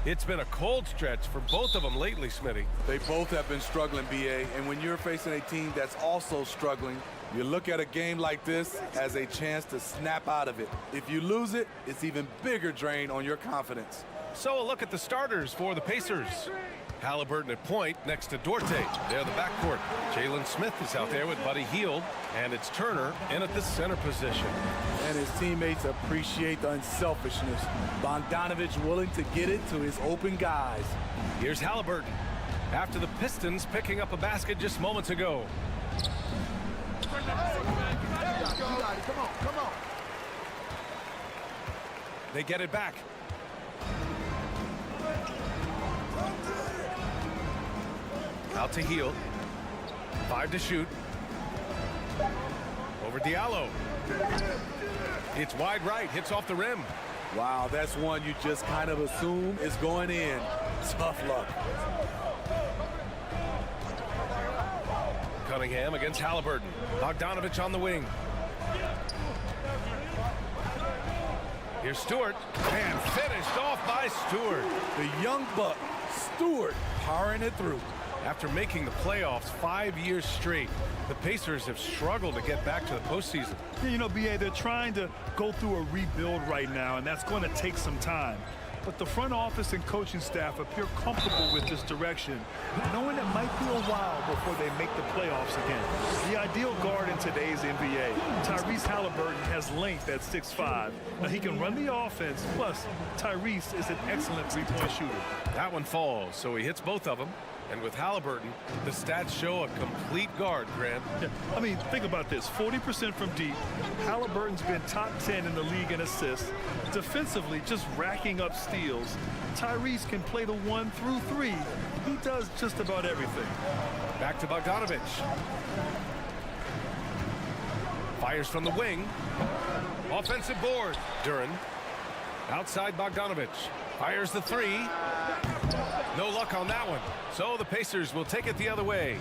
It's been a cold stretch for both of them lately, Smitty. They both have been struggling, B.A., and when you're facing a team that's also struggling, you look at a game like this as a chance to snap out of it. If you lose it, it's even bigger drain on your confidence. So a look at the starters for the Pacers. Halliburton at point next to Duarte. They're the backcourt. Jalen Smith is out there with Buddy Hield, and it's Turner in at the center position. And his teammates appreciate the unselfishness. Bogdanovich willing to get it to his open guys. Here's Halliburton after the Pistons picking up a basket just moments ago. Come on. They get it back. Out to Hield. 5 to shoot. Over Diallo. It's wide right, hits off the rim. Wow, that's one you just kind of assume is going in. Tough luck. Cunningham against Halliburton. Bogdanovich on the wing. Here's Stewart, and finished off by Stewart. The young buck, Stewart, powering it through. After making the playoffs 5 years straight, the Pacers have struggled to get back to the postseason. Yeah, you know, B.A., they're trying to go through a rebuild right now, and that's going to take some time. But the front office and coaching staff appear comfortable with this direction, knowing it might be a while before they make the playoffs again. The ideal guard in today's NBA, Tyrese Halliburton, has length at 6'5". Now, he can run the offense, plus Tyrese is an excellent three-point shooter. That one falls, so he hits both of them. And with Halliburton, the stats show a complete guard, Grant. Yeah, I mean, think about this. 40% from deep. Halliburton's been top 10 in the league in assists. Defensively, just racking up steals. Tyrese can play the 1 through 3. He does just about everything. Back to Bogdanovich. Fires from the wing. Offensive board. Duren. Outside Bogdanovich. Fires the 3. No luck on that one. So the Pacers will take it the other way.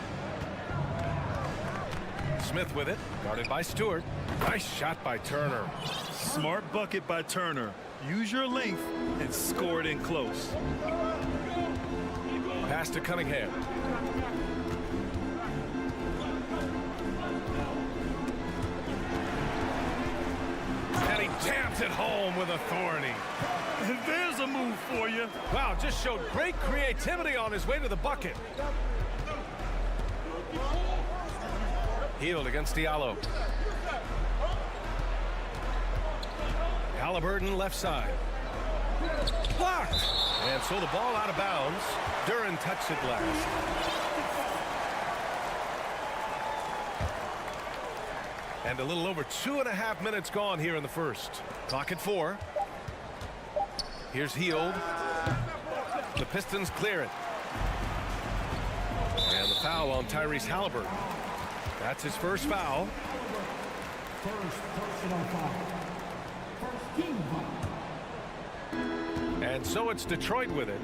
Smith with it, guarded by Stewart. Nice shot by Turner. Smart bucket by Turner. Use your length and score it in close. Pass to Cunningham. And he jams it home with authority. And there's a move for you. Wow, just showed great creativity on his way to the bucket. Hield against Diallo. Halliburton left side. Blocked! And so the ball out of bounds. Duren touched it last. And a little over 2.5 minutes gone here in the first. Clock at 4. Here's Hield. The Pistons clear it. And the foul on Tyrese Halliburton. That's his first foul. First personal foul. First team foul. And so it's Detroit with it.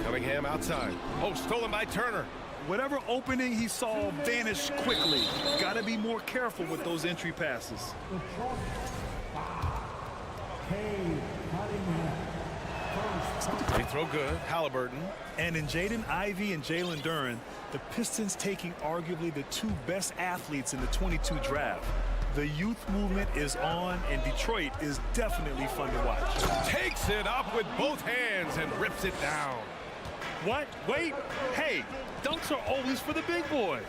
Cunningham outside. Oh, stolen by Turner. Whatever opening he saw vanished quickly. Got to be more careful with those entry passes. They throw good. Halliburton. And in Jaden Ivey and Jalen Duren, the Pistons taking arguably the 2 best athletes in the 22 draft. The youth movement is on, and Detroit is definitely fun to watch. Takes it up with both hands and rips it down. What? Wait. Hey, dunks are always for the big boys.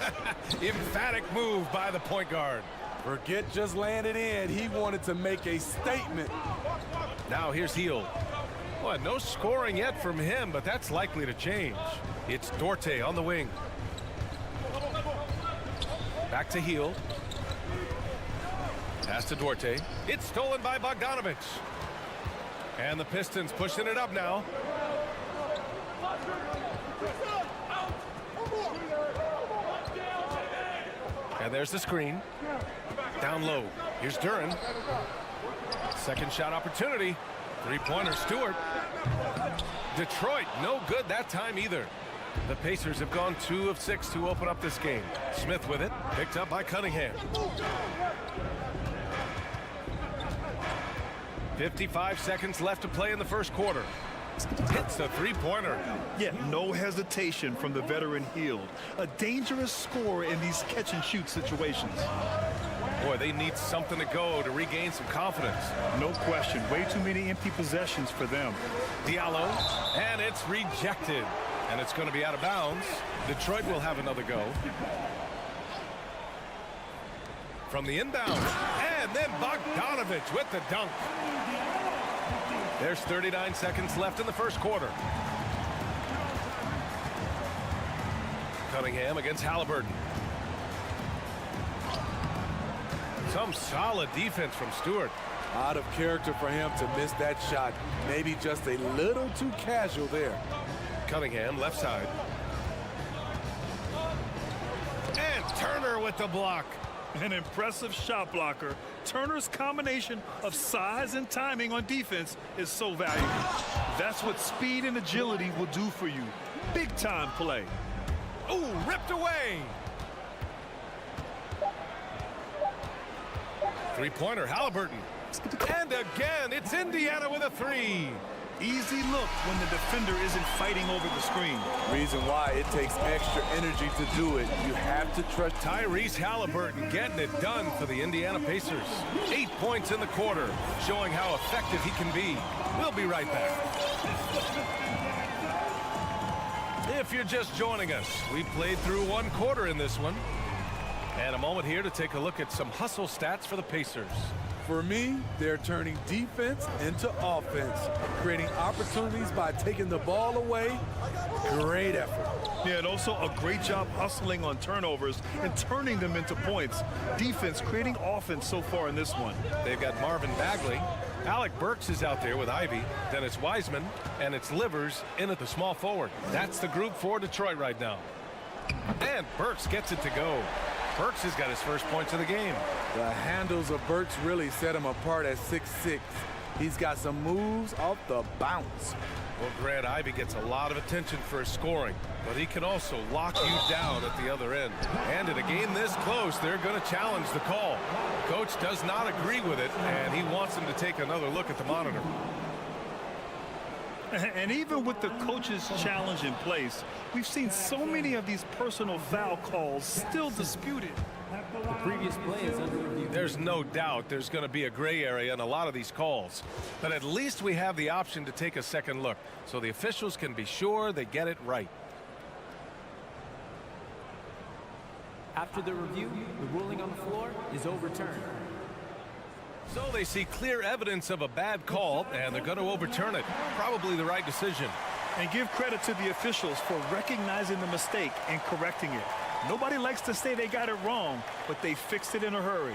Emphatic move by the point guard. Forget just landed in. He wanted to make a statement. Now here's Hield. Well, no scoring yet from him, but that's likely to change. It's Duarte on the wing. Back to Hield. Pass to Duarte. It's stolen by Bogdanovich. And the Pistons pushing it up now. And there's the screen. Down low. Here's Duren. Second shot opportunity. Three-pointer, Stewart. Detroit, no good that time either. The Pacers have gone 2 of 6 to open up this game. Smith with it, picked up by Cunningham. 55 seconds left to play in the first quarter. Hits the three-pointer. Yeah, no hesitation from the veteran Hield. A dangerous scorer in these catch-and-shoot situations. Boy, they need something to go to regain some confidence. No question. Way too many empty possessions for them. Diallo, and it's rejected. And it's going to be out of bounds. Detroit will have another go. From the inbound. And then Bogdanovich with the dunk. There's 39 seconds left in the first quarter. Cunningham against Halliburton. Some solid defense from Stewart. Out of character for him to miss that shot. Maybe just a little too casual there. Cunningham, left side. And Turner with the block. An impressive shot blocker. Turner's combination of size and timing on defense is so valuable. That's what speed and agility will do for you. Big time play. Ooh, ripped away. Three-pointer, Halliburton. And again, it's Indiana with a three. Easy look when the defender isn't fighting over the screen. Reason why it takes extra energy to do it. You have to trust Tyrese Halliburton getting it done for the Indiana Pacers. 8 points in the quarter, showing how effective he can be. We'll be right back. If you're just joining us, we played through one quarter in this one. And a moment here to take a look at some hustle stats for the Pacers. For me, they're turning defense into offense, creating opportunities by taking the ball away. Great effort. Yeah, and also a great job hustling on turnovers and turning them into points. Defense creating offense so far in this one. They've got Marvin Bagley. Alec Burks is out there with Ivy. Then it's Wiseman, and it's Livers in at the small forward. That's the group for Detroit right now. And Burks gets it to go. Burks has got his first points of the game. The handles of Burks really set him apart at 6'6". He's got some moves off the bounce. Well, Grant, Ivy gets a lot of attention for his scoring, but he can also lock you down at the other end. And in a game this close, they're going to challenge the call. Coach does not agree with it, and he wants him to take another look at the monitor. And even with the coach's challenge in place, we've seen so many of these personal foul calls still disputed. The previous play is under review. There's no doubt there's going to be a gray area in a lot of these calls. But at least we have the option to take a second look, so the officials can be sure they get it right. After the review, the ruling on the floor is overturned. So they see clear evidence of a bad call, and they're going to overturn it. Probably the right decision. And give credit to the officials for recognizing the mistake and correcting it. Nobody likes to say they got it wrong, but they fixed it in a hurry.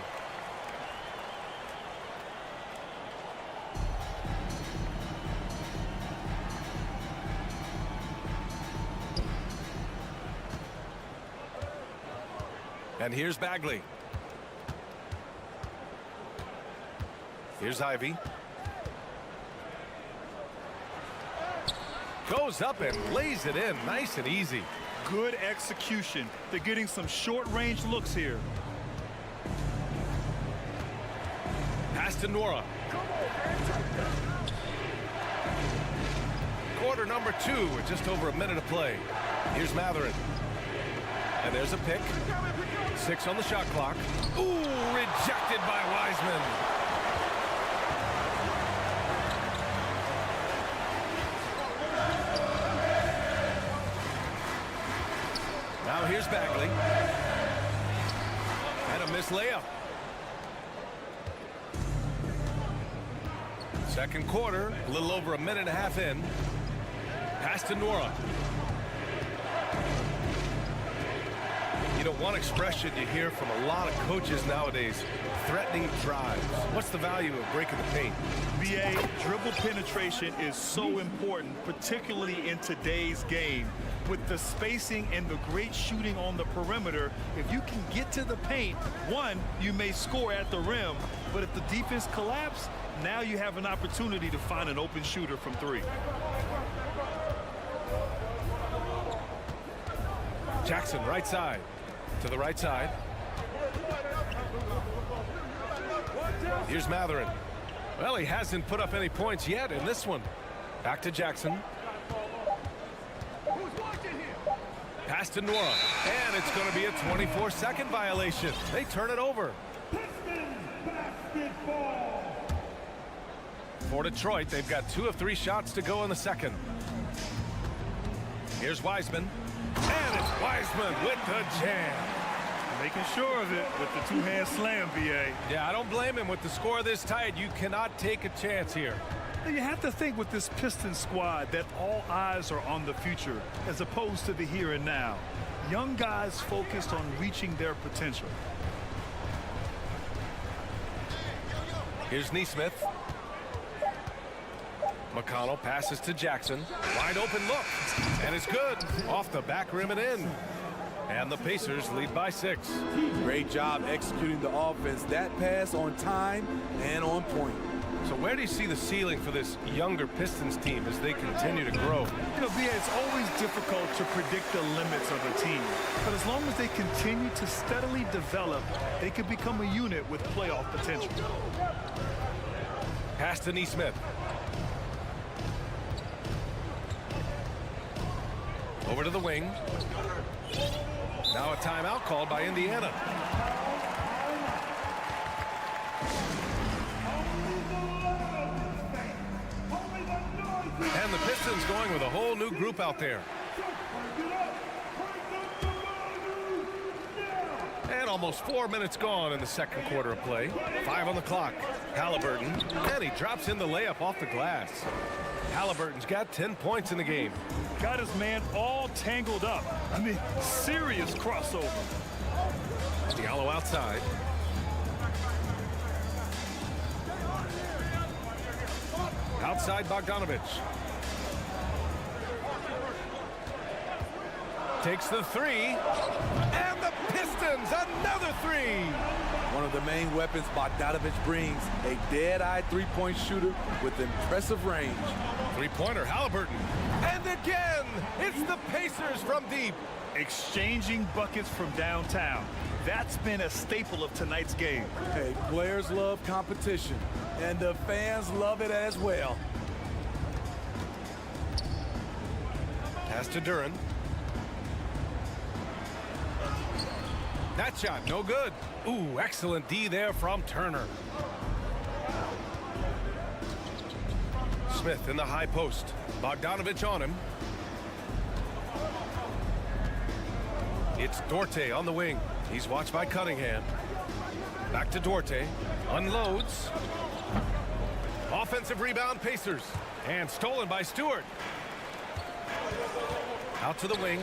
And here's Bagley. Here's Ivy. Goes up and lays it in. Nice and easy. Good execution. They're getting some short-range looks here. Pass to Nora. Quarter number 2 with just over a minute to play. Here's Matherin. And there's a pick. 6 on the shot clock. Ooh, rejected by Wiseman. Now here's Bagley. And a missed layup. Second quarter, a little over a minute and a half in. Pass to Nora. You know, one expression you hear from a lot of coaches nowadays, threatening drives. What's the value of breaking the paint? BA, dribble penetration is so important, particularly in today's game. With the spacing and the great shooting on the perimeter, if you can get to the paint, one, you may score at the rim, but if the defense collapses, now you have an opportunity to find an open shooter from 3. Jackson, right side. To the right side. Here's Matherin. Well, he hasn't put up any points yet in this one. Back to Jackson. Pass to Nora, and it's going to be a 24-second violation. They turn it over. Pistons basketball. For Detroit, they've got 2 of 3 shots to go in the second. Here's Wiseman, and it's Wiseman with the jam. Making sure of it with the two-hand slam, B.A. Yeah, I don't blame him. With the score this tight, you cannot take a chance here. You have to think with this Pistons squad that all eyes are on the future as opposed to the here and now. Young guys focused on reaching their potential. Here's Nesmith. McConnell passes to Jackson. Wide open look, and it's good. Off the back rim and in. And the Pacers lead by 6. Great job executing the offense. That pass on time and on point. So where do you see the ceiling for this younger Pistons team as they continue to grow? You know, B.A., it's always difficult to predict the limits of a team. But as long as they continue to steadily develop, they can become a unit with playoff potential. Pass to Nesmith. Over to the wing. Now a timeout called by Indiana. And the Pistons going with a whole new group out there. And almost 4 minutes gone in the second quarter of play. 5 on the clock. Halliburton, and he drops in the layup off the glass. Halliburton's got 10 points in the game. Got his man all tangled up. I mean, serious crossover. Diallo outside. Outside Bogdanovich. Takes the 3. And the Pistons, another 3. One of the main weapons Bogdanovich brings, a dead-eye three-point shooter with impressive range. Three-pointer, Halliburton. And again, it's the Pacers from deep. Exchanging buckets from downtown. That's been a staple of tonight's game. Hey, players love competition, and the fans love it as well. Pass to Duran. That shot, no good. Ooh, excellent D there from Turner. Smith in the high post. Bogdanovich on him. It's Duarte on the wing. He's watched by Cunningham. Back to Duarte. Unloads. Offensive rebound, Pacers. And stolen by Stewart. Out to the wing.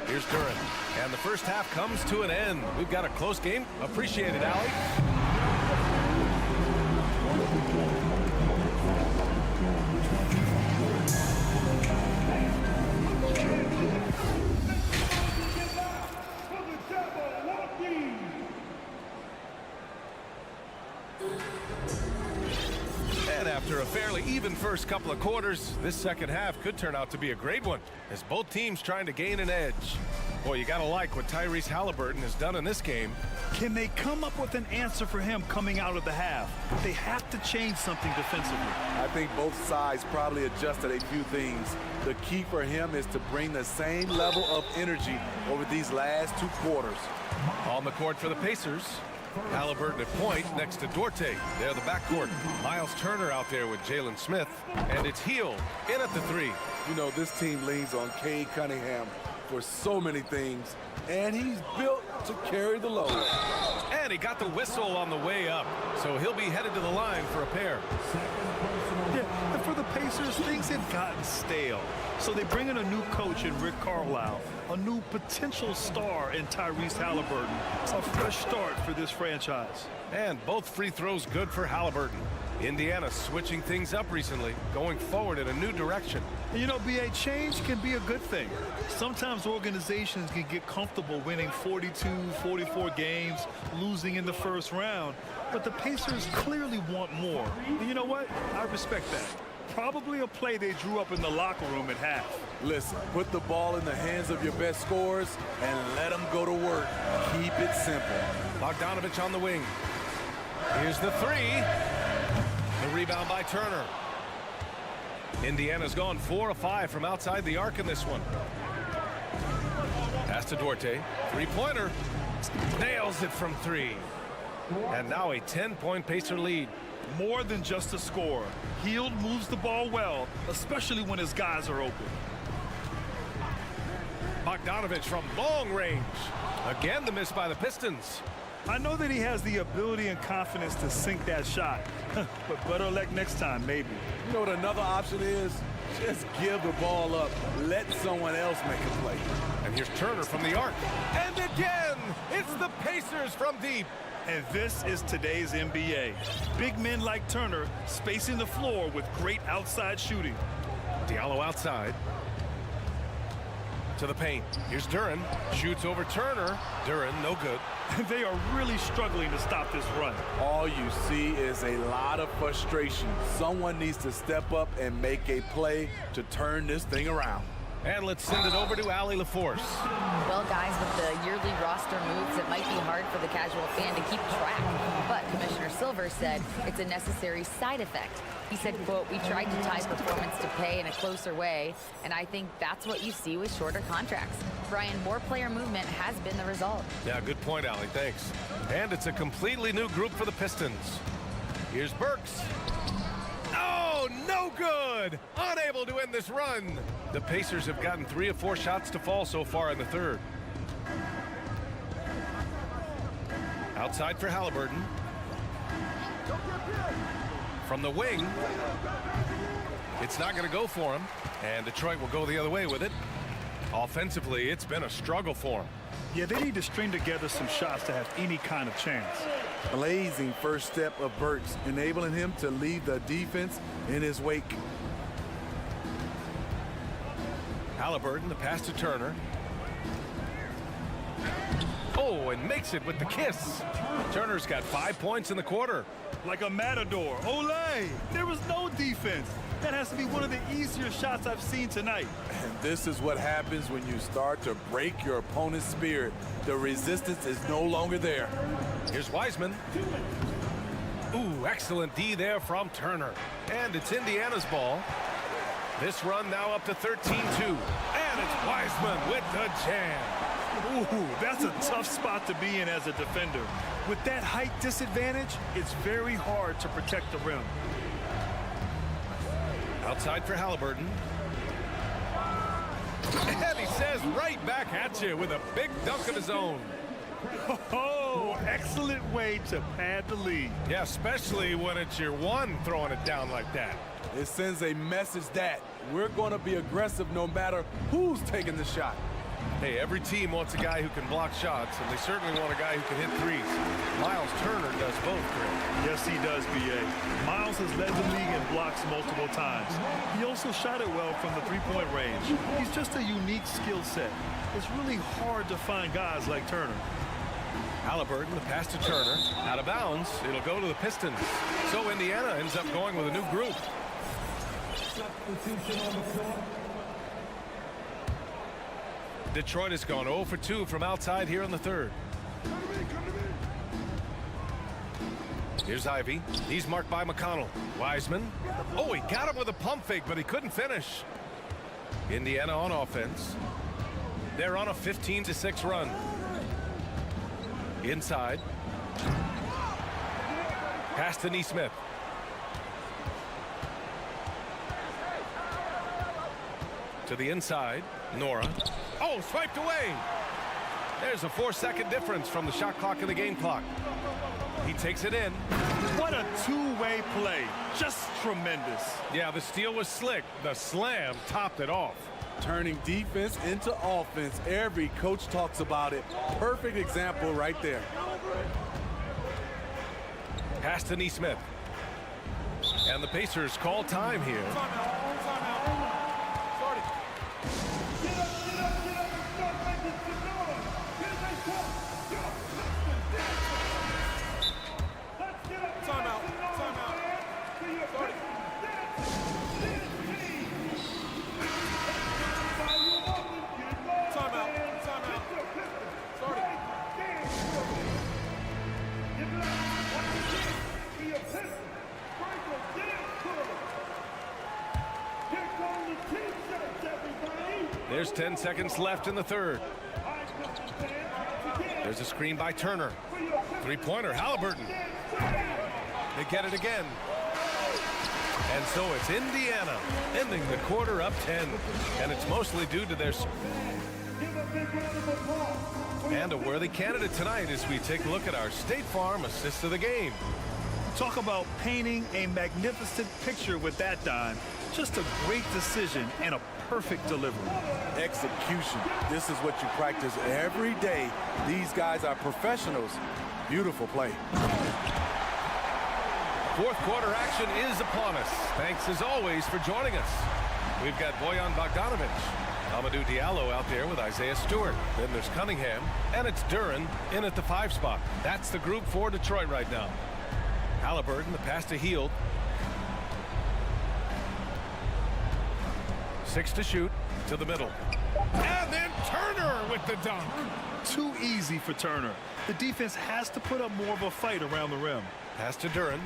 Here's Duran. And the first half comes to an end. We've got a close game. Appreciate it, Allie. And after a fairly even first couple of quarters, this second half could turn out to be a great one as both teams trying to gain an edge. Boy, you gotta like what Tyrese Halliburton has done in this game. Can they come up with an answer for him coming out of the half? They have to change something defensively. I think both sides probably adjusted a few things. The key for him is to bring the same level of energy over these last 2 quarters. On the court for the Pacers. Halliburton at point next to Duarte. They're the backcourt. Miles Turner out there with Jalen Smith. And it's Heel in at the 3. You know, this team leans on Cade Cunningham for so many things, and he's built to carry the load. And he got the whistle on the way up, so he'll be headed to the line for a pair. Yeah, and for the Pacers, things had gotten stale. So they bring in a new coach in Rick Carlisle, a new potential star in Tyrese Halliburton. A fresh start for this franchise. And both free throws good for Halliburton. Indiana switching things up recently, going forward in a new direction. And you know, B.A., change can be a good thing. Sometimes organizations can get comfortable winning 42, 44 games, losing in the first round. But the Pacers clearly want more. And you know what? I respect that. Probably a play they drew up in the locker room at half. Listen, put the ball in the hands of your best scorers and let them go to work. Keep it simple. Bogdanovich on the wing. Here's the three. The rebound by Turner. Indiana's gone 4 of 5 from outside the arc in this one. Pass to Duarte. Three-pointer. Nails it from 3. And now a 10-point Pacer lead. More than just a scorer. Hield moves the ball well, especially when his guys are open. Bogdanovich from long range. Again, the miss by the Pistons. I know that he has the ability and confidence to sink that shot, but better luck next time, maybe. You know what another option is? Just give the ball up. Let someone else make a play. And here's Turner from the arc. And again, it's the Pacers from deep. And this is today's NBA. Big men like Turner spacing the floor with great outside shooting. Diallo outside. To the paint. Here's Duren. Shoots over Turner. Duren, no good. They are really struggling to stop this run. All you see is a lot of frustration. Someone needs to step up and make a play to turn this thing around. And let's send it over to Allie LaForce. Well, guys, with the yearly roster moves, it might be hard for the casual fan to keep track. But Commissioner Silver said it's a necessary side effect. He said, quote, "We tried to tie performance to pay in a closer way, and I think that's what you see with shorter contracts." Brian, more player movement has been the result. Yeah, good point, Allie. Thanks. And it's a completely new group for the Pistons. Here's Burks. Oh, no good! Unable to end this run. The Pacers have gotten 3 of 4 shots to fall so far in the third. Outside for Halliburton. From the wing. It's not going to go for him. And Detroit will go the other way with it. Offensively, it's been a struggle for him. Yeah, they need to string together some shots to have any kind of chance. Blazing first step of Burks, enabling him to leave the defense in his wake. Halliburton, the pass to Turner. Oh, and makes it with the kiss. Turner's got 5 points in the quarter. Like a matador. Olé! There was no defense. That has to be one of the easier shots I've seen tonight. And this is what happens when you start to break your opponent's spirit. The resistance is no longer there. Here's Wiseman. Ooh, excellent D there from Turner. And it's Indiana's ball. This run now up to 13-2. And it's Wiseman with the jam. Ooh, that's a tough spot to be in as a defender. With that height disadvantage, it's very hard to protect the rim. Outside for Halliburton. And he says right back at you with a big dunk of his own. Oh, excellent way to pad the lead. Yeah, especially when it's your one throwing it down like that. It sends a message that we're going to be aggressive no matter who's taking the shot. Hey, every team wants a guy who can block shots, and they certainly want a guy who can hit threes. Miles Turner does both, Chris. Yes, he does, B.A. Miles has led the league in blocks multiple times. He also shot it well from the three-point range. He's just a unique skill set. It's really hard to find guys like Turner. Halliburton, the pass to Turner. Out of bounds. It'll go to the Pistons. So Indiana ends up going with a new group. Detroit has gone 0 for 2 from outside here in the third. Here's Ivy. He's marked by McConnell. Wiseman. Oh, he got him with a pump fake, but he couldn't finish. Indiana on offense. They're on a 15-6 run. Inside. Pass to Nesmith. To the inside. Nora. Oh, swiped away. There's a 4-second difference from the shot clock and the game clock. He takes it in. What a two-way play. Just tremendous. Yeah, the steal was slick. The slam topped it off. Turning defense into offense. Every coach talks about it. Perfect example right there. Pass to Nesmith. And the Pacers call time here. There's 10 seconds left in the third. There's a screen by Turner. Three-pointer, Halliburton. They get it again. And so it's Indiana ending the quarter up 10. And it's mostly due to their... And a worthy candidate tonight as we take a look at our State Farm assist of the game. Talk about painting a magnificent picture with that dime. Just a great decision and a perfect delivery. Execution. This is what you practice every day. These guys are professionals. Beautiful play. Fourth quarter action is upon us. Thanks as always for joining us. We've got Bojan Bogdanovic, Amadou Diallo out there with Isaiah Stewart. Then there's Cunningham, and it's Duren in at the 5 spot. That's the group for Detroit right now. Halliburton, the pass to Hield. 6 to shoot, to the middle. And then Turner with the dunk. Too easy for Turner. The defense has to put up more of a fight around the rim. Pass to Duren.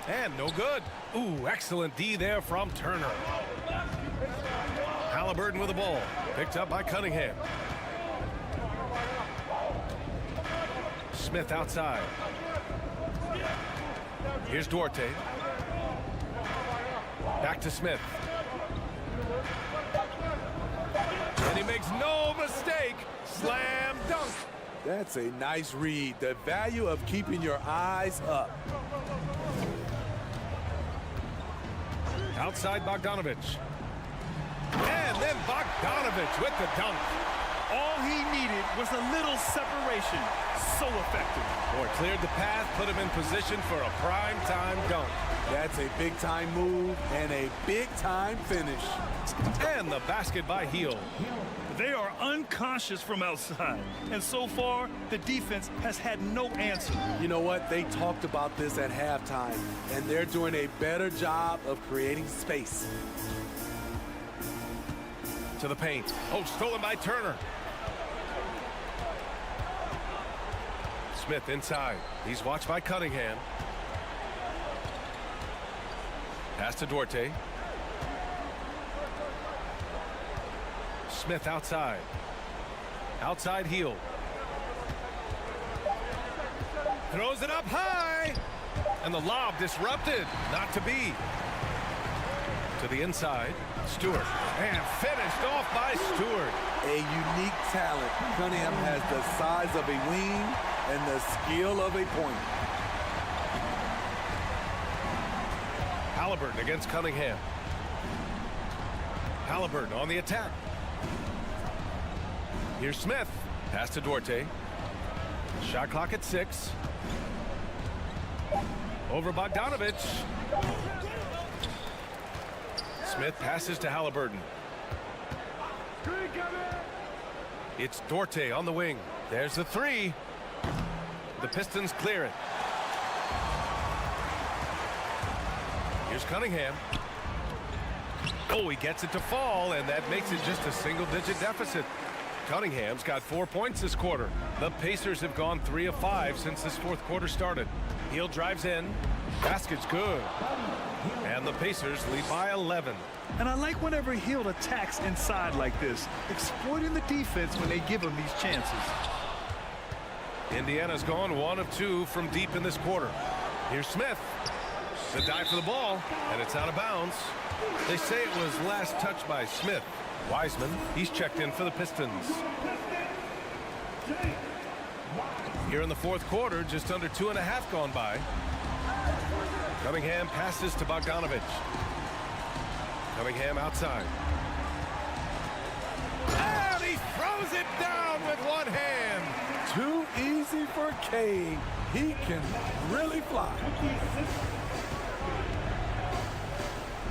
And no good. Ooh, excellent D there from Turner. Halliburton with the ball. Picked up by Cunningham. Smith outside. Here's Duarte. Back to Smith. And he makes no mistake. Slam dunk. That's a nice read. The value of keeping your eyes up. Outside Bogdanovic. And then Bogdanovic with the dunk. All he needed was a little separation. So effective. Boy, cleared the path, put him in position for a prime-time dunk. That's a big-time move and a big-time finish. And the basket by Hield. They are unconscious from outside. And so far, the defense has had no answer. You know what? They talked about this at halftime, and they're doing a better job of creating space. To the paint. Oh, stolen by Turner. Smith inside. He's watched by Cunningham. Pass to Duarte. Smith outside. Outside Hield. Throws it up high. And the lob disrupted. Not to be. To the inside. Stewart. And finished off by Stewart. A unique talent. Cunningham has the size of a wing and the skill of a point. Halliburton against Cunningham. Halliburton on the attack. Here's Smith. Pass to Duarte. Shot clock at 6. Over Bogdanovic. Smith passes to Halliburton. It's Duarte on the wing. There's the 3. The Pistons clear it. Here's Cunningham. Oh, he gets it to fall, and that makes it just a single-digit deficit. Cunningham's got 4 points this quarter. The Pacers have gone 3 of 5 since this fourth quarter started. Hield drives in. Basket's good. And the Pacers lead by 11. And I like whenever Hield attacks inside like this, exploiting the defense when they give him these chances. Indiana's gone 1 of 2 from deep in this quarter. Here's Smith. The dive for the ball, and it's out of bounds. They say it was last touched by Smith. Wiseman, he's checked in for the Pistons. Here in the fourth quarter, just under 2.5 gone by. Cunningham passes to Bogdanovic. Cunningham outside. And he throws it down with one hand. Too easy for Cade. He can really fly.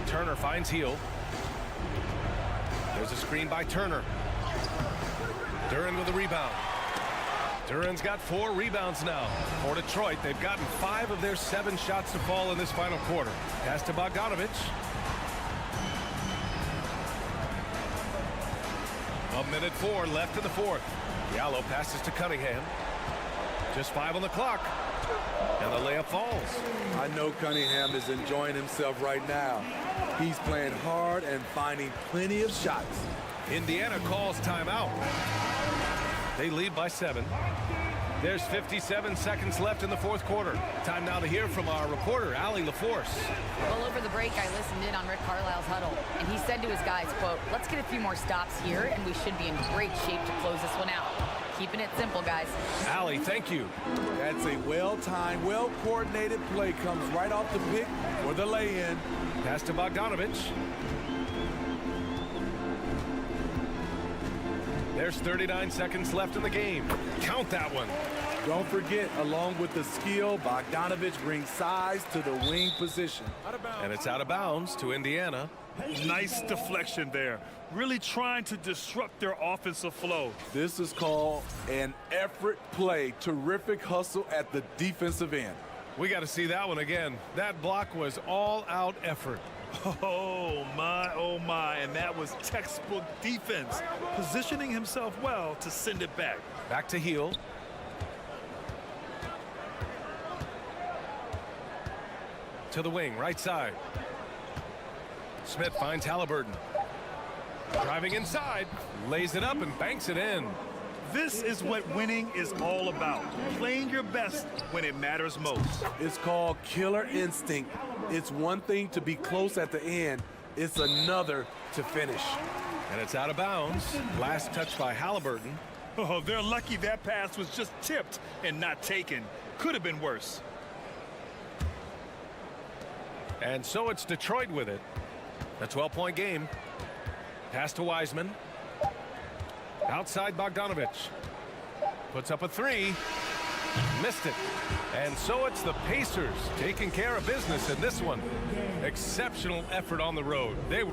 Turner finds Hield. There's a screen by Turner. Duren with a rebound. Duren's got 4 rebounds now. For Detroit, they've gotten 5 of their 7 shots to fall in this final quarter. Pass to Bogdanovic. A minute 4 left in the fourth. Diallo passes to Cunningham. Just 5 on the clock. And the layup falls. I know Cunningham is enjoying himself right now. He's playing hard and finding plenty of shots. Indiana calls timeout. They lead by 7. There's 57 seconds left in the fourth quarter. Time now to hear from our reporter, Allie LaForce. Well, over the break, I listened in on Rick Carlisle's huddle, and he said to his guys, quote, "Let's get a few more stops here, and we should be in great shape to close this one out." Keeping it simple, guys. Allie, thank you. That's a well-timed, well-coordinated play. Comes right off the pick for the lay-in. Pass to Bogdanovich. There's 39 seconds left in the game. Count that one. Don't forget, along with the skill, Bogdanovich brings size to the wing position. And it's out of bounds to Indiana. Nice deflection there. Really trying to disrupt their offensive flow. This is called an effort play. Terrific hustle at the defensive end. We got to see that one again. That block was all-out effort. Oh my, and that was textbook defense. Positioning himself well to send it back. Back to Heel. To the wing, right side. Smith finds Halliburton. Driving inside, lays it up and banks it in. This is what winning is all about. Playing your best when it matters most. It's called killer instinct. It's one thing to be close at the end. It's another to finish. And it's out of bounds. Last touch by Halliburton. Oh, they're lucky that pass was just tipped and not taken. Could have been worse. And so it's Detroit with it. A 12-point game. Pass to Wiseman. Outside Bogdanovich. Puts up a 3. Missed it. And so it's the Pacers taking care of business in this one. Exceptional effort on the road. They were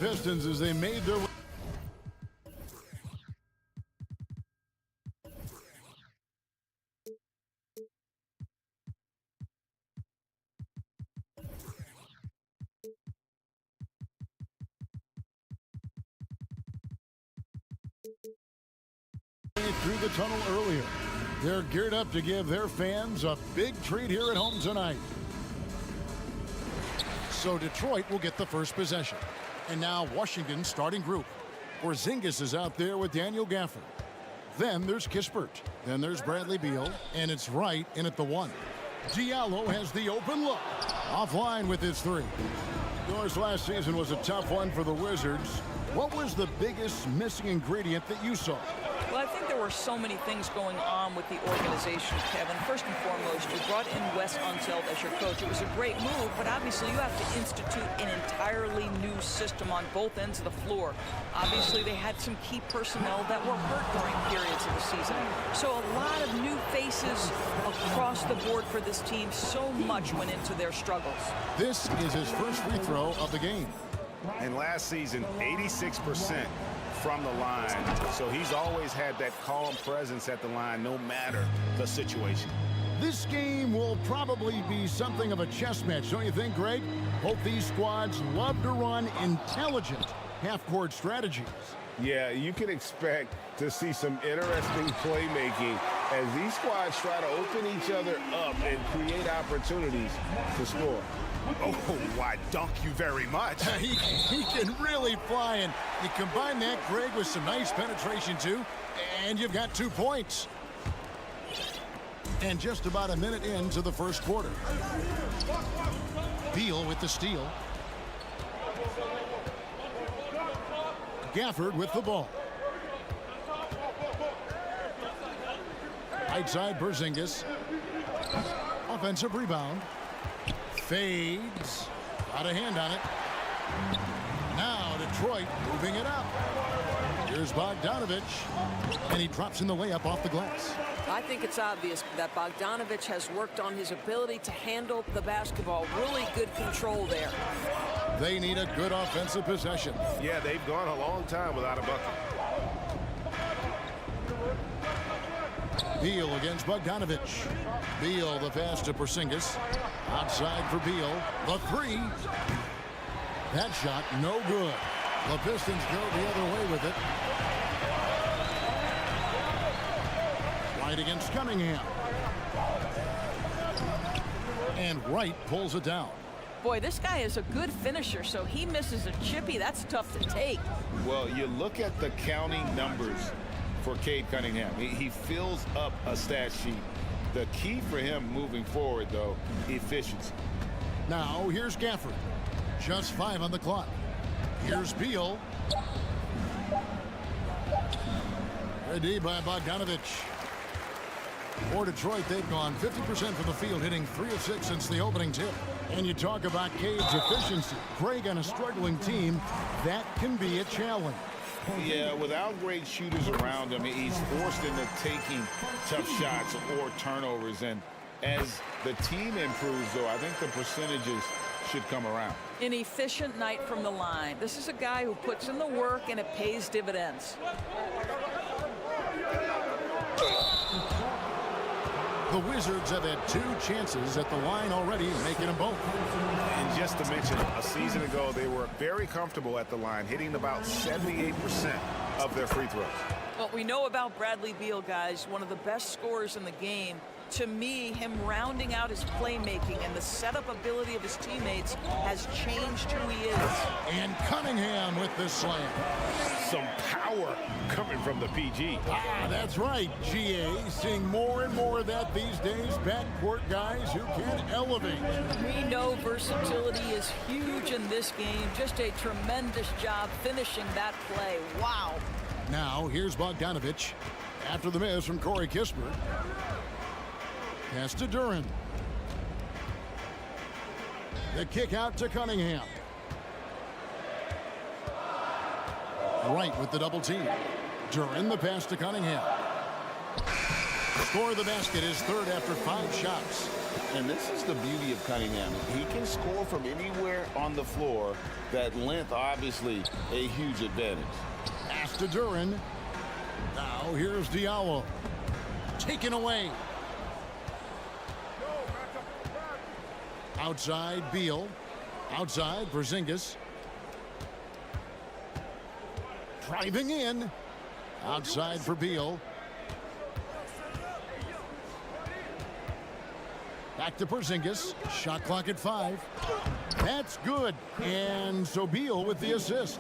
Pistons as they made their way. Through the tunnel earlier. They're geared up to give their fans a big treat here at home tonight. So Detroit will get the first possession. And now Washington's starting group. Porzingis is out there with Daniel Gafford. Then there's Kispert. Then there's Bradley Beal. And it's Wright in at the 1. Diallo has the open look. Offline with his 3. Of course, last season was a tough one for the Wizards. What was the biggest missing ingredient that you saw? Well, I think there were so many things going on with the organization, Kevin. First and foremost, you brought in Wes Unseld as your coach. It was a great move, but obviously you have to institute an entirely new system on both ends of the floor. Obviously, they had some key personnel that were hurt during periods of the season. So a lot of new faces across the board for this team. So much went into their struggles. This is his first free throw of the game. And last season, 86% from the line. So he's always had that calm presence at the line, no matter the situation. This game will probably be something of a chess match, don't you think, Greg? Both these squads love to run intelligent half-court strategies. Yeah, you can expect to see some interesting playmaking as these squads try to open each other up and create opportunities to score. Oh, why, dunk you very much. He can really fly, and you combine that, Greg, with some nice penetration, too, and you've got 2 points. And just about a minute into the first quarter. Beal with the steal. Gafford with the ball. Right side, Porzingis. Offensive rebound. Fades. Got a hand on it. Now Detroit moving it up. Here's Bogdanovich. And he drops in the layup off the glass. I think it's obvious that Bogdanovich has worked on his ability to handle the basketball. Really good control there. They need a good offensive possession. Yeah, they've gone a long time without a bucket. Beal against Bogdanovich. Beal the pass to Porzingis. Outside for Beal. The 3. That shot no good. The Pistons go the other way with it. Wright against Cunningham. And Wright pulls it down. Boy, this guy is a good finisher, so he misses a chippy. That's tough to take. Well, you look at the counting numbers for Cade Cunningham. He fills up a stat sheet. The key for him moving forward, though, efficiency. Now, here's Gafford. Just 5 on the clock. Here's Beal. Ready by Bogdanovich. For Detroit, they've gone 50% from the field, hitting 3 of 6 since the opening tip. And you talk about Cade's efficiency. Greg, on a struggling team, that can be a challenge. Yeah, without great shooters around him, he's forced into taking tough shots or turnovers. And as the team improves, though, I think the percentages should come around. An efficient night from the line. This is a guy who puts in the work, and it pays dividends. The Wizards have had 2 chances at the line already, making them both. And just to mention, a season ago, they were very comfortable at the line, hitting about 78% of their free throws. What we know about Bradley Beal, guys, one of the best scorers in the game. To me, him rounding out his playmaking and the setup ability of his teammates has changed who he is. And Cunningham with the slam. Some power coming from the PG. That's right, GA. Seeing more and more of that these days. Backcourt guys who can elevate. We know versatility is huge in this game. Just a tremendous job finishing that play. Wow. Now, here's Bogdanovich. After the miss from Corey Kispert. Pass to Duran. The kick out to Cunningham. Wright with the double team. Duran the pass to Cunningham. score of the basket is third after 5 shots. And this is the beauty of Cunningham. He can score from anywhere on the floor. That length, obviously, a huge advantage. Pass to Duran. Now here's Diallo. Taken away. Outside, Beal. Outside, Porzingis. Driving in. Outside for Beal. Back to Porzingis. Shot clock at 5. That's good. And so Beal with the assist.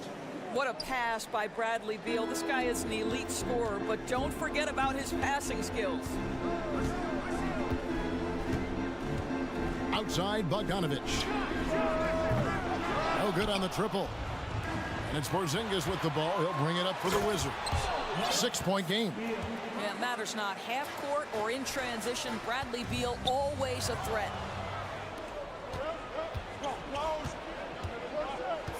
What a pass by Bradley Beal. This guy is an elite scorer, but don't forget about his passing skills. Outside, Bogdanovich. No good on the triple. And it's Porzingis with the ball. He'll bring it up for the Wizards. 6-point game. Yeah, it matters not half court or in transition. Bradley Beal always a threat.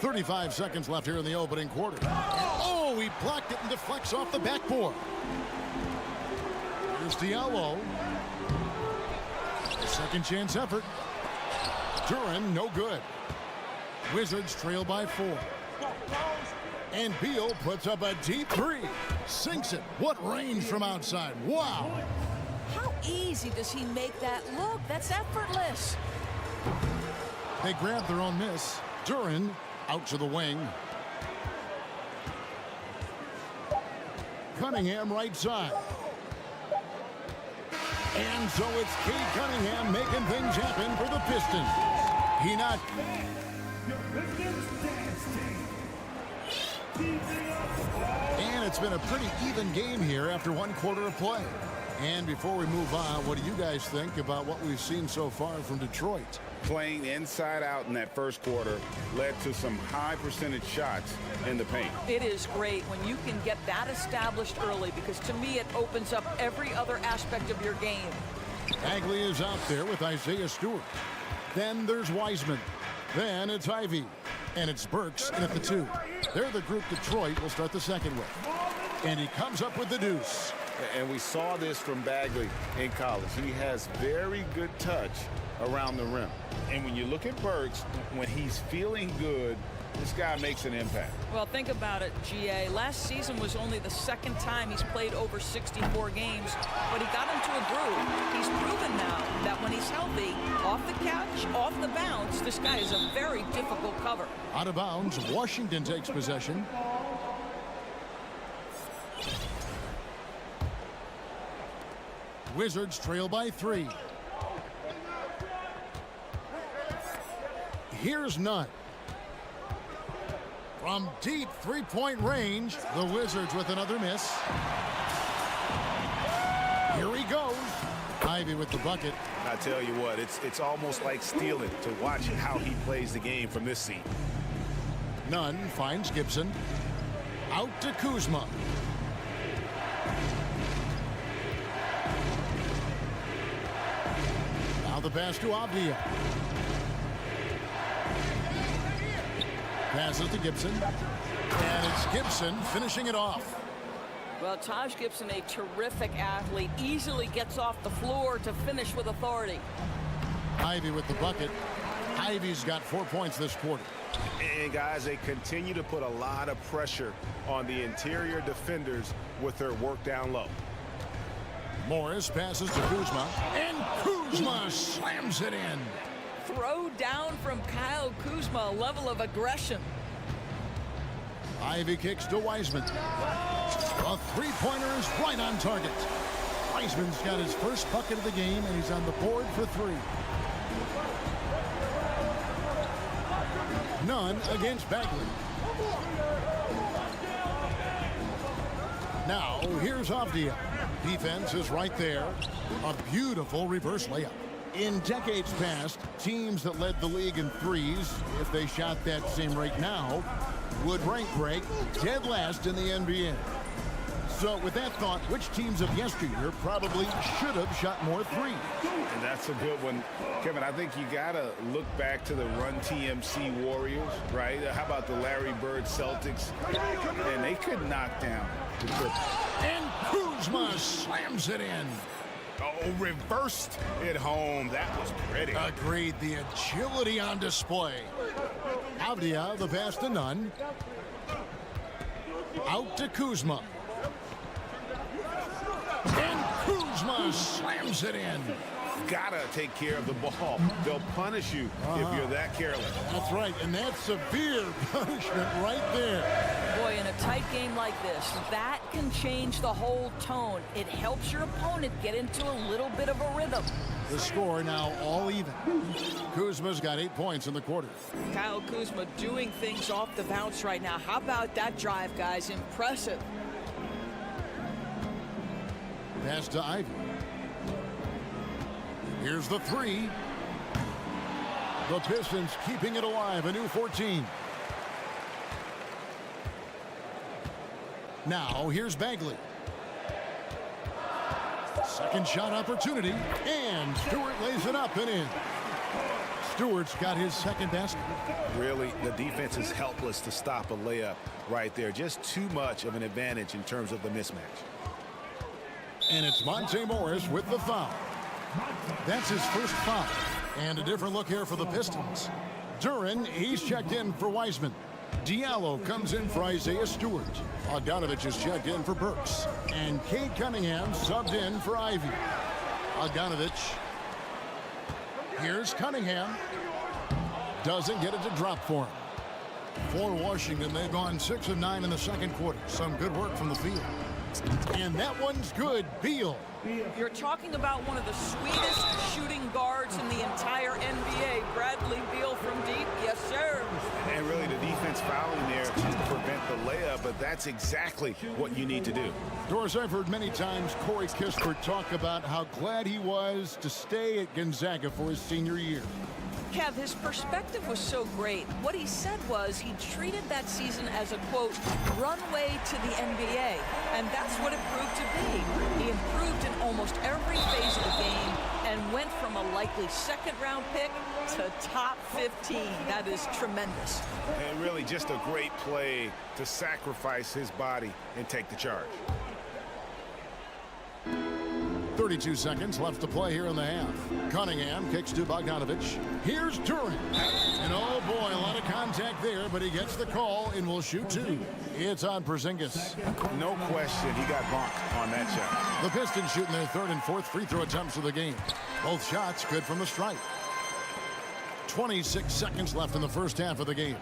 35 seconds left here in the opening quarter. Oh, he blocked it and deflects off the backboard. Here's Diallo. Second chance effort. Duran, no good. Wizards trail by 4. And Beal puts up a deep 3. Sinks it. What range from outside. Wow. How easy does he make that look? That's effortless. They grab their own miss. Duran out to the wing. Cunningham right side. And so it's Cade Cunningham making things happen for the Pistons. He not... And it's been a pretty even game here after 1 quarter of play. And before we move on, what do you guys think about what we've seen so far from Detroit? Playing inside out in that first quarter led to some high percentage shots in the paint. It is great when you can get that established early, because to me it opens up every other aspect of your game. Bagley is out there with Isaiah Stewart. Then there's Wiseman. Then it's Ivy. And it's Burks in at the 2. They're the group Detroit will start the second with. And he comes up with the deuce. And we saw this from Bagley in college. He has very good touch around the rim. And when you look at Burks, when he's feeling good, this guy makes an impact. Well, think about it, GA. Last season was only the 2nd time he's played over 64 games, but he got into a groove. He's proven now that when he's healthy, off the couch, off the bounce, this guy is a very difficult cover. Out of bounds, Washington takes possession. Wizards trail by 3. Here's Nunn. From deep 3-point range, the Wizards with another miss. Here he goes. Ivy with the bucket. I tell you what, it's almost like stealing to watch how he plays the game from this seat. Nunn finds Gibson. Out to Kuzma. Now the pass to Avdia. Passes to Gibson. And it's Gibson finishing it off. Well, Taj Gibson, a terrific athlete, easily gets off the floor to finish with authority. Ivy with the bucket. Ivy's got 4 points this quarter. And guys, they continue to put a lot of pressure on the interior defenders with their work down low. Morris passes to Kuzma. And Kuzma slams it in. Throw down from Kyle Kuzma, a level of aggression. Ivy kicks to Wiseman. A 3-pointer is right on target. Wiseman's got his first bucket of the game, and he's on the board for 3. None against Bagley. Now, here's Avdia. Defense is right there. A beautiful reverse layup. In decades past, teams that led the league in threes, if they shot that same rate now, would rank break dead last in the NBA. So with that thought, which teams of yesteryear probably should have shot more threes? And that's a good one. Kevin, I think you got to look back to the Run TMC Warriors, right? How about the Larry Bird Celtics? And they could knock down the triple. And Kuzma slams it in. Oh, reversed it home. That was pretty. Agreed. The agility on display. Avdia, the pass to Nunn. Out to Kuzma. And Kuzma slams it in. Gotta take care of the ball. They'll punish you if you're that careless. That's right, and that's severe punishment right there. Boy, in a tight game like this, that can change the whole tone. It helps your opponent get into a little bit of a rhythm. The score now all even. Kuzma's got 8 points in the quarter. Kyle Kuzma doing things off the bounce right now. How about that drive, guys? Impressive. Pass to Ivy. Here's the three. The Pistons keeping it alive, a new 14. Now here's Bagley. Second shot opportunity, and Stewart lays it up and in. Stewart's got his second basket. Really, the defense is helpless to stop a layup right there. Just too much of an advantage in terms of the mismatch. And it's Monte Morris with the foul. That's his first foul. And a different look here for the Pistons. Duran, he's checked in for Wiseman. Diallo comes in for Isaiah Stewart. Bogdanovich is checked in for Burks. And Cade Cunningham subbed in for Ivy. Bogdanovich. Here's Cunningham. Doesn't get it to drop for him. For Washington, they've gone 6 of 9 in the second quarter. Some good work from the field. And that one's good. Beal. You're talking about one of the sweetest shooting guards in the entire NBA. Bradley Beal from deep. Yes, sir. And really, the defense fouling there to prevent the layup, but that's exactly what you need to do. Doris, I've heard many times Corey Kispert talk about how glad he was to stay at Gonzaga for his senior year. Kev, his perspective was so great. What he said was he treated that season as a, quote, runway to the NBA. And that's what it proved to be. He improved in almost every phase of the game and went from a likely second-round pick to top 15. That is tremendous. And really just a great play to sacrifice his body and take the charge. 32 seconds left to play here in the half. Cunningham kicks to Bogdanovich. Here's Duran. And oh boy, a lot of contact there, but he gets the call and will shoot two. It's on Porzingis. No question, he got bumped on that shot. The Pistons shooting their third and fourth free throw attempts of the game. Both shots good from the stripe. 26 seconds left in the first half of the game.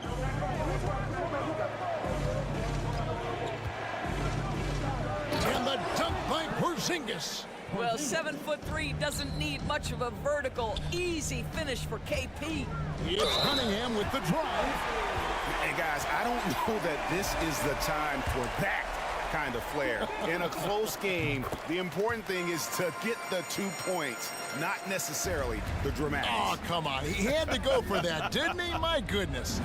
And the dunk by Porzingis. Well, 7'3" doesn't need much of a vertical. Easy finish for KP. It's Cunningham with the drive. Hey, guys, I don't know that this is the time for that kind of flair. In a close game, the important thing is to get the 2 points, not necessarily the dramatics. Oh, come on. He had to go for that, didn't he? My goodness.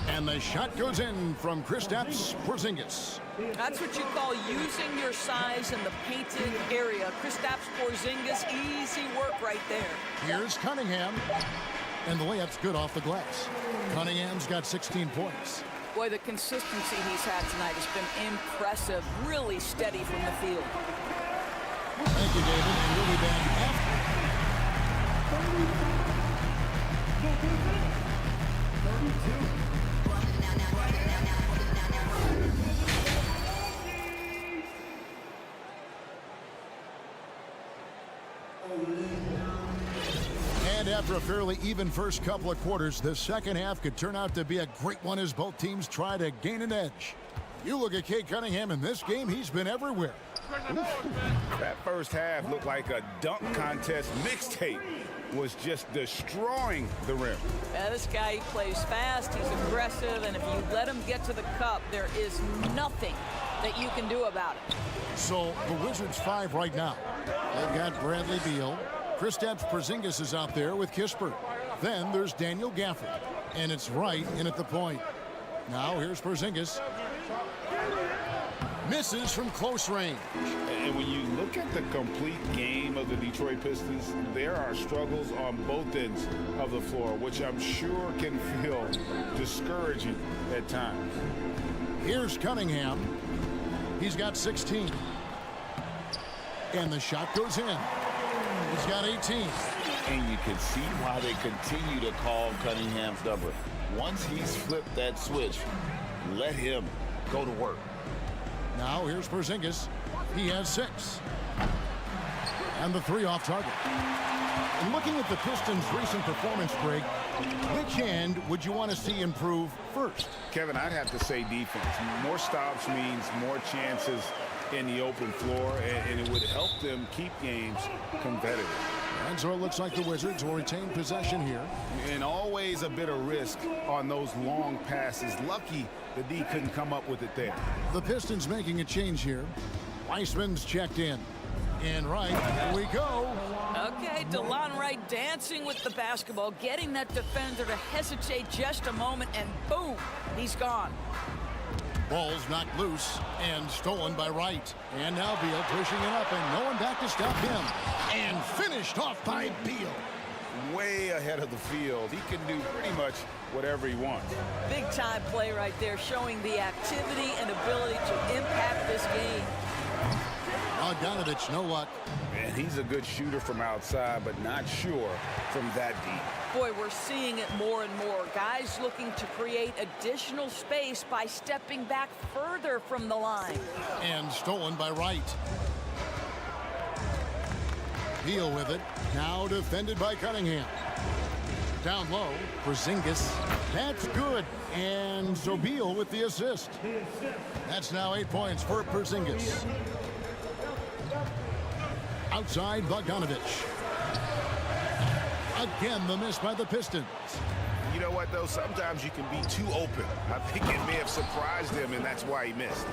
And the shot goes in from Kristaps Porzingis. That's what you call using your size in the painted area. Kristaps Porzingis, easy work right there. Here's Cunningham. And the layup's good off the glass. Cunningham's got 16 points. Boy, the consistency he's had tonight has been impressive. Really steady from the field. Thank you, David. And we'll be back after. And after a fairly even first couple of quarters, the second half could turn out to be a great one as both teams try to gain an edge. You look at Cade Cunningham in this game, he's been everywhere. That first half looked like a dunk contest mixtape. Was just destroying the rim. Yeah, this guy, he plays fast, he's aggressive, and if you let him get to the cup, there is nothing that you can do about it. So the Wizards 5 right now. They've got Bradley Beal. Kristaps Porzingis is out there with Kispert. Then there's Daniel Gafford. And it's right in at the point. Now here's Porzingis. Misses from close range. And when you look at the complete game of the Detroit Pistons, there are struggles on both ends of the floor, which I'm sure can feel discouraging at times. Here's Cunningham. He's got 16. And the shot goes in. He's got 18. And you can see why they continue to call Cunningham's number. Once he's flipped that switch, let him go to work. Now here's Porzingis. He has 6. And the 3 off target. And looking at the Pistons' recent performance, Greg, which end would you want to see improve first? Kevin, I'd have to say defense. More stops means more chances in the open floor, and it would help them keep games competitive. And so it looks like the Wizards will retain possession here. And always a bit of risk on those long passes. Lucky the D couldn't come up with it there. The Pistons making a change here. Weissman's checked in. And right, here we go. Okay, DeLon Wright dancing with the basketball, getting that defender to hesitate just a moment, and boom, he's gone. Ball's knocked loose and stolen by Wright. And now Beal pushing it up, and no one back to stop him. And finished off by Beal. Way ahead of the field. He can do pretty much whatever he wants. Big time play right there, showing the activity and ability to impact this game. Bogdanovich, no luck. And he's a good shooter from outside, but not sure from that deep. Boy, we're seeing it more and more. Guys looking to create additional space by stepping back further from the line. And stolen by Wright. Beal with it. Now defended by Cunningham. Down low, Porzingis. That's good. And so Beal with the assist. That's now 8 points for Porzingis. Outside, Bogdanovich. Again, the miss by the Pistons. You know what, though? Sometimes you can be too open. I think it may have surprised him, and that's why he missed.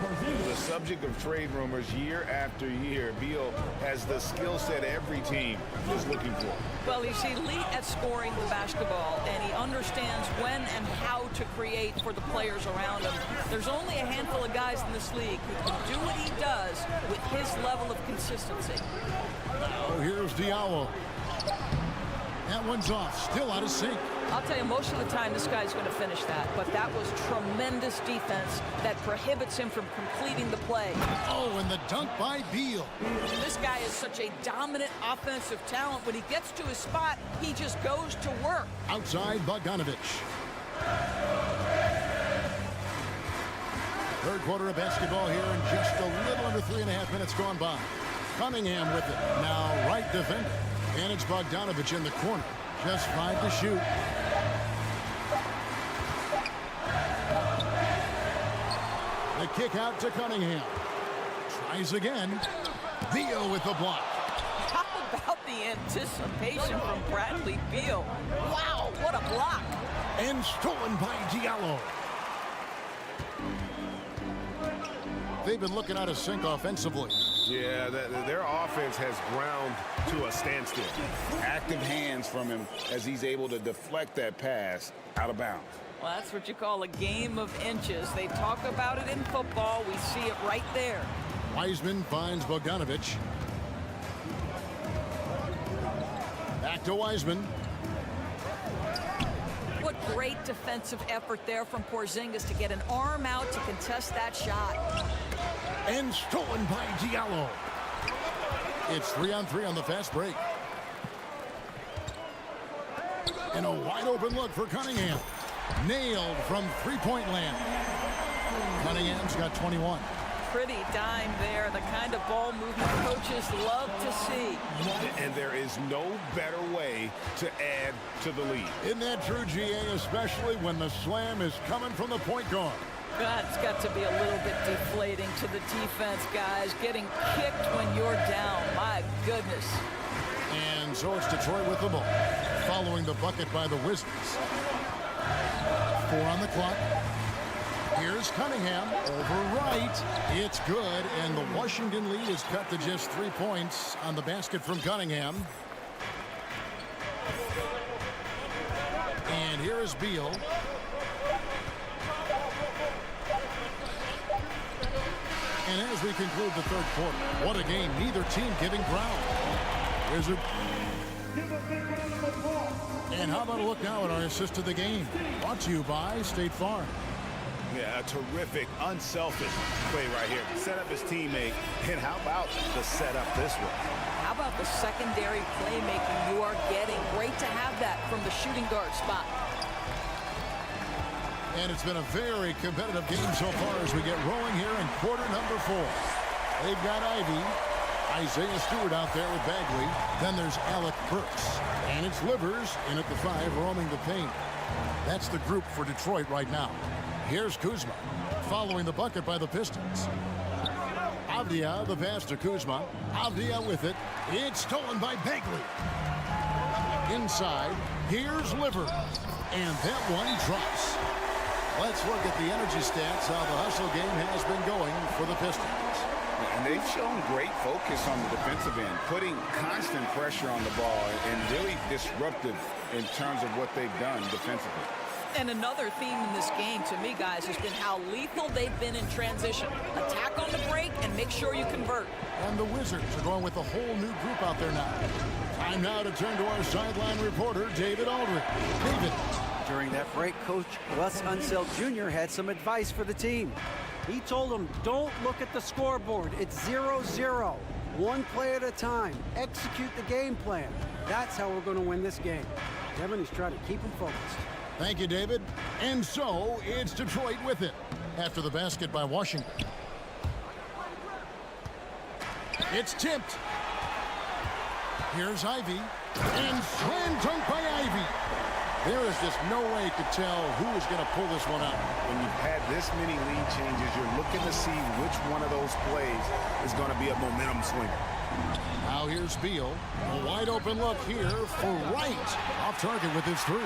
The subject of trade rumors year after year, Beal has the skill set every team is looking for. Well, he's elite at scoring the basketball, and he understands when and how to create for the players around him. There's only a handful of guys in this league who can do what he does with his level of consistency. Oh, here's Diallo. That one's off, still out of sync. I'll tell you, most of the time this guy's going to finish that, but that was tremendous defense that prohibits him from completing the play. Oh, and the dunk by Beal. This guy is such a dominant offensive talent. When he gets to his spot, he just goes to work. Outside, Bogdanovich. Third quarter of basketball here, and just a little under 3.5 minutes gone by. Cunningham with it. Now right defender. And it's Bogdanovich in the corner. Just 5 to shoot. The kick out to Cunningham. Tries again. Beal with the block. How about the anticipation from Bradley Beal? Wow, what a block. And stolen by Diallo. They've been looking out of sync offensively. Yeah, their offense has ground to a standstill. Active hands from him as he's able to deflect that pass out of bounds. Well, that's what you call a game of inches. They talk about it in football. We see it right there. Wiseman finds Bogdanovich. Back to Wiseman. What great defensive effort there from Porzingis to get an arm out to contest that shot. And stolen by Diallo. It's 3-on-3 on the fast break. And a wide open look for Cunningham. Nailed from three-point land. Cunningham's got 21. Pretty dime there, the kind of ball movement coaches love to see. And there is no better way to add to the lead. Isn't that true, GA, especially when the slam is coming from the point guard? That's got to be a little bit deflating to the defense, guys. Getting kicked when you're down, my goodness. And so it's Detroit with the ball, following the bucket by the Wizards. 4 on the clock. Here's Cunningham over Wright. It's good, and the Washington lead is cut to just 3 points on the basket from Cunningham. And here is Beal. And as we conclude the third quarter, what a game. Neither team giving ground. Wizard. And how about a look now at our assist of the game? Brought to you by State Farm. Yeah, a terrific, unselfish play right here. Set up his teammate, and how about the setup this way? How about the secondary playmaking you are getting? Great to have that from the shooting guard spot. And it's been a very competitive game so far as we get rolling here in quarter number 4. They've got Ivy, Isaiah Stewart out there with Bagley. Then there's Alec Burks. And it's Livers in at the 5, roaming the paint. That's the group for Detroit right now. Here's Kuzma, following the bucket by the Pistons. Avdia, the pass to Kuzma. Avdia with it. It's stolen by Bagley. Inside, here's Livers. And that one drops. Let's look at the energy stats, how the hustle game has been going for the Pistons. And they've shown great focus on the defensive end, putting constant pressure on the ball and really disruptive in terms of what they've done defensively. And another theme in this game, to me, guys, has been how lethal they've been in transition. Attack on the break and make sure you convert. And the Wizards are going with a whole new group out there now. Time now to turn to our sideline reporter, David Aldridge. David. During that break, Coach Wes Unseld Jr. had some advice for the team. He told them, don't look at the scoreboard. It's 0-0. One play at a time. Execute the game plan. That's how we're going to win this game. Kevin is trying to keep them focused. Thank you, David. And so, it's Detroit with it. After the basket by Washington. It's tipped. Here's Ivy. And slam dunk by Ivy. There is just no way to tell who is going to pull this one out. When you've had this many lead changes, you're looking to see which one of those plays is going to be a momentum swinger. Now here's Beal. A wide open look here for Wright. Off target with his 3.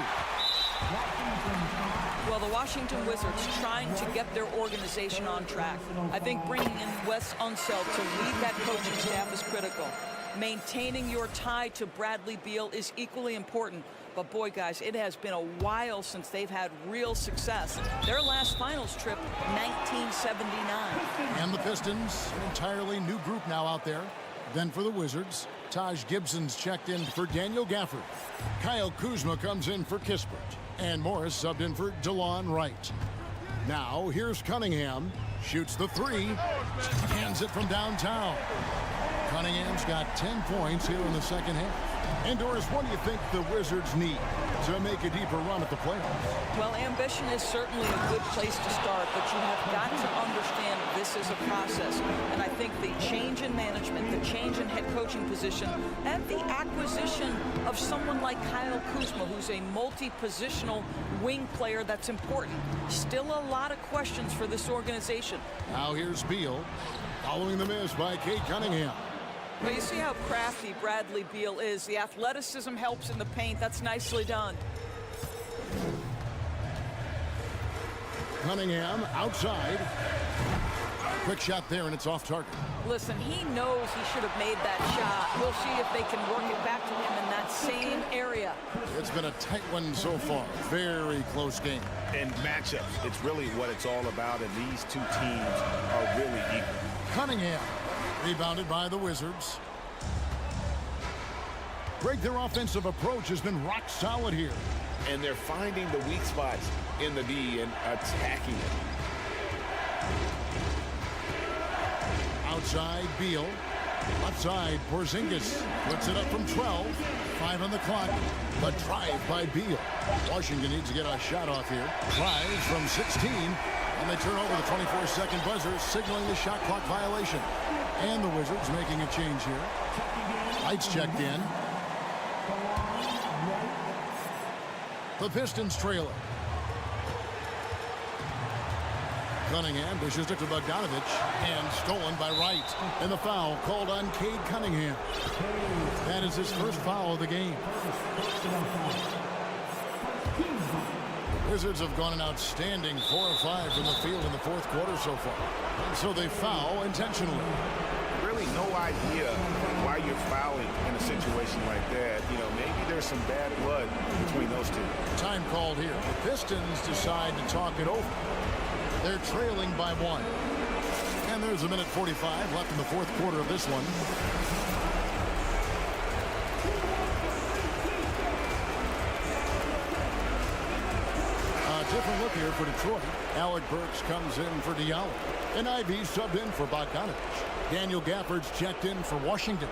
Well, the Washington Wizards trying to get their organization on track. I think bringing in Wes Unseld to lead that coaching staff is critical. Maintaining your tie to Bradley Beal is equally important. But boy, guys, it has been a while since they've had real success. Their last finals trip, 1979. And the Pistons, an entirely new group now out there. Then for the Wizards, Taj Gibson's checked in for Daniel Gafford. Kyle Kuzma comes in for Kispert. And Morris subbed in for DeLon Wright. Now, here's Cunningham. Shoots the 3. Hands it from downtown. Cunningham's got 10 points here in the second half. And Doris, what do you think the Wizards need to make a deeper run at the playoffs? Well, ambition is certainly a good place to start, but you have got to understand this is a process. And I think the change in management, the change in head coaching position, and the acquisition of someone like Kyle Kuzma, who's a multi-positional wing player that's important. Still a lot of questions for this organization. Now here's Beal, following the miss by Kate Cunningham. Well, you see how crafty Bradley Beal is. The athleticism helps in the paint. That's nicely done. Cunningham outside. Quick shot there, and it's off target. Listen, he knows he should have made that shot. We'll see if they can work it back to him in that same area. It's been a tight one so far. Very close game. And matchups, it's really what it's all about, and these two teams are really equal. Cunningham. Rebounded by the Wizards. Greg, their offensive approach has been rock solid here. And they're finding the weak spots in the D and attacking it. Outside, Beal. Left side, Porzingis. Puts it up from 12. 5 on the clock. The drive by Beal. Washington needs to get a shot off here. Drives from 16. And they turn over the 24-second buzzer, signaling the shot clock violation. And the Wizards making a change here. Lights checked in. The Pistons trail it. Cunningham dishes it to Bogdanovich, and stolen by Wright. And the foul called on Cade Cunningham. That is his first foul of the game. Wizards have gone an outstanding 4 of 5 from the field in the fourth quarter so far. And so they foul intentionally. Really no idea why you're fouling in a situation like that. You know, maybe there's some bad blood between those two. Time called here. The Pistons decide to talk it over. They're trailing by 1. And there's a minute 45 left in the fourth quarter of this one. different look here for Detroit. Alec Burks comes in for Diallo. And Ivy subbed in for Bogdanovich. Daniel Gafford's checked in for Washington.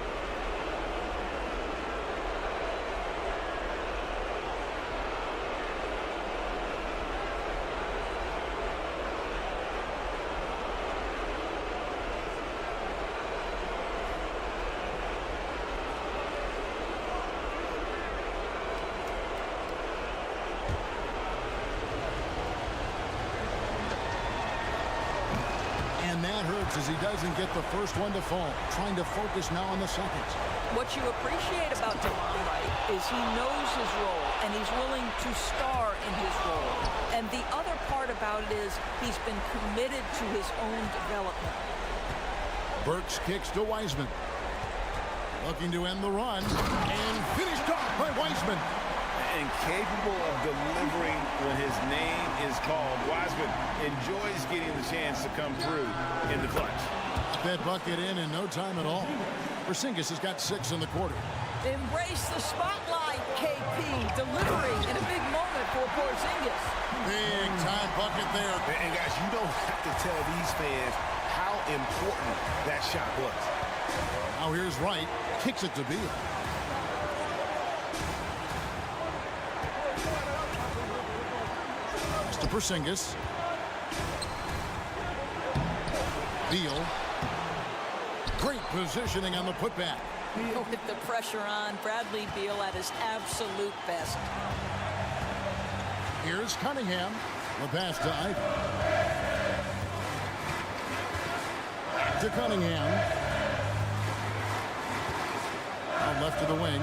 As he doesn't get the first one to fall, trying to focus now on the second. What you appreciate about DeMar Wright is he knows his role, and he's willing to star in his role. And the other part about it is he's been committed to his own development. Burks kicks to Wiseman. Looking to end the run, and finished off by Wiseman. And capable of delivering when his name is called. Wiseman enjoys getting the chance to come through in the clutch. That bucket in no time at all. Porzingis has got 6 in the quarter. Embrace the spotlight, KP. Delivering in a big moment for Porzingis. Big time bucket there. And guys, you don't have to tell these fans how important that shot was. Now here's Wright. Kicks it to Beal. To Porzingis. Beal. Great positioning on the putback. With the pressure on, Bradley Beal at his absolute best. Here's Cunningham. The pass to Ivy. To Cunningham. Out left to the wing.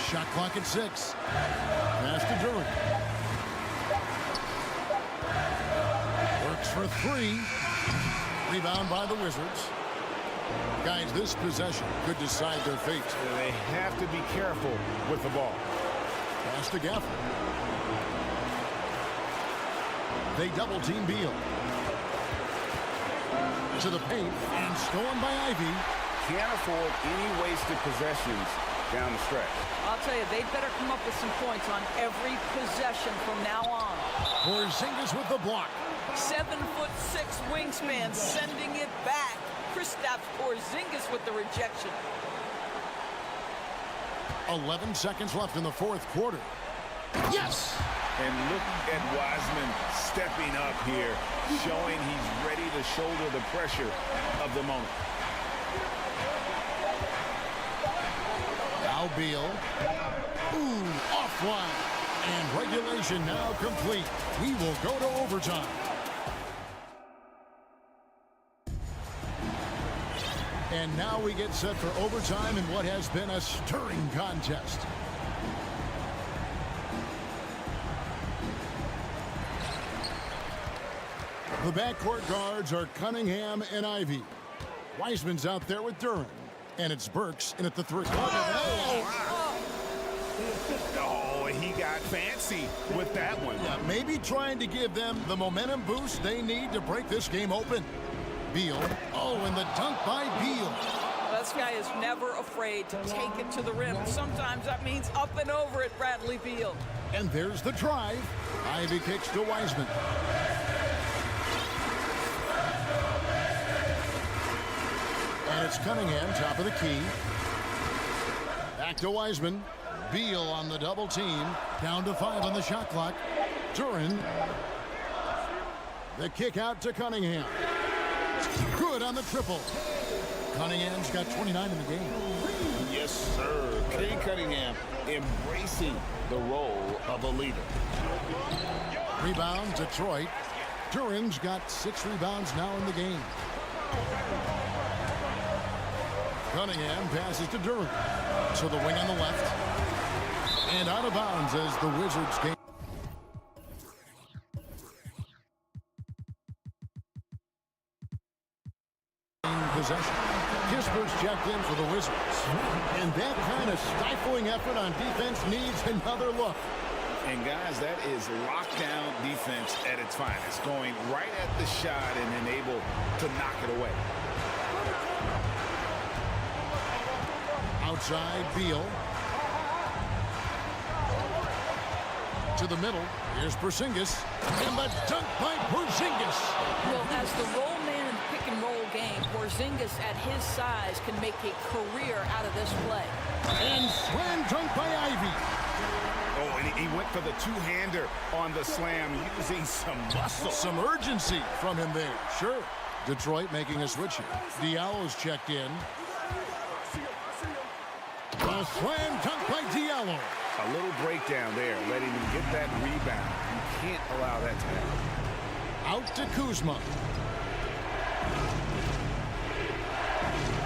Shot clock at 6. Pass to Durant. For 3. Rebound by the Wizards. Guys, this possession could decide their fate. They have to be careful with the ball. Pass to Gafford. They double team Beal. To the paint and stolen by Ivy. Can't afford any wasted possessions down the stretch. I'll tell you, they'd better come up with some points on every possession from now on. Porzingis with the block. 7'6" wingspan, sending it back. Kristaps Porzingis with the rejection. 11 seconds left in the fourth quarter. Yes! And look at Wiseman stepping up here, showing he's ready to shoulder the pressure of the moment. Now Beal. Ooh, offline. And regulation now complete. We will go to overtime. And now we get set for overtime in what has been a stirring contest. The backcourt guards are Cunningham and Ivy. Wiseman's out there with Durant. And it's Burks in at the 3. Oh, he got fancy with that one. Yeah, maybe trying to give them the momentum boost they need to break this game open. Beal. Oh, and the dunk by Beal. This guy is never afraid to take it to the rim. Sometimes that means up and over it, Bradley Beal. And there's the drive. Ivy kicks to Wiseman. And it's Cunningham, top of the key. Back to Wiseman. Beal on the double team. Down to 5 on the shot clock. Durant. The kick out to Cunningham. Good on the triple. Cunningham's got 29 in the game. Yes, sir. Cade Cunningham embracing the role of a leader. Rebound, Detroit. Durant's got 6 rebounds now in the game. Cunningham passes to Durant. To the wing on the left. And out of bounds as the Wizards gain possession. Kisper's checked in for the Wizards. And that kind of stifling effort on defense needs another look. And guys, that is lockdown defense at its finest. Going right at the shot and then able to knock it away. Outside, Beal. to the middle. Here's Porzingis. And the dunk by Porzingis. Well, as the roll man in the pick-and-roll game, Porzingis at his size can make a career out of this play. And slam dunk by Ivy. Oh, and he went for the two-hander on the slam, using some muscle. Some urgency from him there. Sure. Detroit making a switch here. Diallo's checked in. A slam dunk by Diallo. A little breakdown there, letting him get that rebound. You can't allow that to happen. Out to Kuzma.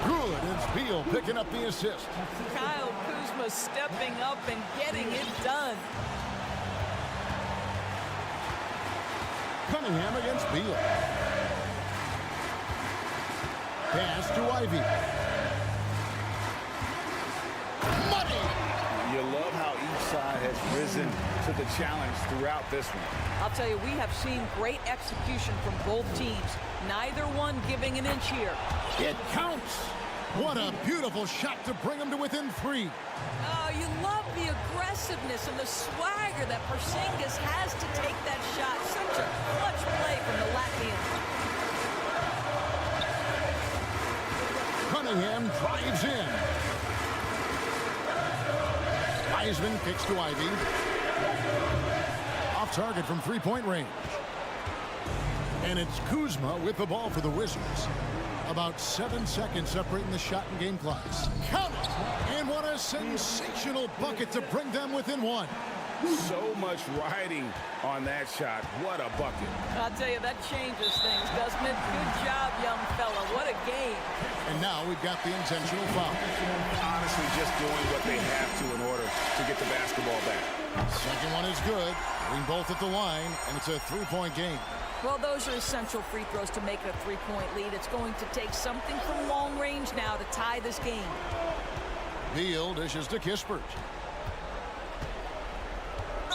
Good. It's Beal picking up the assist. Kyle Kuzma stepping up and getting it done. Cunningham against Beal. Pass to Ivy. Money! You love how each side has risen to the challenge throughout this one. I'll tell you, we have seen great execution from both teams. Neither one giving an inch here. It counts! What a beautiful shot to bring them to within 3. Oh, you love the aggressiveness and the swagger that Porzingis has to take that shot. Such a clutch play from the Latvian. Cunningham drives in. Wiseman kicks to Ivy. Off target from three-point range. And it's Kuzma with the ball for the Wizards. About 7 seconds separating the shot and game clocks. Count it! And what a sensational bucket to bring them within 1. So much riding on that shot. What a bucket. I'll tell you, that changes things, doesn't it? Good job, young fella. What a game. And now we've got the intentional foul. Honestly, just doing what they have to in order to get the basketball back. Second one is good. Hitting both at the line, and it's a three-point game. Well, those are essential free throws to make it a three-point lead. It's going to take something from long range now to tie this game. Beal dishes to Kispert.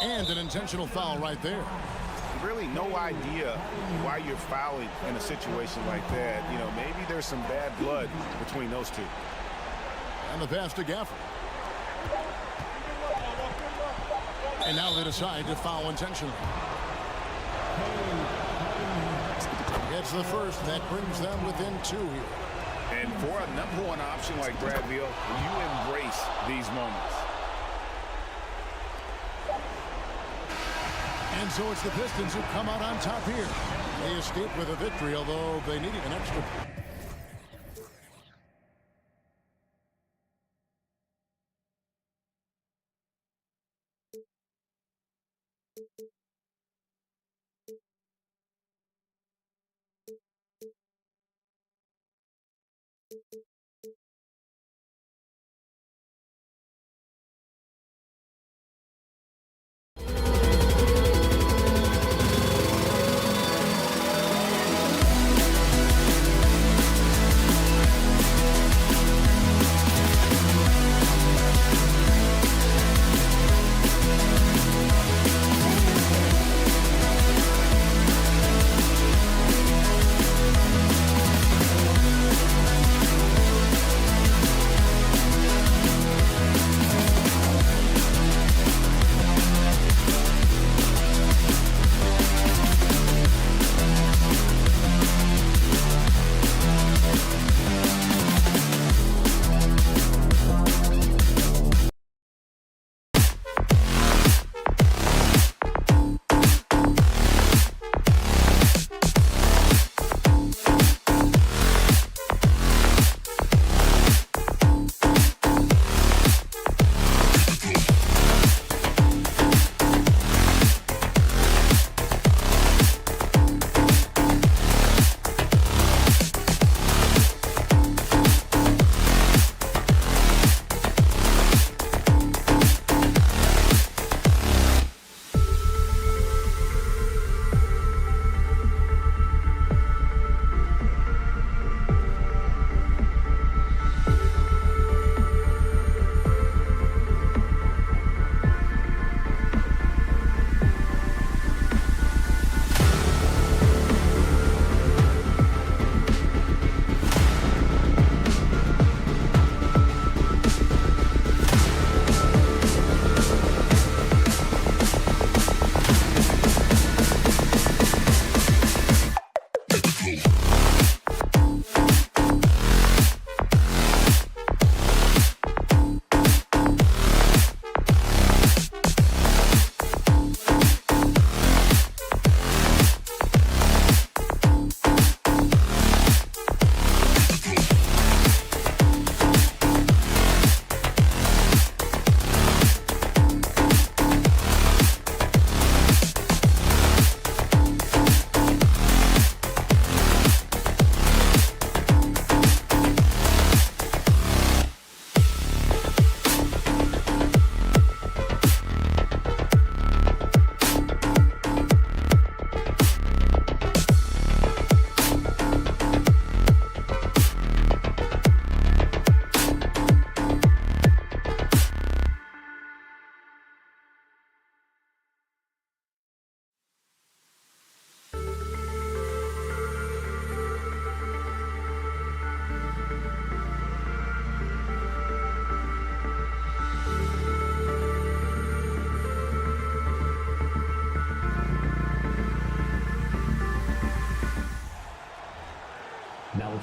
And an intentional foul right there. Really no idea why you're fouling in a situation like that. You know, maybe there's some bad blood between those two. And the pass to Gafford. And now they decide to foul intentionally. Gets the first. That brings them within 2 here. And for a #1 option like Brad Beal, you embrace these moments. And so it's the Pistons who come out on top here. They escape with a victory, although they needed an extra.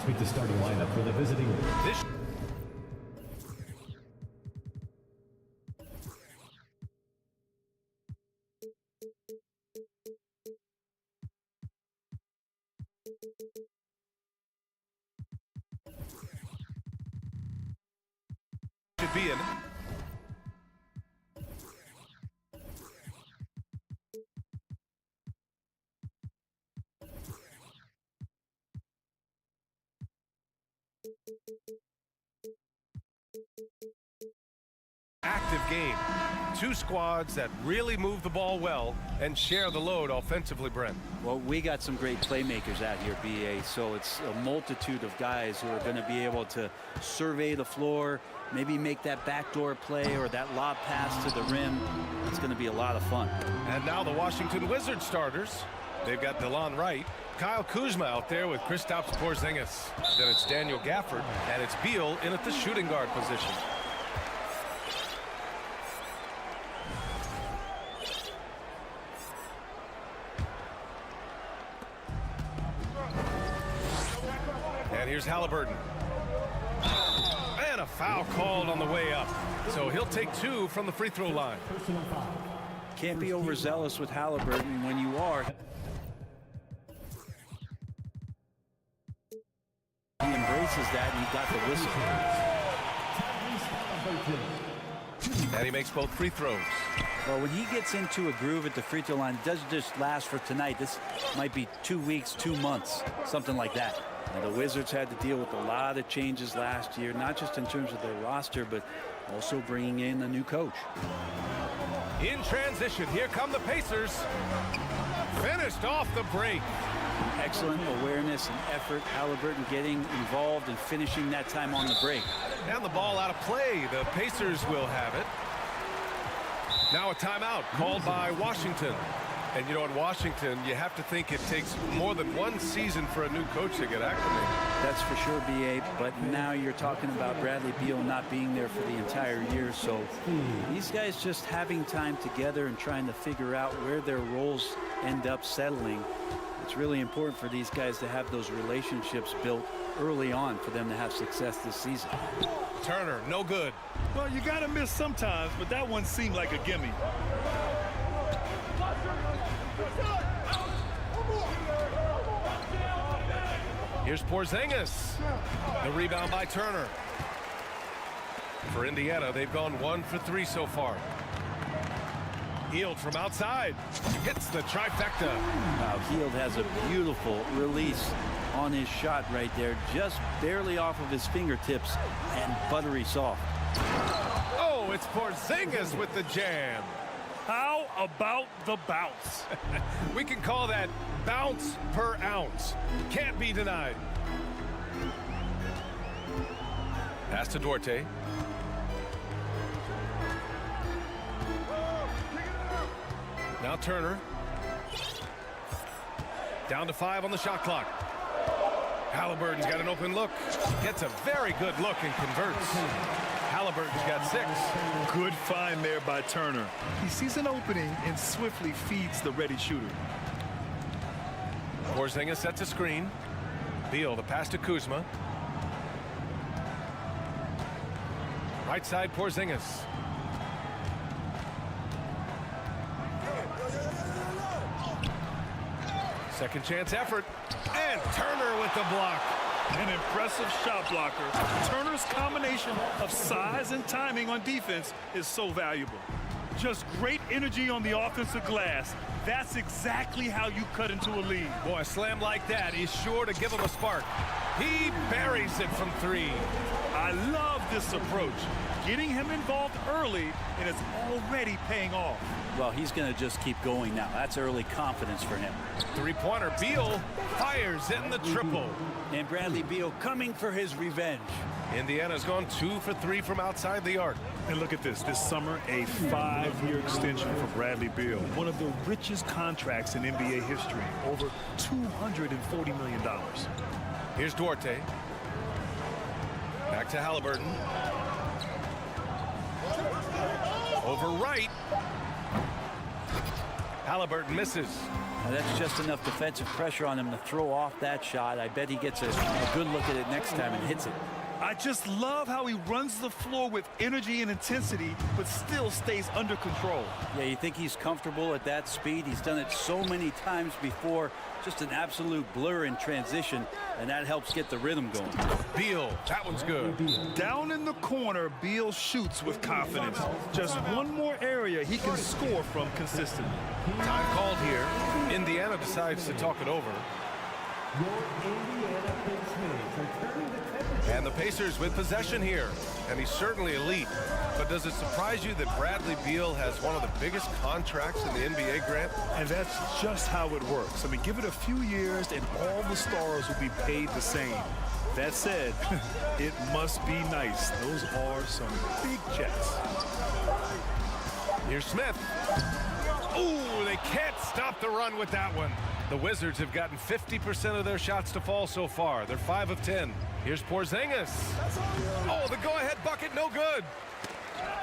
meet the starting lineup for the visiting. This should be in. Active game. Two squads that really move the ball well and share the load offensively, Brent. Well, we got some great playmakers out here, BA, so it's a multitude of guys who are going to be able to survey the floor, maybe make that backdoor play or that lob pass to the rim. It's going to be a lot of fun. And now the Washington Wizards starters. They've got DeLon Wright, Kyle Kuzma out there with Kristaps Porzingis. Then it's Daniel Gafford, and it's Beal in at the shooting guard position. And here's Halliburton. And a foul called on the way up. So he'll take two from the free throw line. Can't be overzealous with Halliburton. When you are, he embraces that and he got the whistle. And he makes both free throws. Well, when he gets into a groove at the free throw line, it doesn't just last for tonight. This might be 2 weeks, 2 months, something like that. And the Wizards had to deal with a lot of changes last year, not just in terms of their roster, but also bringing in a new coach. In transition, here come the Pacers. Finished off the break. Excellent awareness and effort. Halliburton getting involved and finishing that time on the break. And the ball out of play. The Pacers will have it. Now a timeout called by Washington. And you know, in Washington, you have to think it takes more than one season for a new coach to get acclimated. That's for sure, BA, but now you're talking about Bradley Beal not being there for the entire year, so these guys just having time together and trying to figure out where their roles end up settling. It's really important for these guys to have those relationships built early on for them to have success this season. Turner, no good. Well, you got to miss sometimes, but that one seemed like a gimme. Here's Porzingis. The rebound by Turner. For Indiana, they've gone 1 for 3 so far. Hield from outside. Hits the trifecta. Wow, Hield has a beautiful release on his shot right there. Just barely off of his fingertips and buttery soft. Oh, it's Porzingis with the jam. How about the bounce? We can call that bounce per ounce. Can't be denied. Pass to Duarte. Now Turner. Down to 5 on the shot clock. Halliburton's got an open look. Gets a very good look and converts. Halliburton's got 6. Good find there by Turner. He sees an opening and swiftly feeds the ready shooter. Porzingis sets a screen. Beal, the pass to Kuzma. Right side, Porzingis. Second chance effort. And Turner with the block. An impressive shot blocker. Turner's combination of size and timing on defense is so valuable. Just great energy on the offensive glass. That's exactly how you cut into a lead. Boy, a slam like that is sure to give him a spark. He buries it from 3. I love this approach. Getting him involved early, and it's already paying off. Well, he's going to just keep going now. That's early confidence for him. Three-pointer. Beal fires in the triple. And Bradley Beal coming for his revenge. Indiana's gone 2 for 3 from outside the arc. And look at this. This summer, a 5-year extension for Bradley Beal. One of the richest contracts in NBA history. Over $240 million. Here's Duarte. Back to Halliburton. Over right. Halliburton misses. Now that's just enough defensive pressure on him to throw off that shot. I bet he gets a good look at it next time and hits it. I just love how he runs the floor with energy and intensity, but still stays under control. Yeah, you think he's comfortable at that speed? He's done it so many times before. Just an absolute blur in transition, and that helps get the rhythm going. Beal, that one's good. Down in the corner, Beal shoots with confidence. Just one more area he can score from consistently. Time called here. Indiana decides to talk it over. And the Pacers with possession here. And he's certainly elite. But does it surprise you that Bradley Beal has one of the biggest contracts in the NBA, Grant? And that's just how it works. I mean, give it a few years and all the stars will be paid the same. That said, it must be nice. Those are some big checks. Here's Smith. Ooh, they can't stop the run with that one. The Wizards have gotten 50% of their shots to fall so far. They're 5 of 10. Here's Porzingis. Oh, the go-ahead bucket, no good.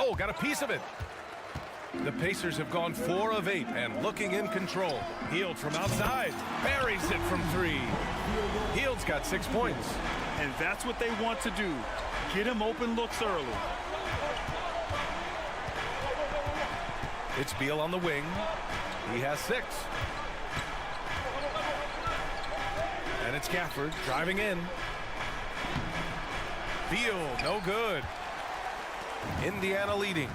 Oh, got a piece of it. The Pacers have gone 4 of 8 and looking in control. Hield from outside. Buries it from 3. Hield's got 6 points. And that's what they want to do. Get him open looks early. It's Beal on the wing. He has 6. And it's Gafford driving in. Beal, no good. Indiana leading.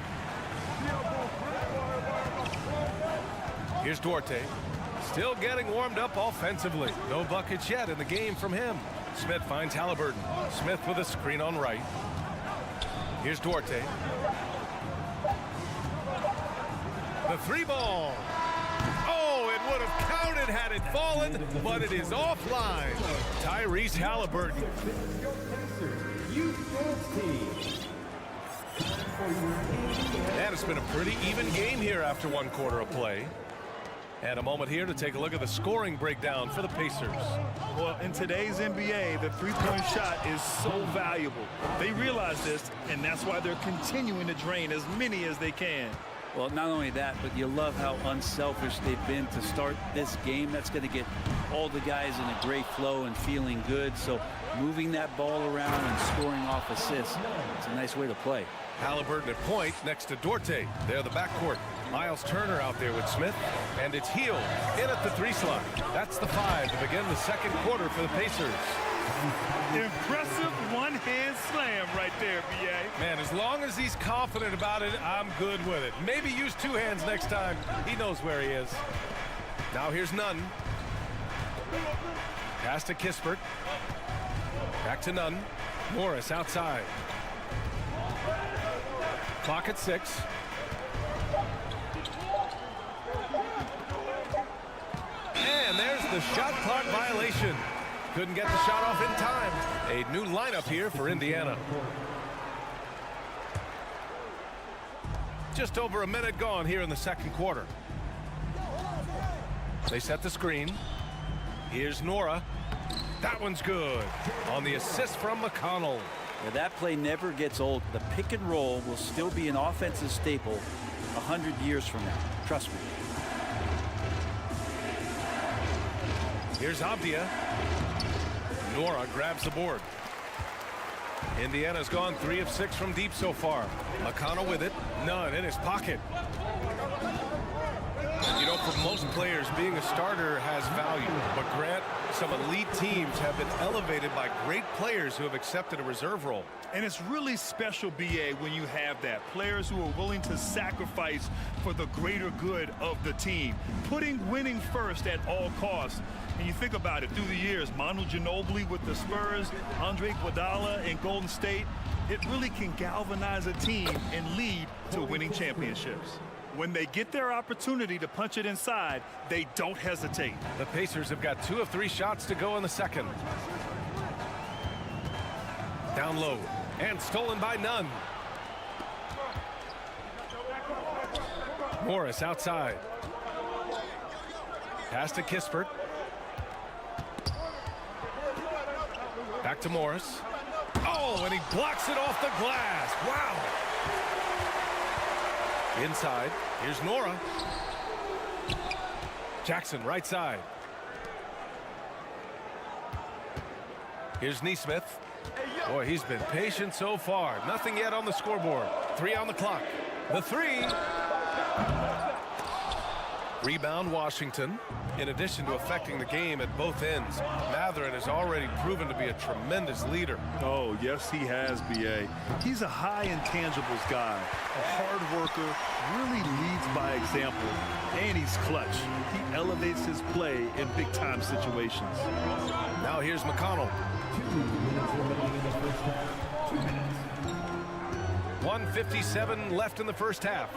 Here's Duarte. Still getting warmed up offensively. No buckets yet in the game from him. Smith finds Halliburton. Smith with a screen on right. Here's Duarte. The 3 ball. Oh, it would have counted had it fallen, but it is offline. Tyrese Halliburton. And it's been a pretty even game here after 1 quarter of play. And a moment here to take a look at the scoring breakdown for the Pacers. Well, in today's NBA, the three-point shot is so valuable. They realize this, and that's why they're continuing to drain as many as they can. Well, not only that, but you love how unselfish they've been to start this game. That's going to get all the guys in a great flow and feeling good. So moving that ball around and scoring off assists, it's a nice way to play. Halliburton at point next to Duarte. They're the backcourt. Miles Turner out there with Smith. And it's Hield in at the 3 slot. That's the 5 to begin the second quarter for the Pacers. Impressive one-hand slam right there, B.A. Man, as long as he's confident about it, I'm good with it. Maybe use 2 hands next time. He knows where he is. Now here's Nunn. Pass to Kispert. Back to Nunn. Morris outside. Clock at 6. And there's the shot clock violation. Couldn't get the shot off in time. A new lineup here for Indiana. Just over a minute gone here in the second quarter. They set the screen. Here's Nora. That one's good. On the assist from McConnell. Yeah, that play never gets old. The pick and roll will still be an offensive staple 100 years from now. Trust me. Here's Avdia. Nora grabs the board. Indiana's gone 3 of 6 from deep so far. McConnell with it. None in his pocket. You know, for most players, being a starter has value. But Grant, some elite teams have been elevated by great players who have accepted a reserve role. And it's really special, B.A., when you have that. Players who are willing to sacrifice for the greater good of the team. Putting winning first at all costs. And you think about it, through the years, Manu Ginobili with the Spurs, Andre Iguodala in Golden State, it really can galvanize a team and lead to winning championships. When they get their opportunity to punch it inside, they don't hesitate. The Pacers have got 2 of 3 shots to go in the second. Down low and stolen by Nunn. Morris outside. Pass to Kispert. Back to Morris. Oh, and he blocks it off the glass. Wow. Inside. Here's Nora. Jackson, right side. Here's Nesmith. Boy, he's been patient so far. Nothing yet on the scoreboard. 3 on the clock. The 3. Rebound, Washington. In addition to affecting the game at both ends, Mathurin has already proven to be a tremendous leader. Oh, yes, he has, B.A. He's a high intangibles guy, a hard worker, really leads by example, and he's clutch. He elevates his play in big-time situations. Now here's McConnell. 1:57 left in the first half.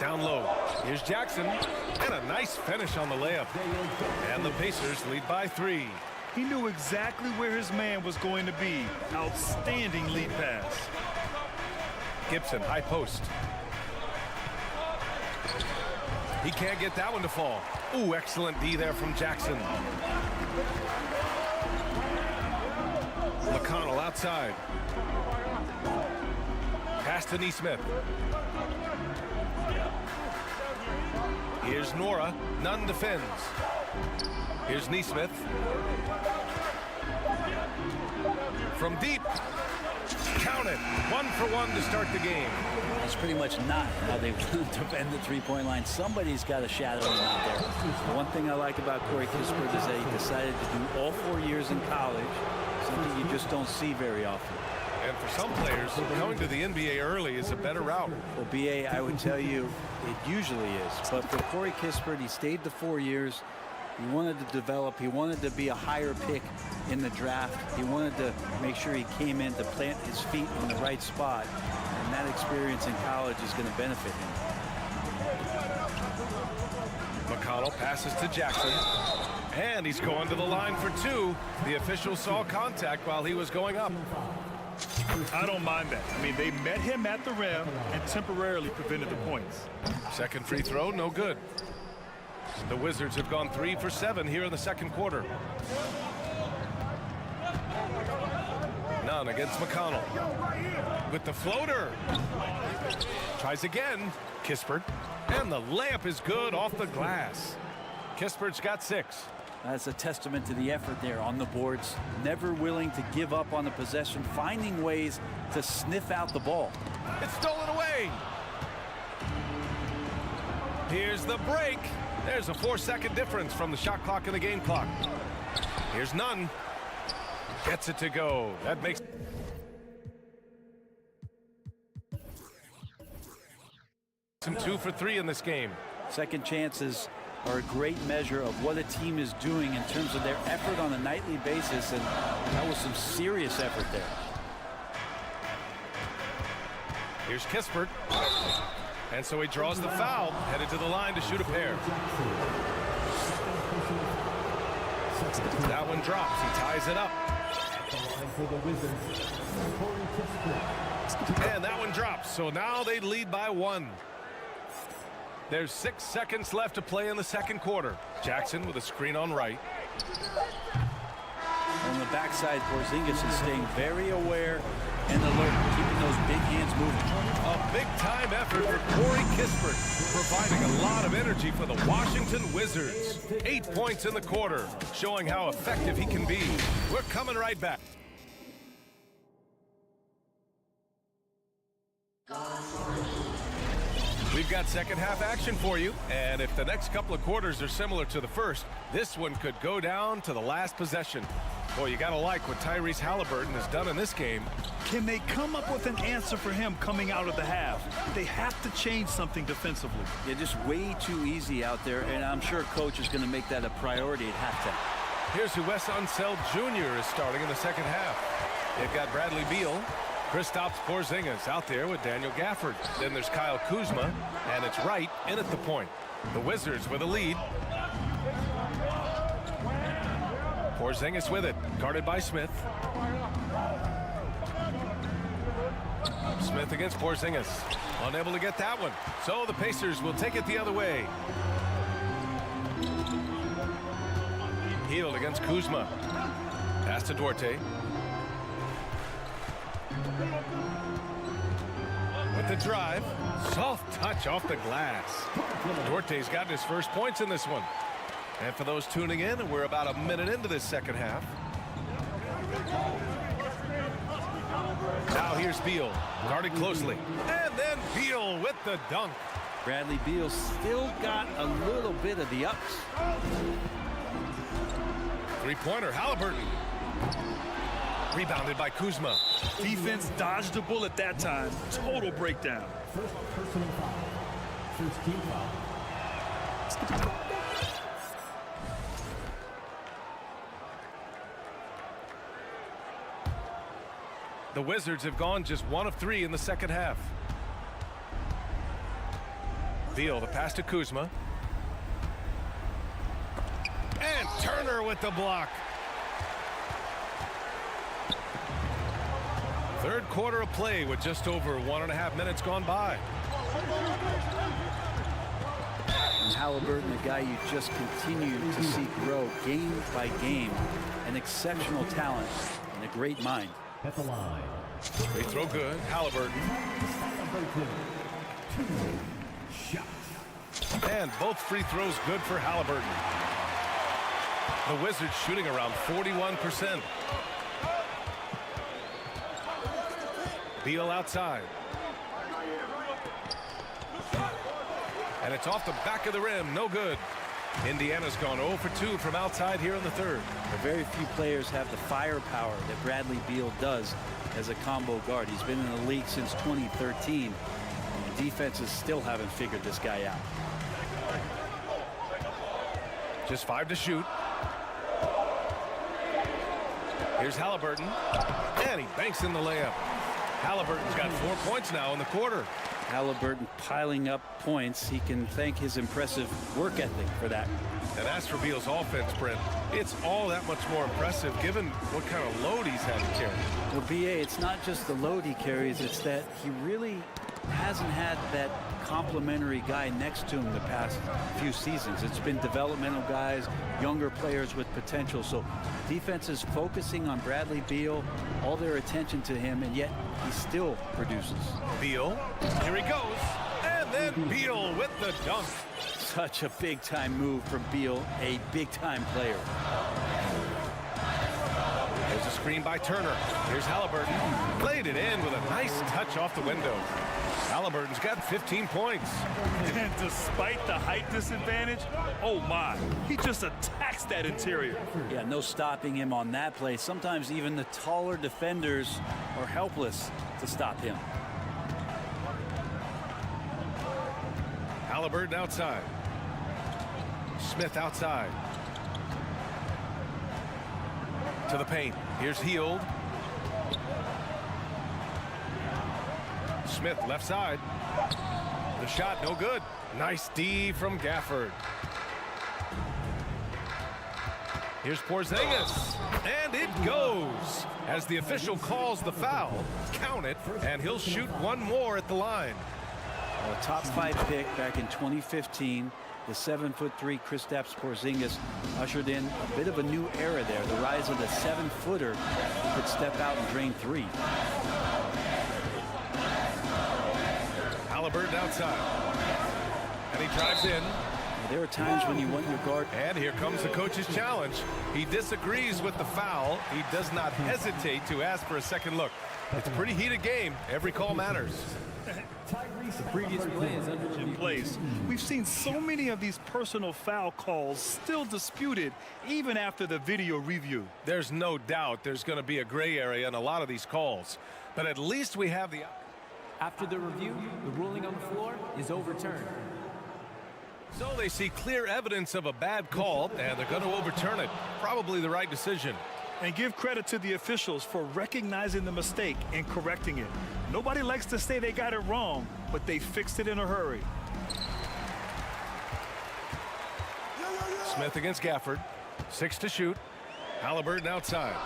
Down low. Here's Jackson. And a nice finish on the layup. And the Pacers lead by 3. He knew exactly where his man was going to be. Outstanding lead pass. Gibson, high post. He can't get that one to fall. Ooh, excellent D there from Jackson. McConnell outside. Pass to Nesmith. Here's Nora. Nunn defends. Here's Nesmith. From deep. Count it. 1 for 1 to start the game. That's pretty much not how they defend the three-point line. Somebody's got to shadow him out there. The one thing I like about Corey Kispert is that he decided to do all 4 years in college, something you just don't see very often. And for some players, going to the NBA early is a better route. Well, B.A., I would tell you it usually is. But for Corey Kispert, he stayed the 4 years. He wanted to develop. He wanted to be a higher pick in the draft. He wanted to make sure he came in to plant his feet in the right spot. And that experience in college is going to benefit him. McConnell passes to Jackson. And he's going to the line for 2. The official saw contact while he was going up. I don't mind that. I mean, they met him at the rim and temporarily prevented the points. Second free throw, no good. The Wizards have gone 3 for 7 here in the second quarter. Nunn against McConnell. With the floater. Tries again. Kispert. And the layup is good off the glass. Kispert's got 6. That's a testament to the effort there on the boards. Never willing to give up on the possession, finding ways to sniff out the ball. It's stolen away. Here's the break. There's a 4-second difference from the shot clock and the game clock. Here's Nunn. Gets it to go. That makes him 2 for 3 in this game. Second chances are a great measure of what a team is doing in terms of their effort on a nightly basis, and that was some serious effort there. Here's Kispert. And so he draws the foul, headed to the line to shoot a pair. That one drops. He ties it up. And that one drops. So now they lead by 1. There's 6 seconds left to play in the second quarter. Jackson with a screen on right. On the backside, Porzingis is staying very aware and alert, keeping those big hands moving. A big-time effort for Corey Kispert, providing a lot of energy for the Washington Wizards. 8 points in the quarter, showing how effective he can be. We're coming right back. We've got second half action for you, and if the next couple of quarters are similar to the first, this one could go down to the last possession. Boy, you gotta like what Tyrese Halliburton has done in this game. Can they come up with an answer for him coming out of the half? They have to change something defensively. Yeah, just way too easy out there, and I'm sure coach is going to make that a priority at halftime. Here's who Wes Unseld Jr. is starting in the second half. They've got Bradley Beal, Kristaps Porzingis out there with Daniel Gafford. Then there's Kyle Kuzma, and it's Wright in at the point. The Wizards with a lead. Porzingis with it, guarded by Smith. Smith against Porzingis, unable to get that one. So the Pacers will take it the other way. Hield against Kuzma. Pass to Duarte. With the drive. Soft touch off the glass. Duarte's gotten his first points in this one. And for those tuning in, we're about a minute into this second half. Now here's Beal, guarded closely. And then Beal with the dunk. Bradley Beal still got a little bit of the ups. Three-pointer, Halliburton. Rebounded by Kuzma. Defense dodged the bullet that time. Total breakdown. First personal foul. First team foul. The Wizards have gone just 1 of 3 in the second half. Beal, the pass to Kuzma. And Turner with the block. Third quarter of play with just over 1.5 minutes gone by. And Halliburton, the guy you just continue to see grow game by game. An exceptional talent and a great mind. At the line. Free throw good. Halliburton. And both free throws good for Halliburton. The Wizards shooting around 41%. Beal outside. And it's off the back of the rim. No good. Indiana's gone 0 for 2 from outside here in the third. Very few players have the firepower that Bradley Beal does as a combo guard. He's been in the league since 2013. And the defenses still haven't figured this guy out. Just 5 to shoot. Here's Halliburton. And he banks in the layup. Halliburton's got 4 points now in the quarter. Halliburton piling up points. He can thank his impressive work ethic for that. And as for Beal's offense, Brent, it's all that much more impressive given what kind of load he's had to carry. Well, BA, it's not just the load he carries, it's that he really hasn't had that complimentary guy next to him the past few seasons. It's been developmental guys, younger players with potential. So defense is focusing on Bradley Beal, all their attention to him, and yet he still produces. Beal, here he goes, and then Beal with the dunk. Such a big-time move from Beal, a big-time player. There's a screen by Turner. Here's Halliburton. Played it in with a nice touch off the window. Halliburton's got 15 points. And despite the height disadvantage, oh my, he just attacks that interior. Yeah, no stopping him on that play. Sometimes even the taller defenders are helpless to stop him. Halliburton outside. Smith outside. To the paint. Here's Hield. Smith left side. The shot no good. Nice D from Gafford. Here's Porzingis. And it goes. As the official calls the foul, count it, and he'll shoot one more at the line. A top 5 pick back in 2015. The 7'3" Kristaps Porzingis ushered in a bit of a new era there. The rise of the 7-footer who could step out and drain 3. Halliburton outside. And he drives in. There are times when you want your guard. And here comes the coach's challenge. He disagrees with the foul. He does not hesitate to ask for a second look. It's a pretty heated game. Every call matters. The previous play is under In place. We've seen so many of these personal foul calls still disputed even after the video review. There's no doubt there's going to be a gray area in a lot of these calls. But at least we have the... After the review, the ruling on the floor is overturned. So they see clear evidence of a bad call, and they're going to overturn it. Probably the right decision. And give credit to the officials for recognizing the mistake and correcting it. Nobody likes to say they got it wrong, but they fixed it in a hurry. Smith against Gafford. 6 to shoot. Halliburton outside.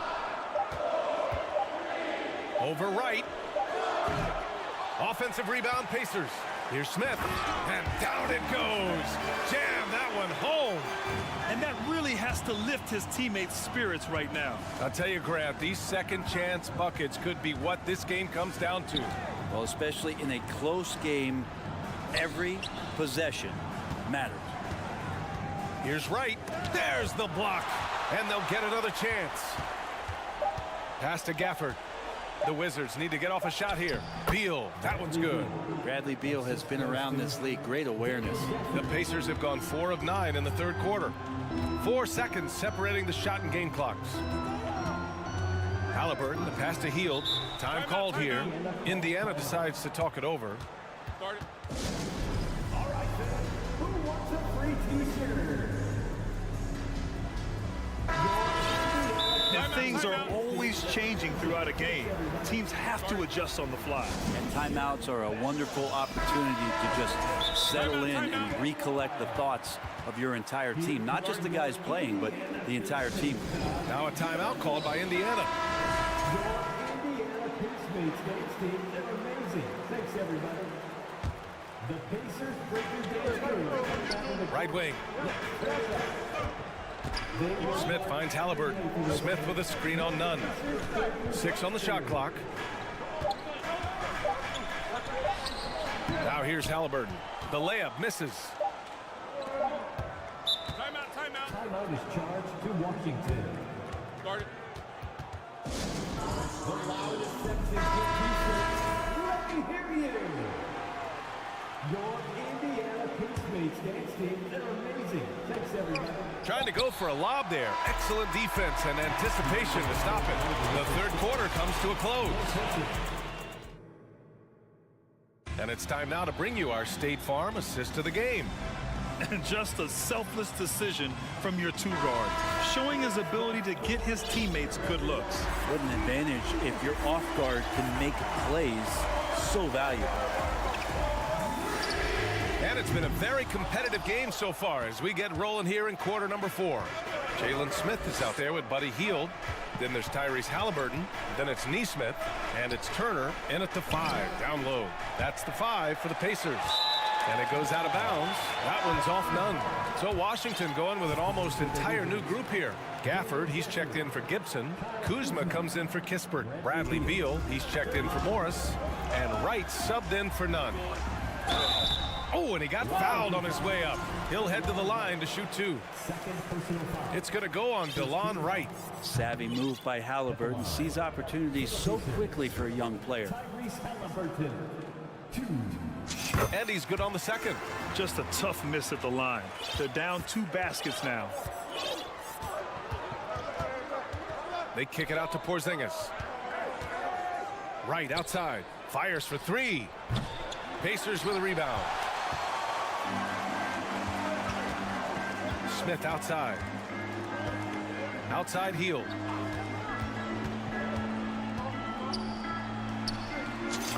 Over right. Offensive rebound, Pacers. Here's Smith, and down it goes. Jam that one home. And that really has to lift his teammates' spirits right now. I'll tell you, Grant, these second chance buckets could be what this game comes down to. Well, especially in a close game, every possession matters. Here's Wright. There's the block. And they'll get another chance. Pass to Gafford. The Wizards need to get off a shot here. Beal, that one's good. Bradley Beal has been around this league. Great awareness. The Pacers have gone 4 of 9 in the third quarter. 4 seconds separating the shot and game clocks. Halliburton, the pass to Hield. Time called here. Indiana decides to talk it over. All right, then. Who wants a free t-shirt? And things are always changing throughout a game. Teams have to adjust on the fly. And timeouts are a wonderful opportunity to just settle in and recollect the thoughts of your entire team. Not just the guys playing, but the entire team. Now a timeout called by Indiana. Your Indiana Pacemates dance team, they're amazing. Thanks, everybody. The Pacers break their dance. Right wing. Smith finds Halliburton. Smith with a screen on Nunn. 6 on the shot clock. Now here's Halliburton. The layup misses. Timeout is charged to Washington. Start it. The loudest 17-game let me hear you. Your Indiana Pacemates dance team, they're amazing. Thanks, everybody. Trying to go for a lob there. Excellent defense and anticipation to stop it. The third quarter comes to a close. And it's time now to bring you our State Farm assist of the game. And just a selfless decision from your 2-guard, showing his ability to get his teammates good looks. What an advantage if your off guard can make plays so valuable. And it's been a very competitive game so far as we get rolling here in quarter number 4. Jalen Smith is out there with Buddy Hield. Then there's Tyrese Halliburton. Then it's Nesmith. And it's Turner in at the 5, down low. That's the 5 for the Pacers. And it goes out of bounds. That one's off Nunn. So Washington going with an almost entire new group here. Gafford, he's checked in for Gibson. Kuzma comes in for Kispert. Bradley Beal, he's checked in for Morris. And Wright subbed in for Nunn. Oh, and he got fouled on his way up. He'll head to the line to shoot 2. It's going to go on DeLon Wright. Savvy move by Halliburton. Sees opportunities so quickly for a young player. And he's good on the second. Just a tough miss at the line. They're down 2 baskets now. They kick it out to Porzingis. Right outside. Fires for 3. Pacers with a rebound. Smith outside. Outside Hield.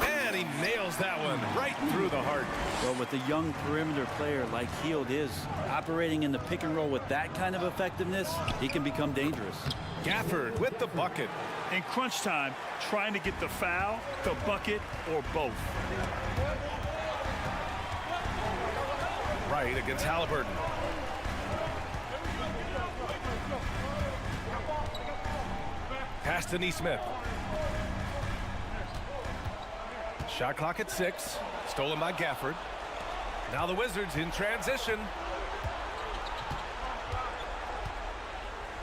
And he nails that one right through the heart. Well, with a young perimeter player like Hield is, operating in the pick and roll with that kind of effectiveness, he can become dangerous. Gafford with the bucket. In crunch time, trying to get the foul, the bucket, or both. Right against Halliburton. Pass to Nesmith. Shot clock at 6. Stolen by Gafford. Now the Wizards in transition.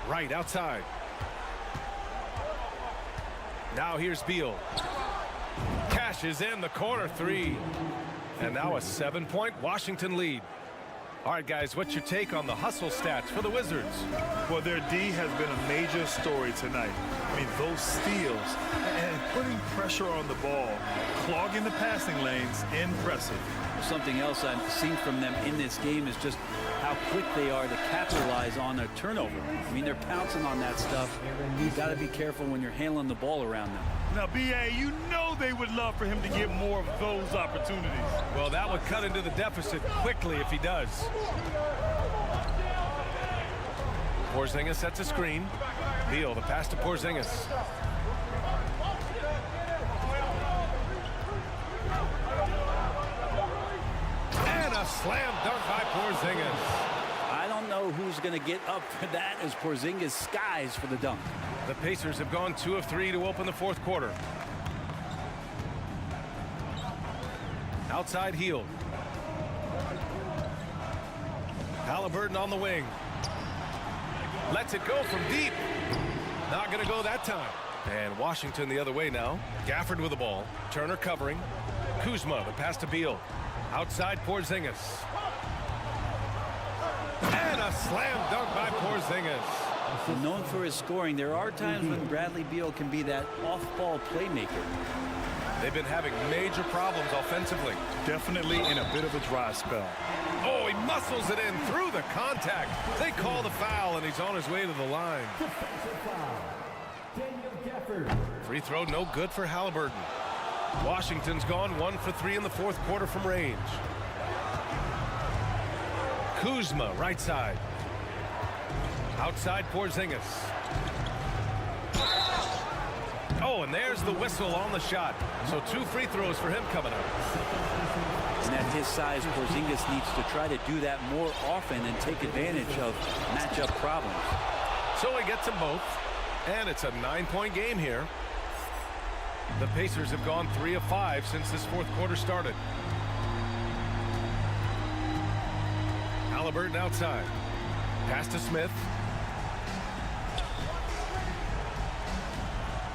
Right outside. Now here's Beal. Cashes in the corner 3. And now a 7-point Washington lead. All right, guys, what's your take on the hustle stats for the Wizards? Well, their D has been a major story tonight. I mean, those steals and putting pressure on the ball, clogging the passing lanes, impressive. Something else I've seen from them in this game is just how quick they are to capitalize on a turnover. I mean, they're pouncing on that stuff. You've got to be careful when you're handling the ball around them. Now, B.A., you know they would love for him to get more of those opportunities. Well, that would cut into the deficit quickly if he does. Porzingis sets a screen. Beal, the pass to Porzingis. And a slam dunk by Porzingis. I don't know who's going to get up for that as Porzingis skies for the dunk. The Pacers have gone 2 of 3 to open the fourth quarter. Outside Hield. Halliburton on the wing. Lets it go from deep. Not going to go that time. And Washington the other way now. Gafford with the ball. Turner covering. Kuzma, the pass to Beal. Outside Porzingis. And a slam dunk by Porzingis. Known for his scoring, there are times when Bradley Beal can be that off-ball playmaker. They've been having major problems offensively. Definitely in a bit of a dry spell. Oh, he muscles it in through the contact. They call the foul, and he's on his way to the line. Free throw no good for Halliburton. Washington's gone 1 for 3 in the fourth quarter from range. Kuzma, right side. Outside Porzingis. Oh, and there's the whistle on the shot. So 2 free throws for him coming up. And at his size, Porzingis needs to try to do that more often and take advantage of matchup problems. So he gets them both. And it's a 9-point game here. The Pacers have gone 3 of 5 since this fourth quarter started. Halliburton outside. Pass to Smith.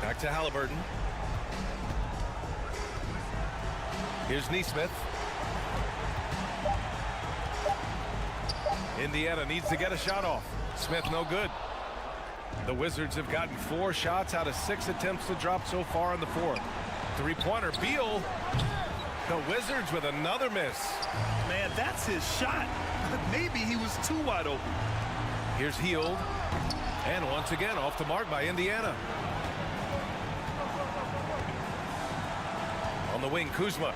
Back to Halliburton. Here's Nesmith. Indiana needs to get a shot off. Smith no good. The Wizards have gotten 4 shots out of 6 attempts to drop so far in the fourth. Three-pointer, Beal. The Wizards with another miss. Man, that's his shot. Maybe he was too wide open. Here's Hield. And once again, off the mark by Indiana. On the wing, Kuzma.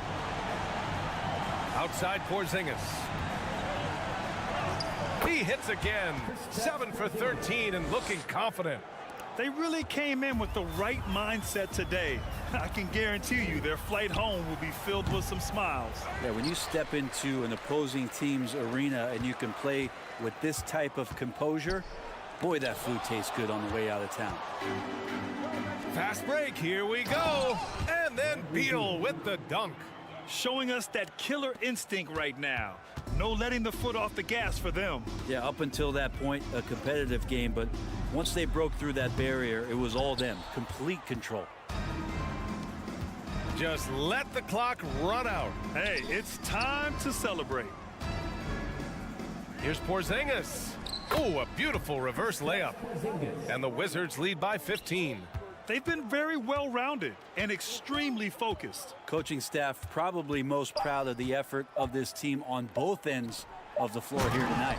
Outside Porzingis. He hits again. 7 for 13 and looking confident. They really came in with the right mindset today. I can guarantee you their flight home will be filled with some smiles. Yeah, when you step into an opposing team's arena and you can play with this type of composure, boy, that food tastes good on the way out of town. Fast break, here we go. And then Beal with the dunk. Showing us that killer instinct right now. No letting the foot off the gas for them. Yeah, up until that point, a competitive game, but once they broke through that barrier, it was all them. Complete control. Just let the clock run out. Hey, it's time to celebrate. Here's Porzingis. Oh, a beautiful reverse layup. And the Wizards lead by 15. They've been very well-rounded and extremely focused. Coaching staff probably most proud of the effort of this team on both ends of the floor here tonight.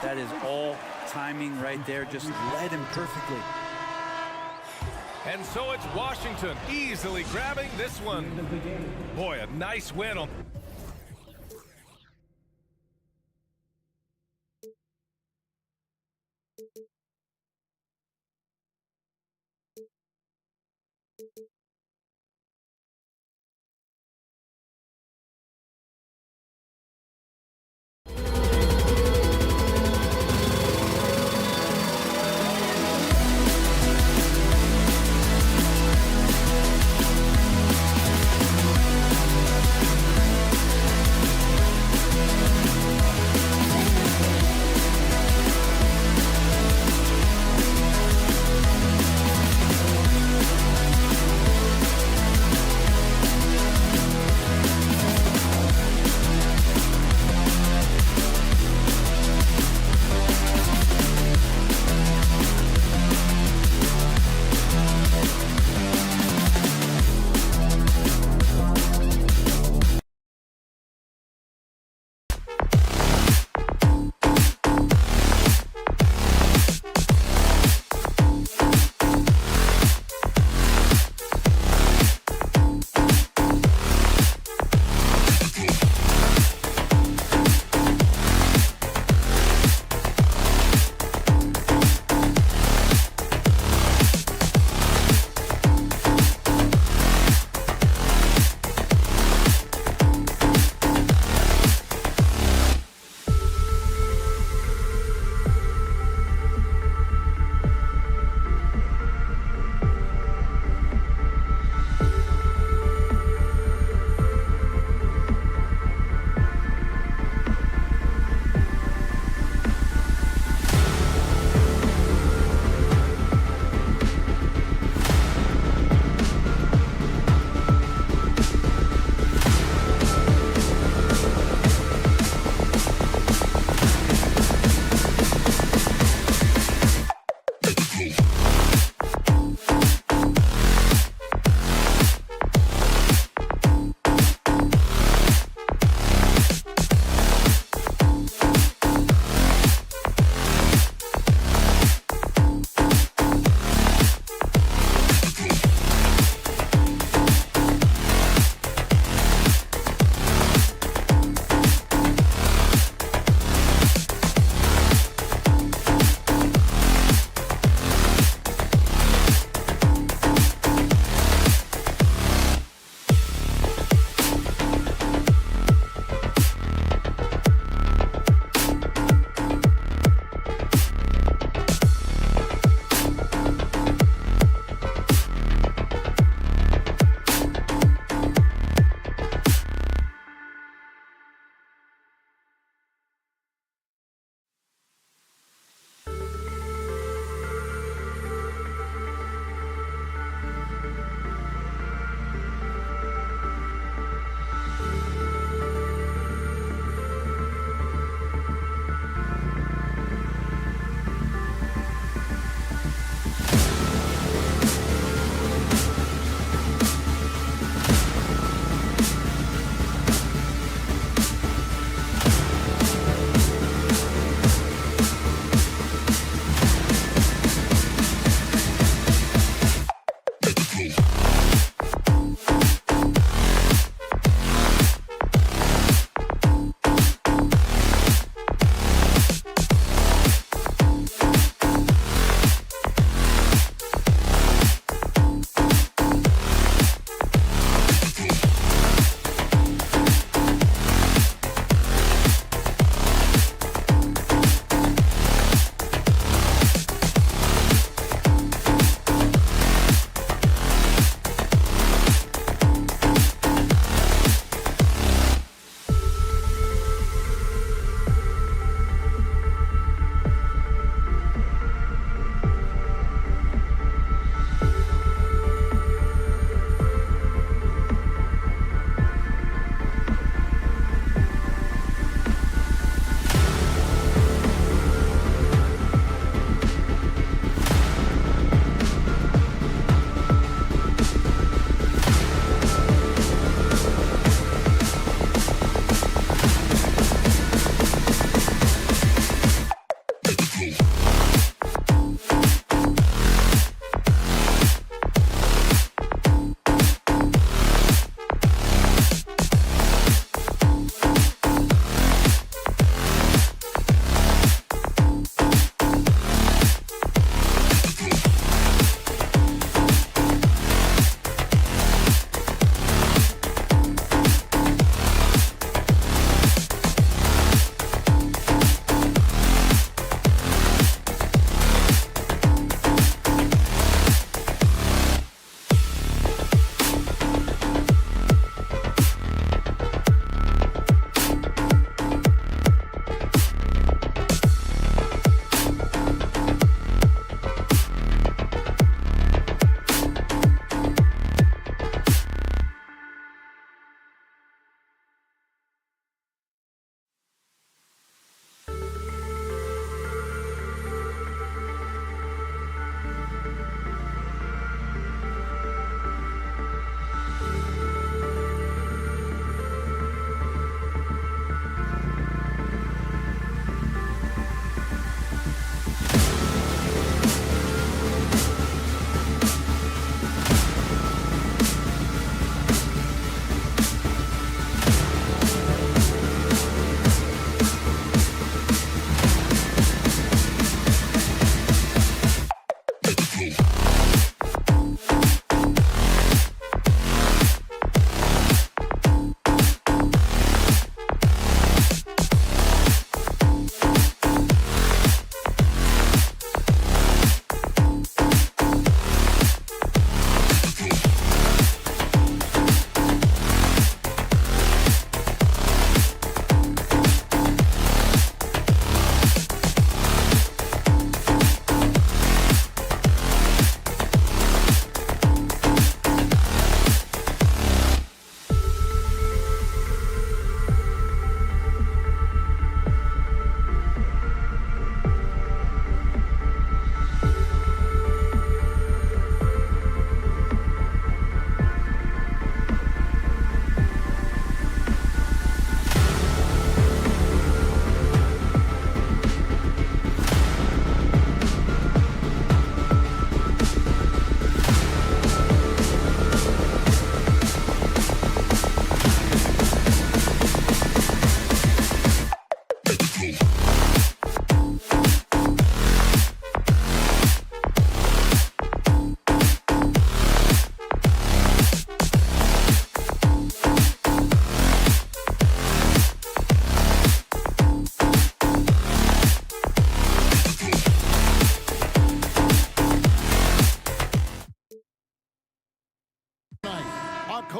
That is all timing right there, just led him perfectly. And so it's Washington easily grabbing this one. Boy, a nice win on.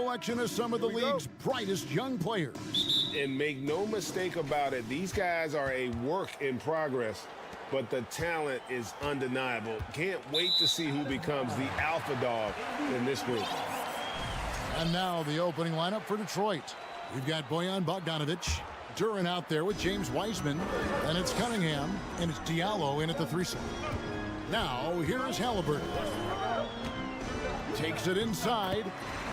selection of some of the league's brightest young players. And make no mistake about it, these guys are a work in progress, but the talent is undeniable. Can't wait to see who becomes the alpha dog in this group. And now the opening lineup for Detroit. We've got Bojan Bogdanovic, Duran out there with James Wiseman, and it's Cunningham, and it's Diallo in at the 3 slot. Now, here is Halliburton. Takes it inside,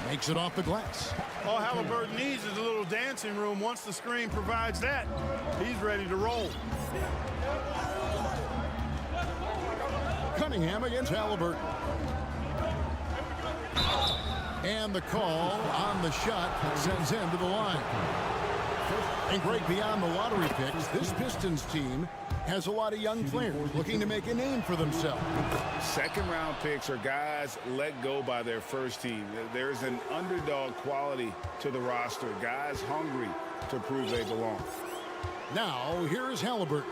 makes it off the glass. All Halliburton needs is a little dancing room. Once the screen provides that, he's ready to roll. Cunningham against Halliburton. And the call on the shot sends him to the line. And Greg, beyond the lottery picks, this Pistons team has a lot of young players looking to make a name for themselves. Second-round picks are guys let go by their first team. There's an underdog quality to the roster. Guys hungry to prove they belong. Now, here is Halliburton.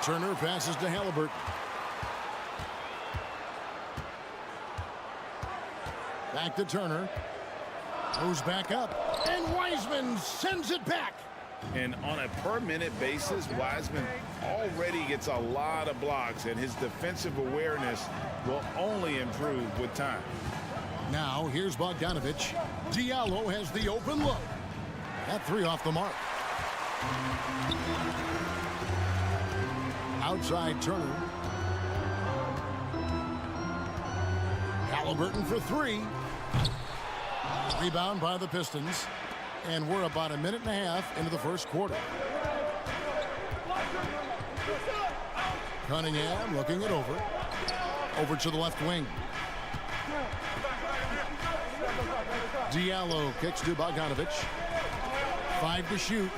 Turner passes to Halliburton. Back to Turner. Moves back up. And Wiseman sends it back. And on a per-minute basis, Wiseman already gets a lot of blocks, and his defensive awareness will only improve with time. Now, here's Bogdanovic. Diallo has the open look. That 3 off the mark. Outside Turner. Halliburton for 3. Rebound by the Pistons. And we're about a minute and a half into the first quarter. Cunningham looking it over. Over to the left wing. Diallo kicks to Bogdanovic. 5 to shoot.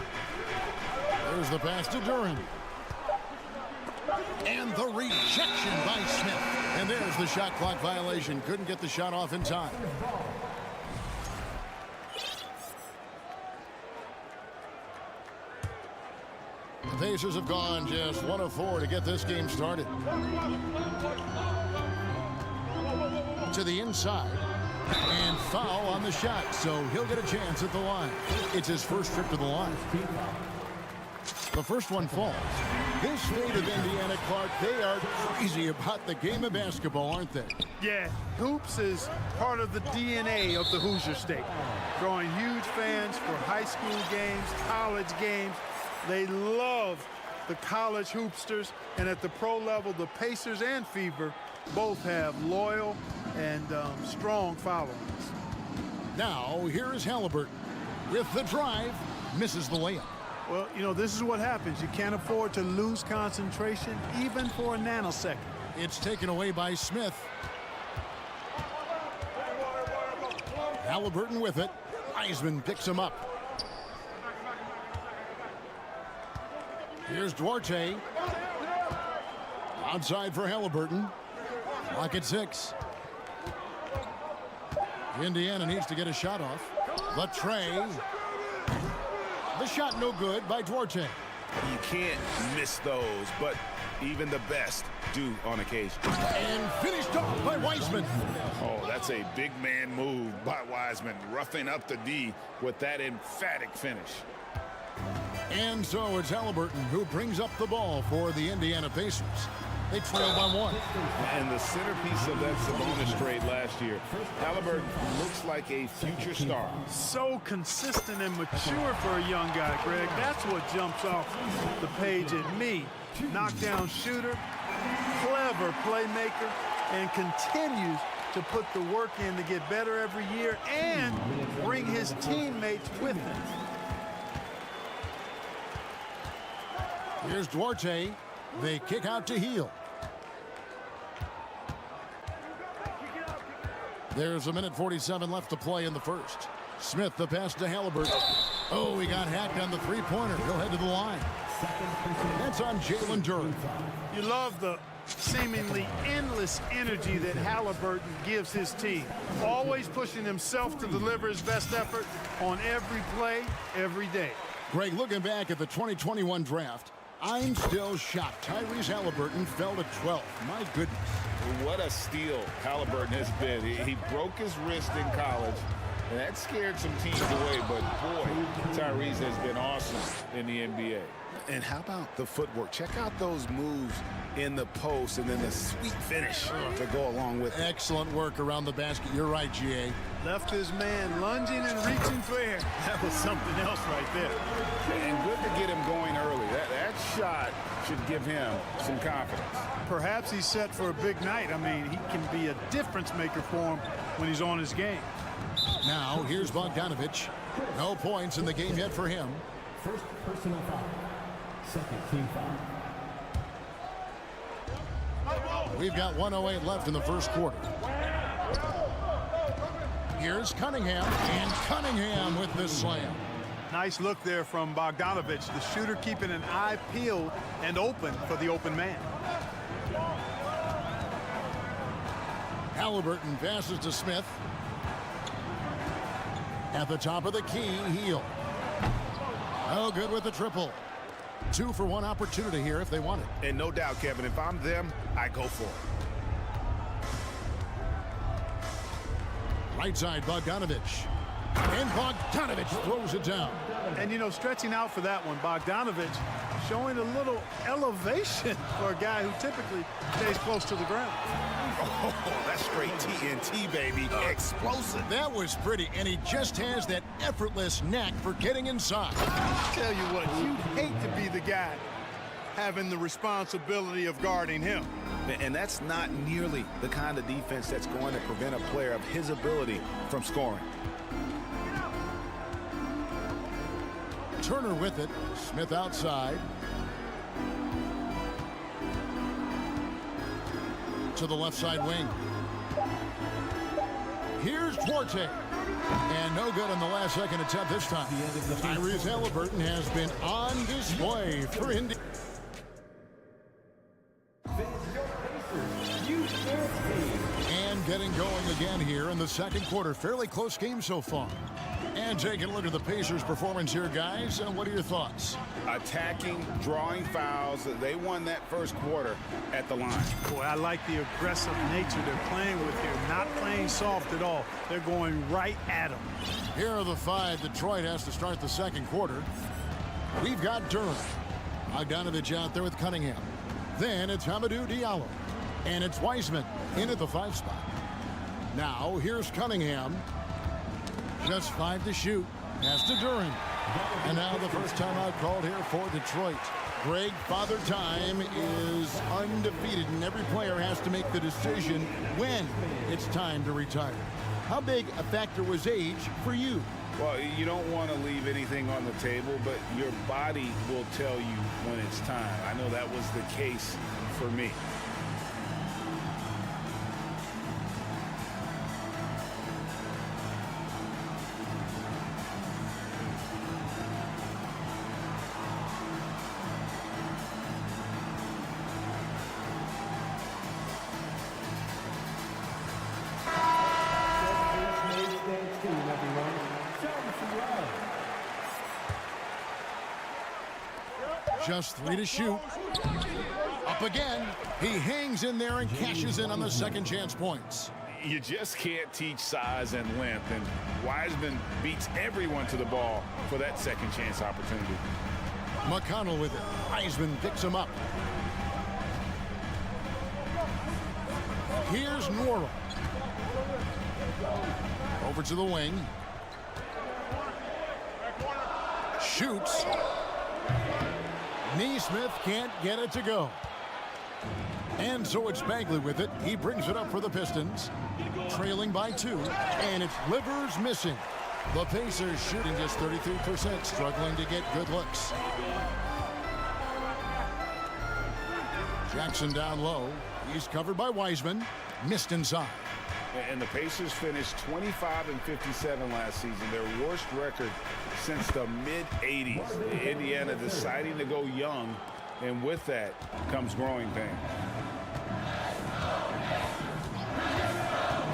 There's the pass to Duran. And the rejection by Smith. And there's the shot clock violation. Couldn't get the shot off in time. The Pacers have gone just 1 of 4 to get this game started. To the inside. And foul on the shot, so he'll get a chance at the line. It's his first trip to the line. The first one falls. This state of Indiana, Clark, they are crazy about the game of basketball, aren't they? Yeah, hoops is part of the DNA of the Hoosier State. Drawing huge fans for high school games, college games. They love the college hoopsters, and at the pro level, the Pacers and Fever both have loyal and strong followings. Now, here is Halliburton. With the drive, misses the layup. Well, you know, this is what happens. You can't afford to lose concentration, even for a nanosecond. It's taken away by Smith. Halliburton with it. Wiseman picks him up. Here's Duarte. Outside for Halliburton. Clock at 6. Indiana needs to get a shot off. The tray. The shot no good by Duarte. You can't miss those, but even the best do on occasion. And finished off by Wiseman. Oh, that's a big man move by Wiseman, roughing up the D with that emphatic finish. And so it's Halliburton who brings up the ball for the Indiana Pacers. They trail by 1. And the centerpiece of that Sabonis trade last year, Halliburton looks like a future star. So consistent and mature for a young guy, Greg. That's what jumps off the page at me. Knockdown shooter, clever playmaker, and continues to put the work in to get better every year and bring his teammates with him. Here's Duarte. They kick out to Heel. There's 1:47 left to play in the first. Smith, the pass to Halliburton. Oh, he got hacked on the three-pointer. He'll head to the line. That's on Jalen Duran. You love the seemingly endless energy that Halliburton gives his team. Always pushing himself to deliver his best effort on every play, every day. Greg, looking back at the 2021 draft, I'm still shocked. Tyrese Halliburton fell to 12th. My goodness. What a steal Halliburton has been. He broke his wrist in college, and that scared some teams away. But, boy, Tyrese has been awesome in the NBA. And how about the footwork? Check out those moves in the post and then the sweet finish to go along with it. Excellent work around the basket. You're right, GA. Left his man lunging and reaching for air. That was something else right there. And good to get him going early. That shot should give him some confidence. Perhaps he's set for a big night. I mean, he can be a difference maker for him when he's on his game. Now, here's Bogdanovic. No points in the game yet for him. First personal foul. Second team foul. We've got 1:08 left in the first quarter. Here's Cunningham, and Cunningham with the slam. Nice look there from Bogdanovic, the shooter keeping an eye peeled and open for the open man. Halliburton passes to Smith. At the top of the key, Heel. Oh, good with the triple. 2-for-1 opportunity here if they want it. And no doubt, Kevin, if I'm them, I go for it. Right side, Bogdanovic. And Bogdanovic throws it down. And, you know, stretching out for that one, Bogdanovic showing a little elevation for a guy who typically stays close to the ground. Oh, that's straight TNT, baby. Explosive. That was pretty, and he just has that effortless knack for getting inside. I'll tell you what, you'd hate to be the guy having the responsibility of guarding him. And that's not nearly the kind of defense that's going to prevent a player of his ability from scoring. Turner with it. Smith outside. To the left side wing. Here's Duarte. And no good on the last second attempt this time. Tyrese Halliburton has been on display for Indy. And getting going again here in the second quarter. Fairly close game so far. And taking a look at the Pacers' performance here, guys. What are your thoughts? Attacking, drawing fouls. They won that first quarter at the line. Boy, I like the aggressive nature they're playing with here. Not playing soft at all. They're going right at them. Here are the 5 Detroit has to start the second quarter. We've got Durham. Bogdanovic out there with Cunningham. Then it's Hamidou Diallo. And it's Wiseman in at the 5 spot. Now here's Cunningham. Just 5 to shoot. Pass to Durham. And now the first timeout called here for Detroit. Greg, Father Time is undefeated, and every player has to make the decision when it's time to retire. How big a factor was age for you? Well, you don't want to leave anything on the table, but your body will tell you when it's time. I know that was the case for me. Just 3 to shoot. Up again. He hangs in there and cashes in on the second chance points. You just can't teach size and length, and Wiseman beats everyone to the ball for that second chance opportunity. McConnell with it. Wiseman picks him up. Here's Nora. Over to the wing. Shoots. Neesmith can't get it to go. And so it's Bagley with it. He brings it up for the Pistons. Trailing by 2. And it's Livers missing. The Pacers shooting just 33%, struggling to get good looks. Jackson down low. He's covered by Wiseman. Missed inside. And the Pacers finished 25-57 last season, their worst record since the mid-'80s. Indiana deciding to go young, and with that comes growing pain.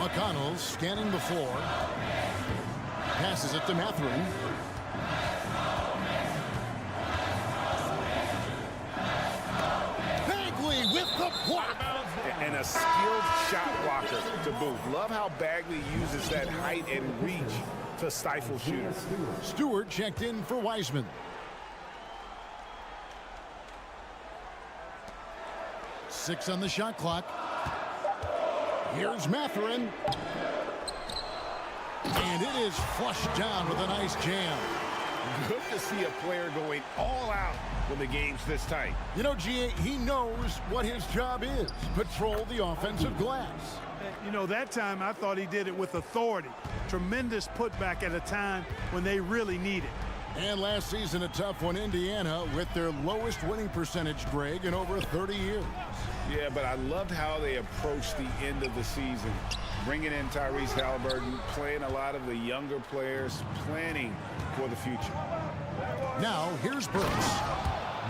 McConnell scanning the floor. Passes it to Mathurin. And a skilled shot blocker to boot. Love how Bagley uses that height and reach to stifle shooters. Stewart checked in for Wiseman. Six on the shot clock. Here's Mathurin. And it is flushed down with a nice jam. Good to see a player going all out when the game's this tight. You know, G.A., he knows what his job is. Patrol the offensive glass. You know, that time I thought he did it with authority. Tremendous putback at a time when they really need it. And last season, a tough one, Indiana, with their lowest winning percentage, Greg, in over 30 years. Yeah, but I loved how they approached the end of the season. Bringing in Tyrese Halliburton, playing a lot of the younger players, planning for the future. Now, here's Brooks.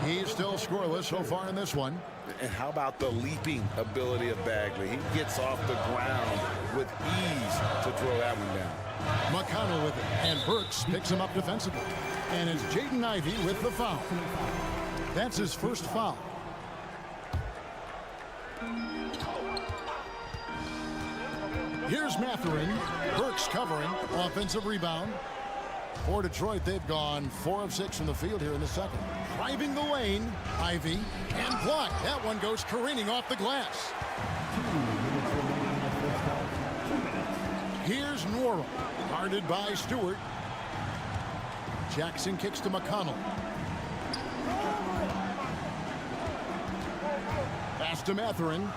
He's still scoreless so far in this one. And how about the leaping ability of Bagley? He gets off the ground with ease to throw that one down. McConnell with it, and Burks picks him up defensively. And it's Jaden Ivey with the foul. That's his first foul. Here's Mathurin. Burks covering. Offensive rebound. For Detroit, they've gone 4 of 6 from the field here in the second. Driving the lane, Ivey, and blocked. That one goes careening off the glass. Here's Nora, guarded by Stewart. Jackson kicks to McConnell. Pass to Mathurin.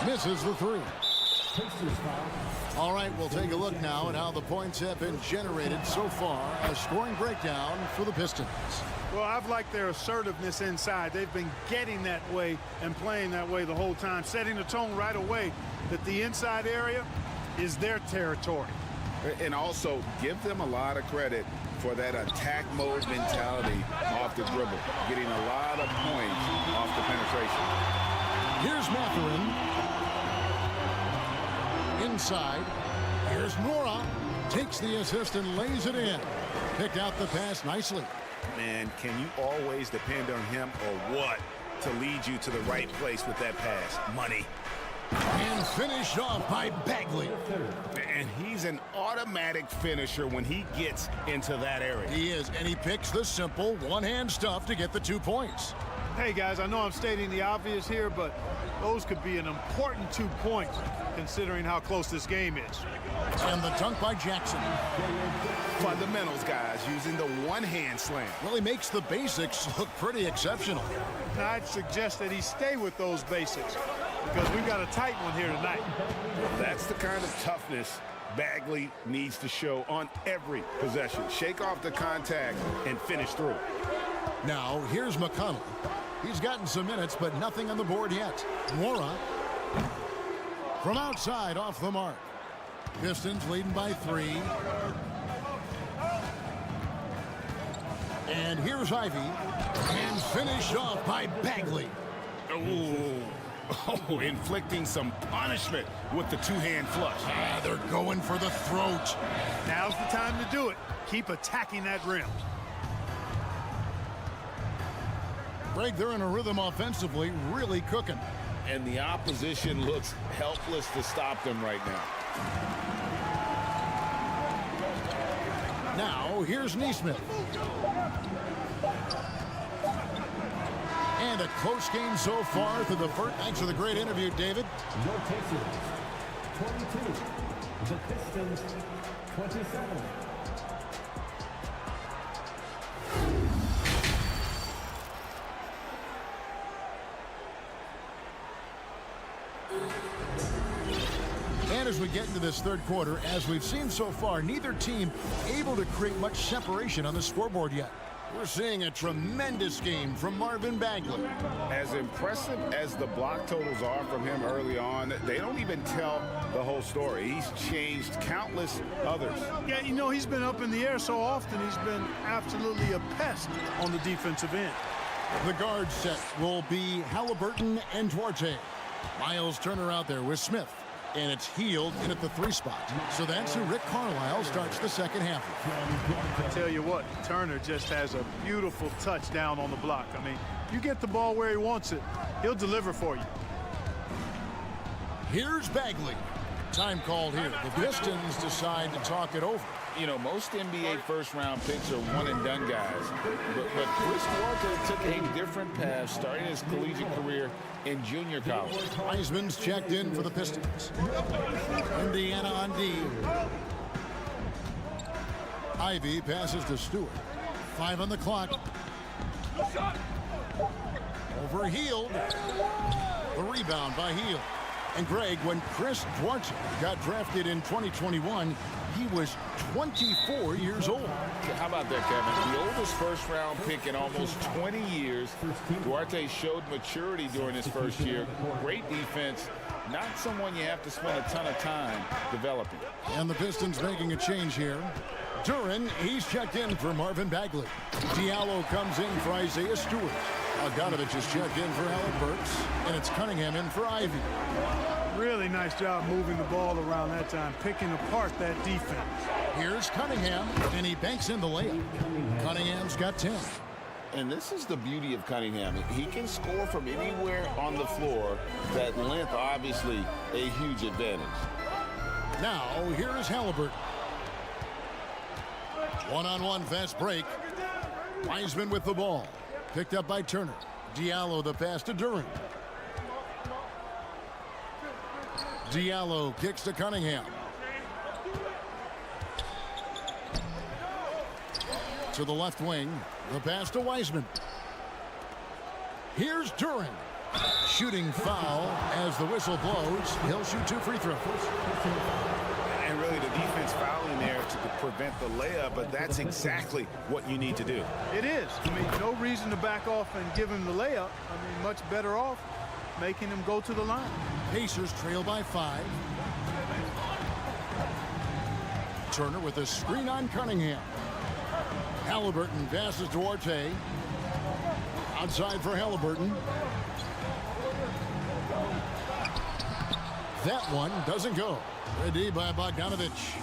Misses the three. All right, we'll take a look now at how the points have been generated so far. A scoring breakdown for the Pistons. Well, I've liked their assertiveness inside. They've been getting that way and playing that way the whole time, setting the tone right away that the inside area is their territory. And also give them a lot of credit for that attack mode mentality off the dribble, getting a lot of points off the penetration. Here's Mathurin. Inside. Here's Nora. Takes the assist and lays it in. Picked out the pass nicely. Man, can you always depend on him or what to lead you to the right place with that pass? Money. And finished off by Bagley. And he's an automatic finisher when he gets into that area. He is, and he picks the simple one-hand stuff to get the 2 points. Hey, guys, I know I'm stating the obvious here, but those could be an important 2 points considering how close this game is. And the dunk by Jackson. Fundamentals, guys, using the one-hand slam. Well, he makes the basics look pretty exceptional. Now, I'd suggest that he stay with those basics because we've got a tight one here tonight. Well, that's the kind of toughness Bagley needs to show on every possession. Shake off the contact and finish through. Now, here's McConnell. He's gotten some minutes, but nothing on the board yet. Nora from outside off the mark. Pistons leading by 3. And here's Ivey. And finished off by Bagley. Oh, inflicting some punishment with the two-hand flush. They're going for the throat. Now's the time to do it. Keep attacking that rim. Greg, they're in a rhythm offensively, really cooking. And the opposition looks helpless to stop them right now. Now, here's Neesmith. And a close game so far through the first. Thanks for the great interview, David. Your Pacers, 22. The Pistons, 27. And as we get into this third quarter, as we've seen so far, neither team able to create much separation on the scoreboard yet. We're seeing a tremendous game from Marvin Bagley. As impressive as the block totals are from him early on, they don't even tell the whole story. He's changed countless others. Yeah, you know, he's been up in the air so often, he's been absolutely a pest on the defensive end. The guard set will be Halliburton and Duarte. Miles Turner out there with Smith. And it's Healed in at the 3 spot. So that's who Rick Carlisle starts the second half with. I tell you what, Turner just has a beautiful touchdown on the block. I mean, you get the ball where he wants it, he'll deliver for you. Here's Bagley. Time called here. The Pistons decide to talk it over. You know, most NBA first-round picks are one-and-done guys. But Chris Duarte took a different path, starting his collegiate career in junior college. Wiseman's checked in for the Pistons. Indiana on D. Ivy passes to Stewart. 5 on the clock. Over Healed. The rebound by Healed. And Greg, when Chris Duarte got drafted in 2021, he was 24 years old. How about that, Kevin? The oldest first-round pick in almost 20 years. Duarte showed maturity during his first year. Great defense. Not someone you have to spend a ton of time developing. And the Pistons making a change here. Duren, he's checked in for Marvin Bagley. Diallo comes in for Isaiah Stewart. Bogdanovich is checked in for Alec Burks. And it's Cunningham in for Ivy. Really nice job moving the ball around that time, picking apart that defense. Here's Cunningham, and he banks in the layup. Cunningham's got 10. And this is the beauty of Cunningham. He can score from anywhere on the floor. That length, obviously, a huge advantage. Now, here is Halliburton. One-on-one fast break. Wiseman with the ball. Picked up by Turner. Diallo the pass to Duren. Diallo kicks to Cunningham. To the left wing. The pass to Wiseman. Here's Duren. Shooting foul as the whistle blows. He'll shoot 2 free throws. And really the defense fouling there to prevent the layup, but that's exactly what you need to do. It is. I mean, no reason to back off and give him the layup. I mean, much better off making him go to the line. Pacers trail by 5. Turner with a screen on Cunningham. Halliburton passes to Duarte. Outside for Halliburton. That one doesn't go. Ready by Bogdanovich.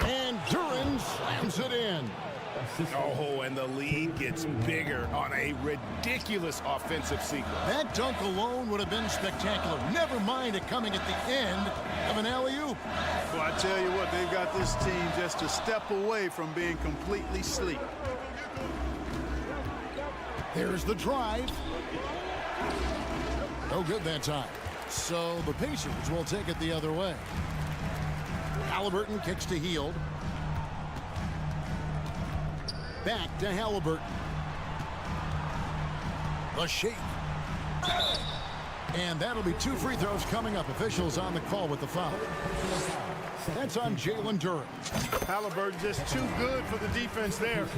And Duren slams it in. Oh, and the lead gets bigger on a ridiculous offensive sequence. That dunk alone would have been spectacular. Never mind it coming at the end of an alley-oop. Well, I tell you what, they've got this team just a step away from being completely asleep. There's the drive. No good that time. So the Pacers will take it the other way. Halliburton kicks to Healed. Back to Halliburton. The shake. And that'll be 2 free throws coming up. Officials on the call with the foul. That's on Jalen Duren. Halliburton just too good for the defense there.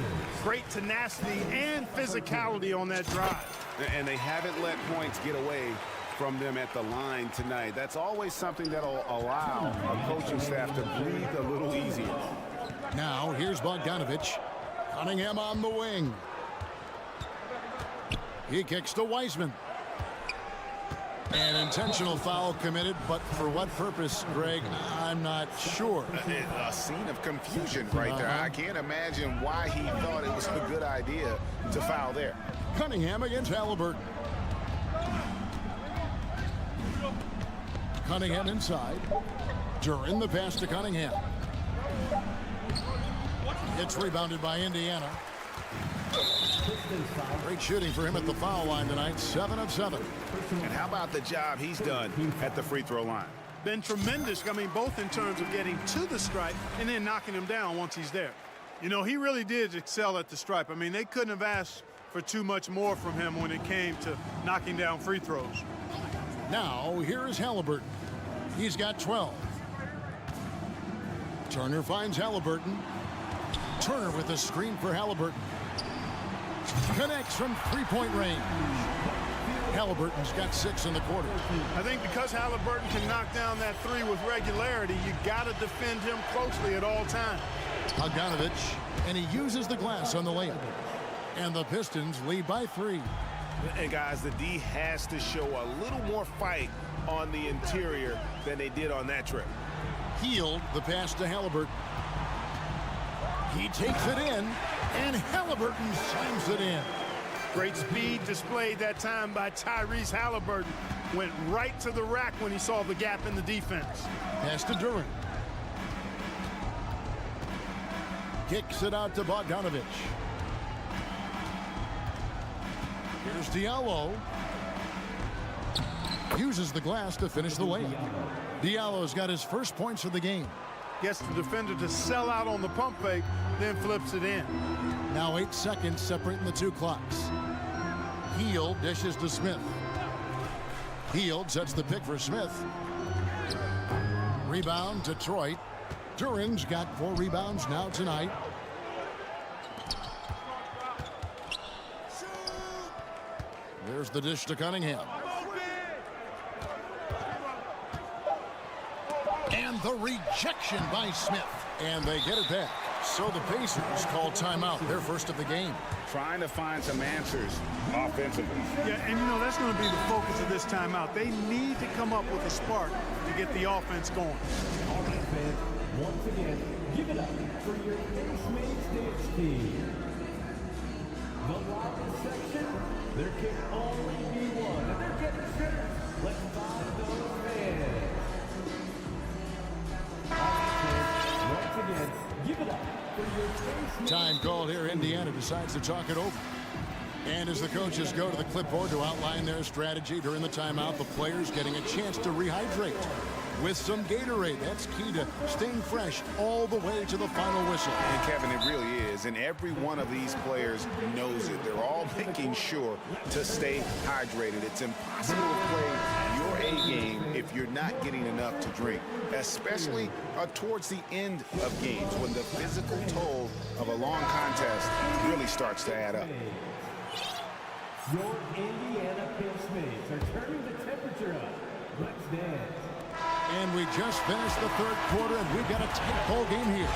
Great tenacity and physicality on that drive. And they haven't let points get away from them at the line tonight. That's always something that'll allow a coaching staff to breathe a little easier. Now here's Bogdanovich. Cunningham on the wing. He kicks to Wiseman. An intentional foul committed, but for what purpose, Greg, I'm not sure. A scene of confusion right there. I can't imagine why he thought it was a good idea to foul there. Cunningham against Halliburton. Cunningham inside. Duren the pass to Cunningham. It's rebounded by Indiana. Great shooting for him at the foul line tonight. 7 of 7. And how about the job he's done at the free throw line? Been tremendous. I mean, both in terms of getting to the stripe and then knocking him down once he's there. You know, he really did excel at the stripe. I mean, they couldn't have asked for too much more from him when it came to knocking down free throws. Now, here is Halliburton. He's got 12. Turner finds Halliburton. Turner with a screen for Halliburton. Connects from three-point range. Halliburton's got 6 in the quarter. I think because Halliburton can knock down that 3 with regularity, you got to defend him closely at all times. Bogdanovich, and he uses the glass on the layup. And the Pistons lead by 3. And guys, the D has to show a little more fight on the interior than they did on that trip. Healed the pass to Halliburton. He takes it in, and Halliburton slams it in. Great speed displayed that time by Tyrese Halliburton. Went right to the rack when he saw the gap in the defense. Pass to Duran. Kicks it out to Bogdanovich. Here's Diallo. Uses the glass to finish the layup. Diallo's got his first points of the game. Gets the defender to sell out on the pump fake, then flips it in. Now 8 seconds separating the two clocks. Hield dishes to Smith. Hield sets the pick for Smith. Rebound, Detroit. Duran's got 4 rebounds now tonight. There's the dish to Cunningham. And the rejection by Smith. And they get it back. So the Pacers call timeout, their first of the game. Trying to find some answers offensively. Yeah, and you know, that's going to be the focus of this timeout. They need to come up with a spark to get the offense going. All right, fans, once again, give it up for your Postmates dance team. The loudest section, there can only be one, and they're getting shirts. Let's find those fans. All right, fans, once again, give it up for your Postmates. Time called here. Indiana decides to talk it over. And as the coaches go to the clipboard to outline their strategy during the timeout, the players getting a chance to rehydrate with some Gatorade. That's key to staying fresh all the way to the final whistle. And Kevin, it really is. And every one of these players knows it. They're all making sure to stay hydrated. It's impossible to play your A game if you're not getting enough to drink, especially towards the end of games when the physical toll of a long contest really starts to add up. Your Indiana Pacers are turning the temperature up. Let's dance. And we just finished the third quarter, and we've got a tight ball game here.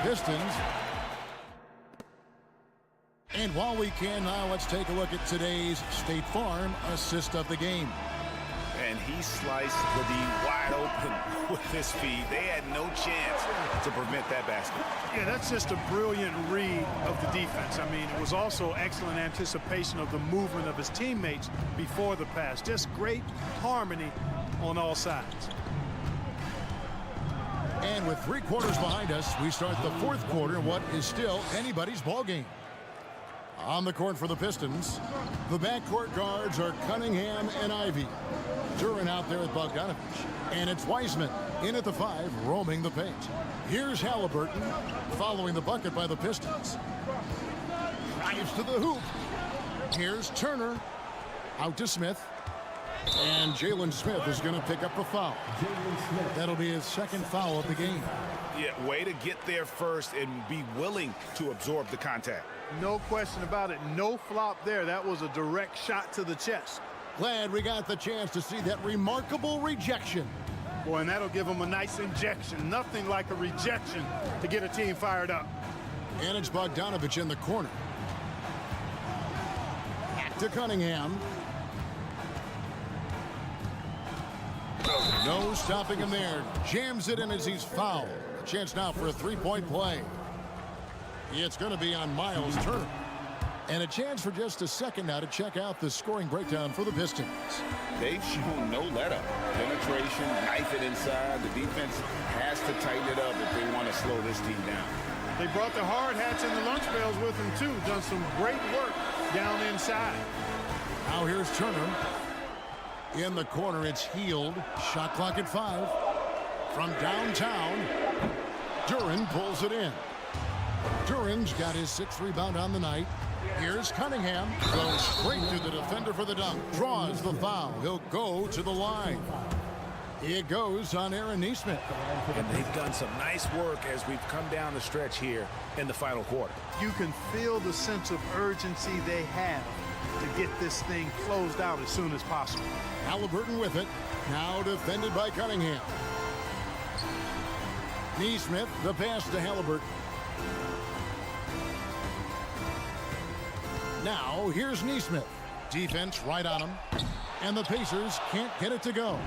Pistons. And while we can now, let's take a look at today's State Farm assist of the game. And he sliced the D wide open with his feet. They had no chance to prevent that basket. Yeah, that's just a brilliant read of the defense. I mean, it was also excellent anticipation of the movement of his teammates before the pass. Just great harmony on all sides. And with 3 quarters behind us, we start the fourth quarter in what is still anybody's ball game. On the court for the Pistons, the backcourt guards are Cunningham and Ivy. Duran out there with Bogdanovich. And it's Wiseman in at the 5, roaming the paint. Here's Halliburton following the bucket by the Pistons. Drives to the hoop. Here's Turner. Out to Smith. And Jalen Smith is going to pick up the foul. That'll be his second foul of the game. Yeah, way to get there first and be willing to absorb the contact. No question about it. No flop there. That was a direct shot to the chest. Glad we got the chance to see that remarkable rejection. Boy, and that'll give them a nice injection. Nothing like a rejection to get a team fired up. And it's Bogdanovich in the corner. Back to Cunningham. No stopping him there. Jams it in as he's fouled. A chance now for a 3-point play. It's going to be on Miles Turner. And a chance for just a second now to check out the scoring breakdown for the Pistons. They've shown no let-up. Penetration, knife it inside. The defense has to tighten it up if they want to slow this team down. They brought the hard hats and the lunch pails with them, too. Done some great work down inside. Now here's Turner. In the corner, it's Hield. Shot clock at 5. From downtown, Duran pulls it in. Duran's got his 6th rebound on the night. Here's Cunningham. Goes straight to the defender for the dunk. Draws the foul. He'll go to the line. It goes on Aaron Nesmith. And they've done some nice work as we've come down the stretch here in the final quarter. You can feel the sense of urgency they have to get this thing closed out as soon as possible. Halliburton with it. Now defended by Cunningham. Nesmith, the pass to Halliburton. Now, here's Nesmith. Defense right on him. And the Pacers can't get it to go.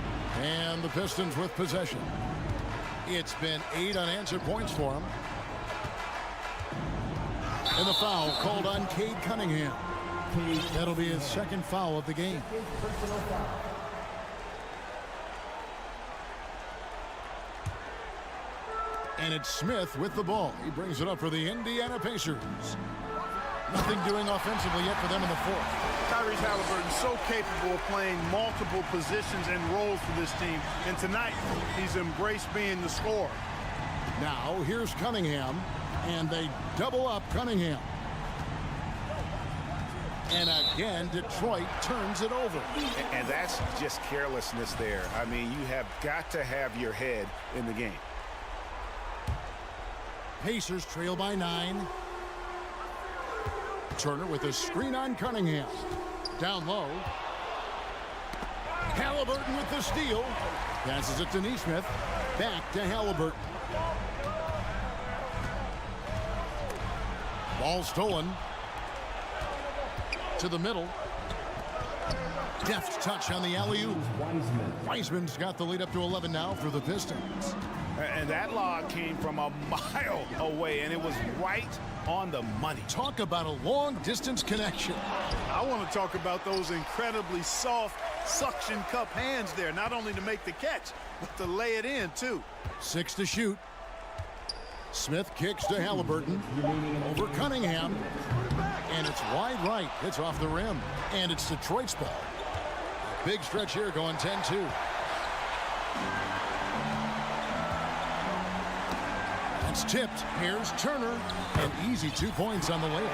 And the Pistons with possession. It's been 8 unanswered points for him. And the foul called on Cade Cunningham. That'll be his second foul of the game. And it's Smith with the ball. He brings it up for the Indiana Pacers. Nothing doing offensively yet for them in the fourth. Tyrese Halliburton so capable of playing multiple positions and roles for this team. And tonight, he's embraced being the scorer. Now, here's Cunningham. And they double up Cunningham. And again, Detroit turns it over. And that's just carelessness there. I mean, you have got to have your head in the game. Pacers trail by 9. Turner with a screen on Cunningham. Down low. Halliburton with the steal. Passes it to Nesmith. Back to Halliburton. Ball stolen. To the middle. Deft touch on the alley-oop. Wiseman's got the lead up to 11 now for the Pistons. And that lob came from a mile away, and it was right on the money. Talk about a long-distance connection. I want to talk about those incredibly soft suction cup hands there, not only to make the catch, but to lay it in, too. 6 to shoot. Smith kicks to Halliburton. Over Cunningham. And it's wide right. It's off the rim. And it's Detroit's ball. Big stretch here going 10-2. It's tipped. Here's Turner. An easy 2 points on the layup.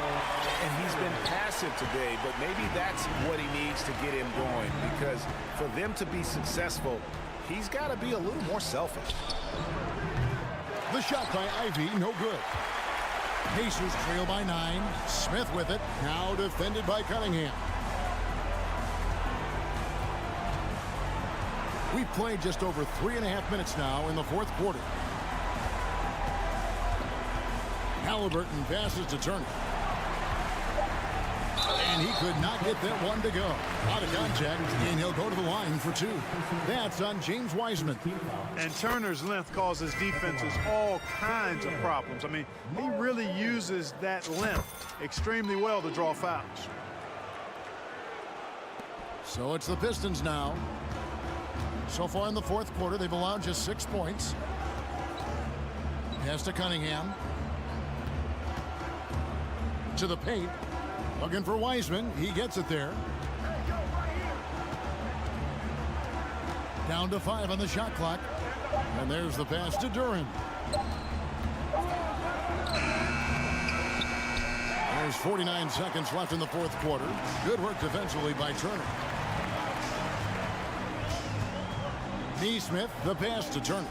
And he's been passive today, but maybe that's what he needs to get him going, because for them to be successful, he's got to be a little more selfish. The shot by Ivy, no good. Pacers trail by 9. Smith with it. Now defended by Cunningham. We've played just over 3.5 minutes now in the fourth quarter. Halliburton passes to Turner. And he could not get that one to go. Out of contact, and he'll go to the line for 2. That's on James Wiseman. And Turner's length causes defenses all kinds of problems. I mean, he really uses that length extremely well to draw fouls. So it's the Pistons now. So far in the fourth quarter, they've allowed just 6 points. Pass to Cunningham. To the paint. Looking for Wiseman. He gets it there. Down to 5 on the shot clock. And there's the pass to Duran. There's 49 seconds left in the fourth quarter. Good work defensively by Turner. Nesmith, the pass to Turner.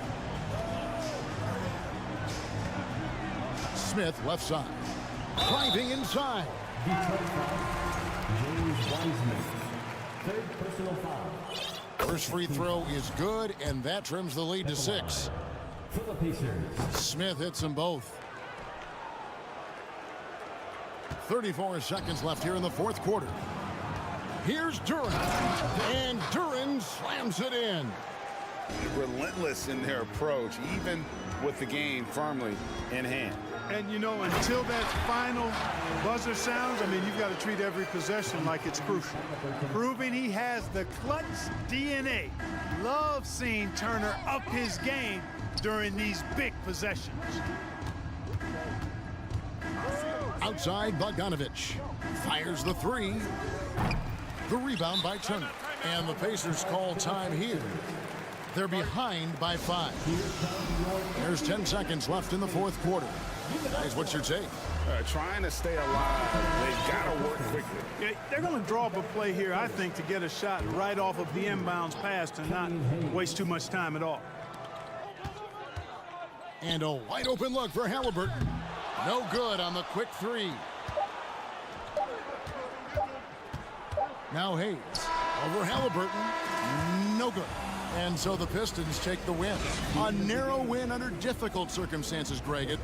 Smith, left side. Driving inside. James Wiseman, 3rd personal foul. First free throw is good, and that trims the lead to 6. For the Pacers. Smith hits them both. 34 seconds left here in the fourth quarter. Here's Duran, and Duran slams it in. Relentless in their approach, even with the game firmly in hand. And, you know, until that final buzzer sounds, I mean, you've got to treat every possession like it's crucial. Proving he has the clutch DNA. Love seeing Turner up his game during these big possessions. Outside, Bogdanovich fires the 3. The rebound by Turner. And the Pacers call time here. They're behind by 5. There's 10 seconds left in the fourth quarter. Guys, what's your take? Trying to stay alive. They've got to work quickly. Yeah, they're going to draw up a play here, I think, to get a shot right off of the inbounds pass and not waste too much time at all. And a wide open look for Halliburton. No good on the quick 3. Now Hayes over Halliburton. No good. And so the Pistons take the win. A narrow win under difficult circumstances, Greg.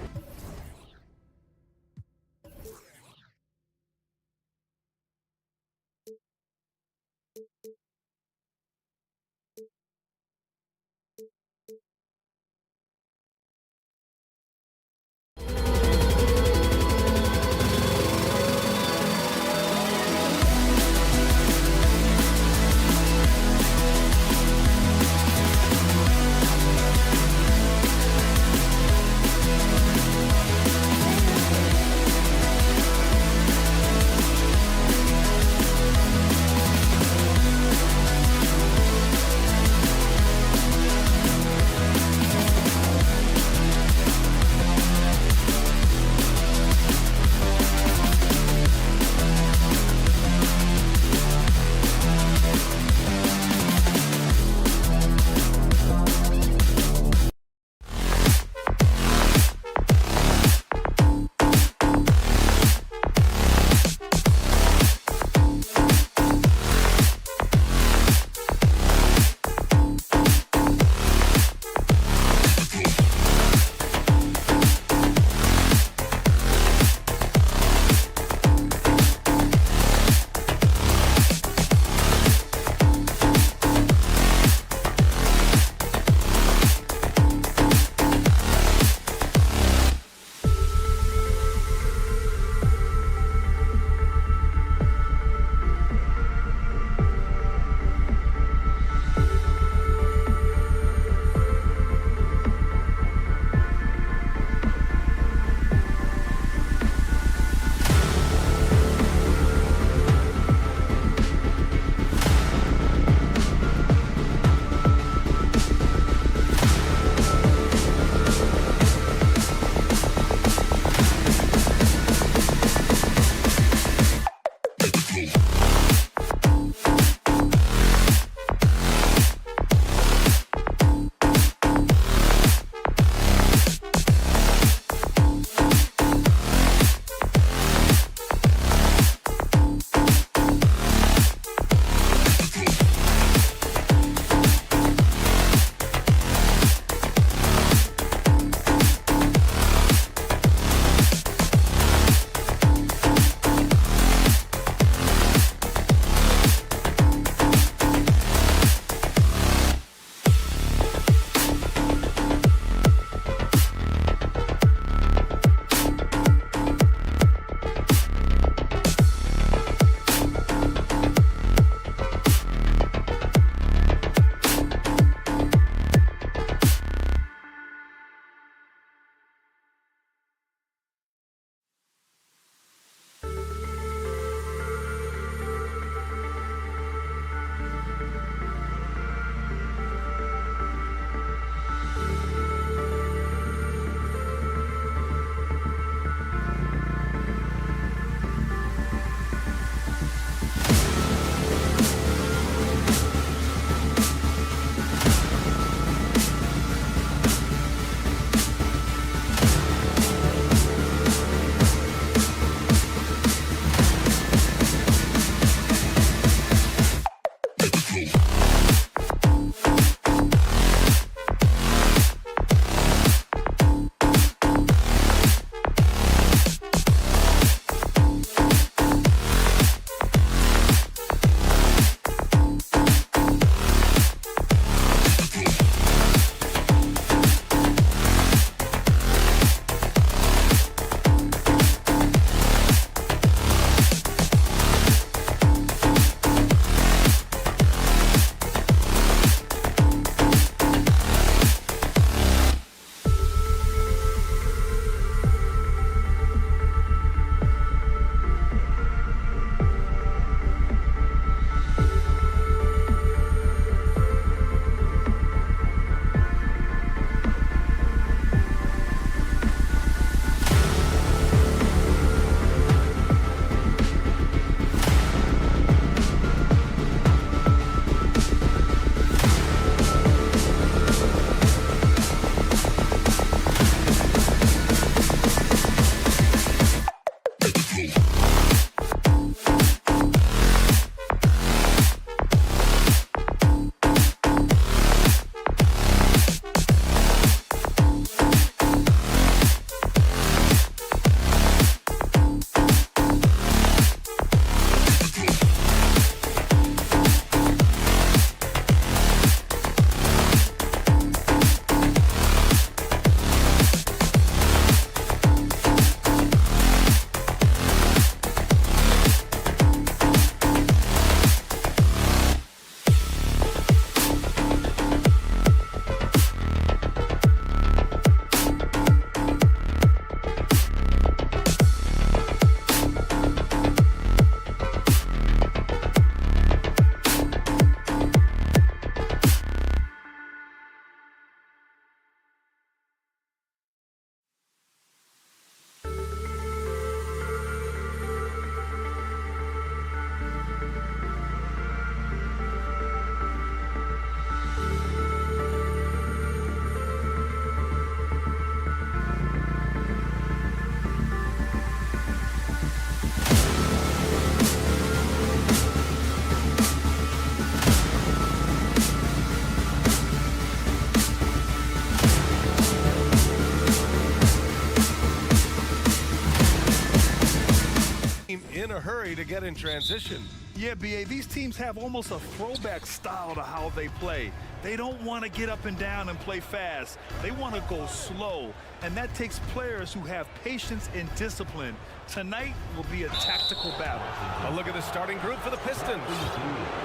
to get in transition. Yeah, B.A., these teams have almost a throwback style to how they play. They don't want to get up and down and play fast. They want to go slow, and that takes players who have patience and discipline. Tonight will be a tactical battle. A look at the starting group for the Pistons.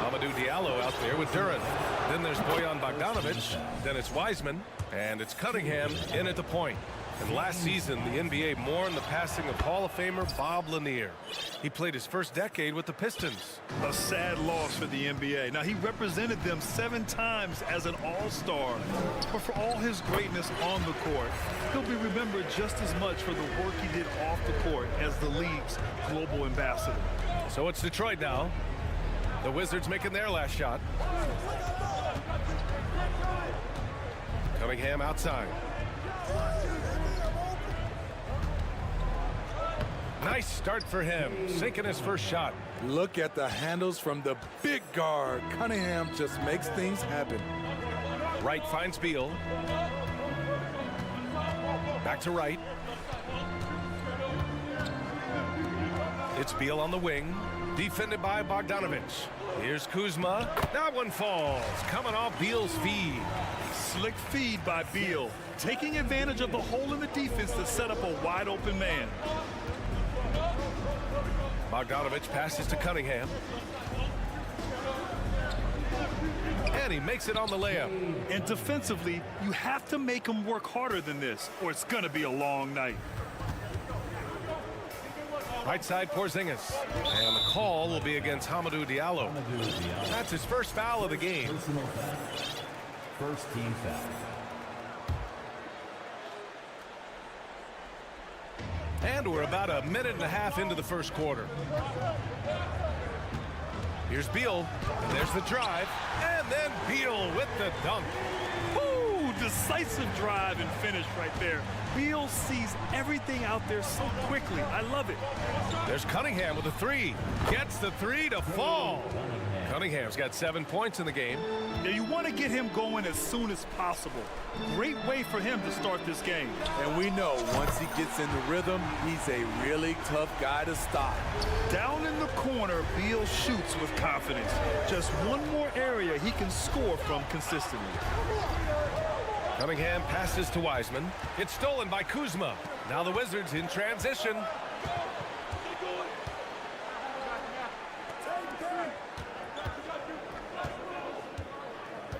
Amadou Diallo out there with Duren. Then there's Bojan Bogdanovic. Then it's Wiseman. And it's Cunningham in at the point. And last season, the NBA mourned the passing of Hall of Famer Bob Lanier. He played his first decade with the Pistons. A sad loss for the NBA. Now, he represented them 7 times as an all-star. But for all his greatness on the court, he'll be remembered just as much for the work he did off the court as the league's global ambassador. So it's Detroit now. The Wizards making their last shot. Cunningham outside. Nice start for him, sinking his first shot. Look at the handles from the big guard. Cunningham just makes things happen. Wright finds Beal. Back to Wright. It's Beal on the wing, defended by Bogdanovic. Here's Kuzma. That one falls, coming off Beal's feed. Slick feed by Beal, taking advantage of the hole in the defense to set up a wide open man. Bogdanovic passes to Cunningham. And he makes it on the layup. And defensively, you have to make him work harder than this, or it's going to be a long night. Right side, Porzingis. And the call will be against Amadou Diallo. That's his first foul of the game. First team foul. And we're about a minute and a half into the first quarter. Here's Beal, and there's the drive, and then Beal with the dunk. Ooh, decisive drive and finish right there. Beal sees everything out there so quickly. I love it. There's Cunningham with a 3. Gets the 3 to fall. Cunningham's got 7 points in the game. Yeah, you want to get him going as soon as possible. Great way for him to start this game. And we know once he gets in the rhythm, he's a really tough guy to stop. Down in the corner, Beal shoots with confidence. Just one more area he can score from consistently. Cunningham passes to Wiseman. It's stolen by Kuzma. Now the Wizards in transition.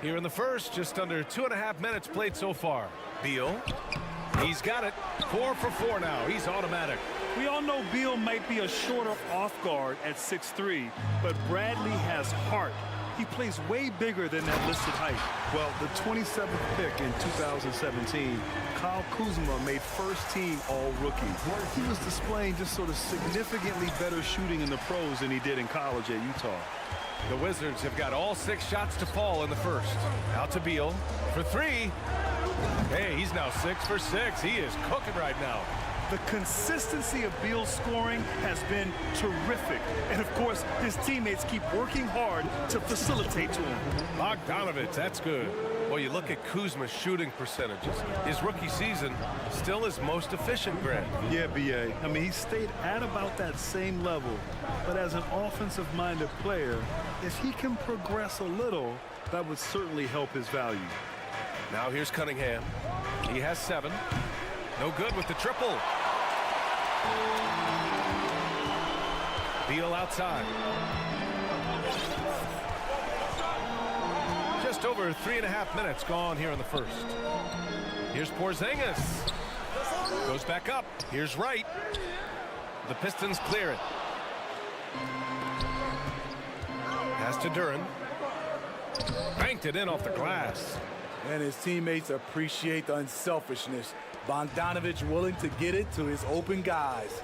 Here in the first, just under 2.5 minutes played so far. Beal, he's got it. 4 for 4 now. He's automatic. We all know Beal might be a shorter off guard at 6'3", but Bradley has heart. He plays way bigger than that listed height. Well, the 27th pick in 2017, Kyle Kuzma made first team all-rookie. He was displaying just sort of significantly better shooting in the pros than he did in college at Utah. The Wizards have got all 6 shots to fall in the first. Out to Beal for 3. Hey, he's now 6 for 6. He is cooking right now. The consistency of Beal's scoring has been terrific. And, of course, his teammates keep working hard to facilitate to him. Bogdanovic, that's good. Well, you look at Kuzma's shooting percentages. His rookie season, still his most efficient, Greg. Yeah, B.A. I mean, he stayed at about that same level. But as an offensive-minded player, if he can progress a little, that would certainly help his value. Now here's Cunningham. He has 7. No good with the triple. Beal outside. Just over 3.5 minutes gone here in the first. Here's Porzingis. Goes back up. Here's Wright. The Pistons clear it. Pass to Duren. Banked it in off the glass. And his teammates appreciate the unselfishness. Bogdanovic willing to get it to his open guys.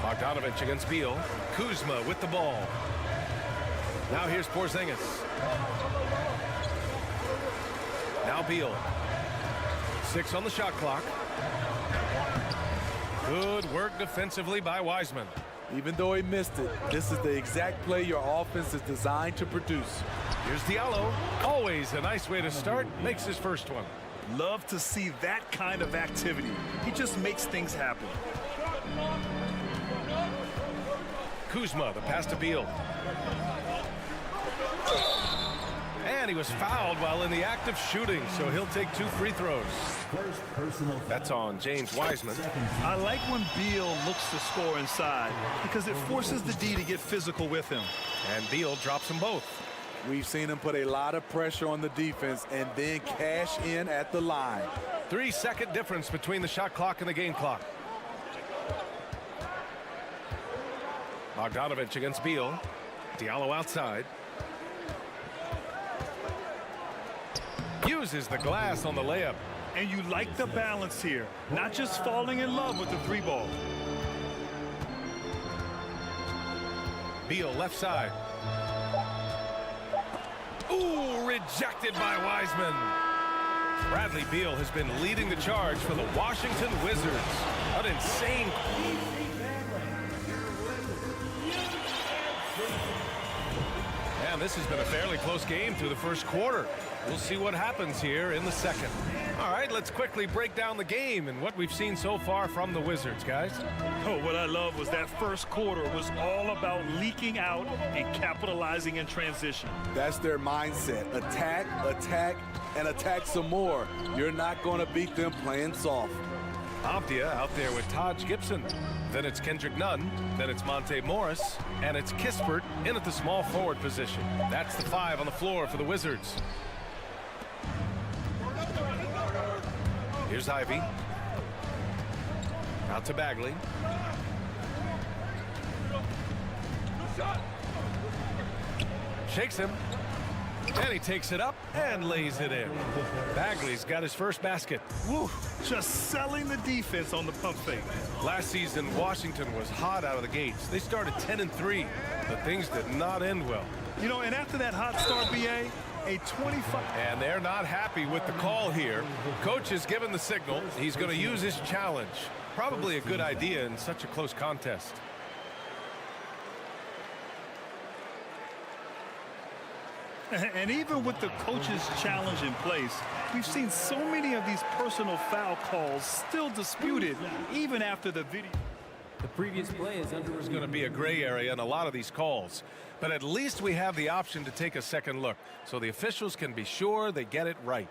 Bogdanovic against Beal. Kuzma with the ball. Now here's Porzingis. Now Beal. 6 on the shot clock. Good work defensively by Wiseman. Even though he missed it, this is the exact play your offense is designed to produce. Here's Diallo. Always a nice way to start. Makes his first one. Love to see that kind of activity. He just makes things happen. Kuzma, the pass to Beal. And he was fouled while in the act of shooting, so he'll take 2 free throws. That's on James Wiseman. I like when Beal looks to score inside because it forces the D to get physical with him. And Beal drops them both. We've seen him put a lot of pressure on the defense and then cash in at the line. 3-second difference between the shot clock and the game clock. Bogdanovich against Beal. Diallo outside. Uses the glass on the layup. And you like the balance here, not just falling in love with the 3-ball. Beal left side. Ooh, rejected by Wiseman. Bradley Beal has been leading the charge for the Washington Wizards. An insane. And this has been a fairly close game through the first quarter. We'll see what happens here in the second. All right, let's quickly break down the game and what we've seen so far from the Wizards, guys. Oh, what I love was that first quarter was all about leaking out and capitalizing in transition. That's their mindset. Attack, attack, and attack some more. You're not going to beat them playing soft. Avdia out there with Taj Gibson. Then it's Kendrick Nunn. Then it's Monte Morris. And it's Kispert in at the small forward position. That's the 5 on the floor for the Wizards. Here's Ivy. Out to Bagley. Shakes him. And he takes it up and lays it in. Bagley's got his first basket. Woo, just selling the defense on the pump fake. Last season, Washington was hot out of the gates. They started 10-3, but things did not end well. You know, and after that hot start, BA, a 25. And they're not happy with the call here. Coach has given the signal. He's going to use his challenge. Probably a good idea in such a close contest. And even with the coach's challenge in place, we've seen so many of these personal foul calls still disputed even after the video. The previous play is under. There's going to be a gray area in a lot of these calls, but at least we have the option to take a second look so the officials can be sure they get it right.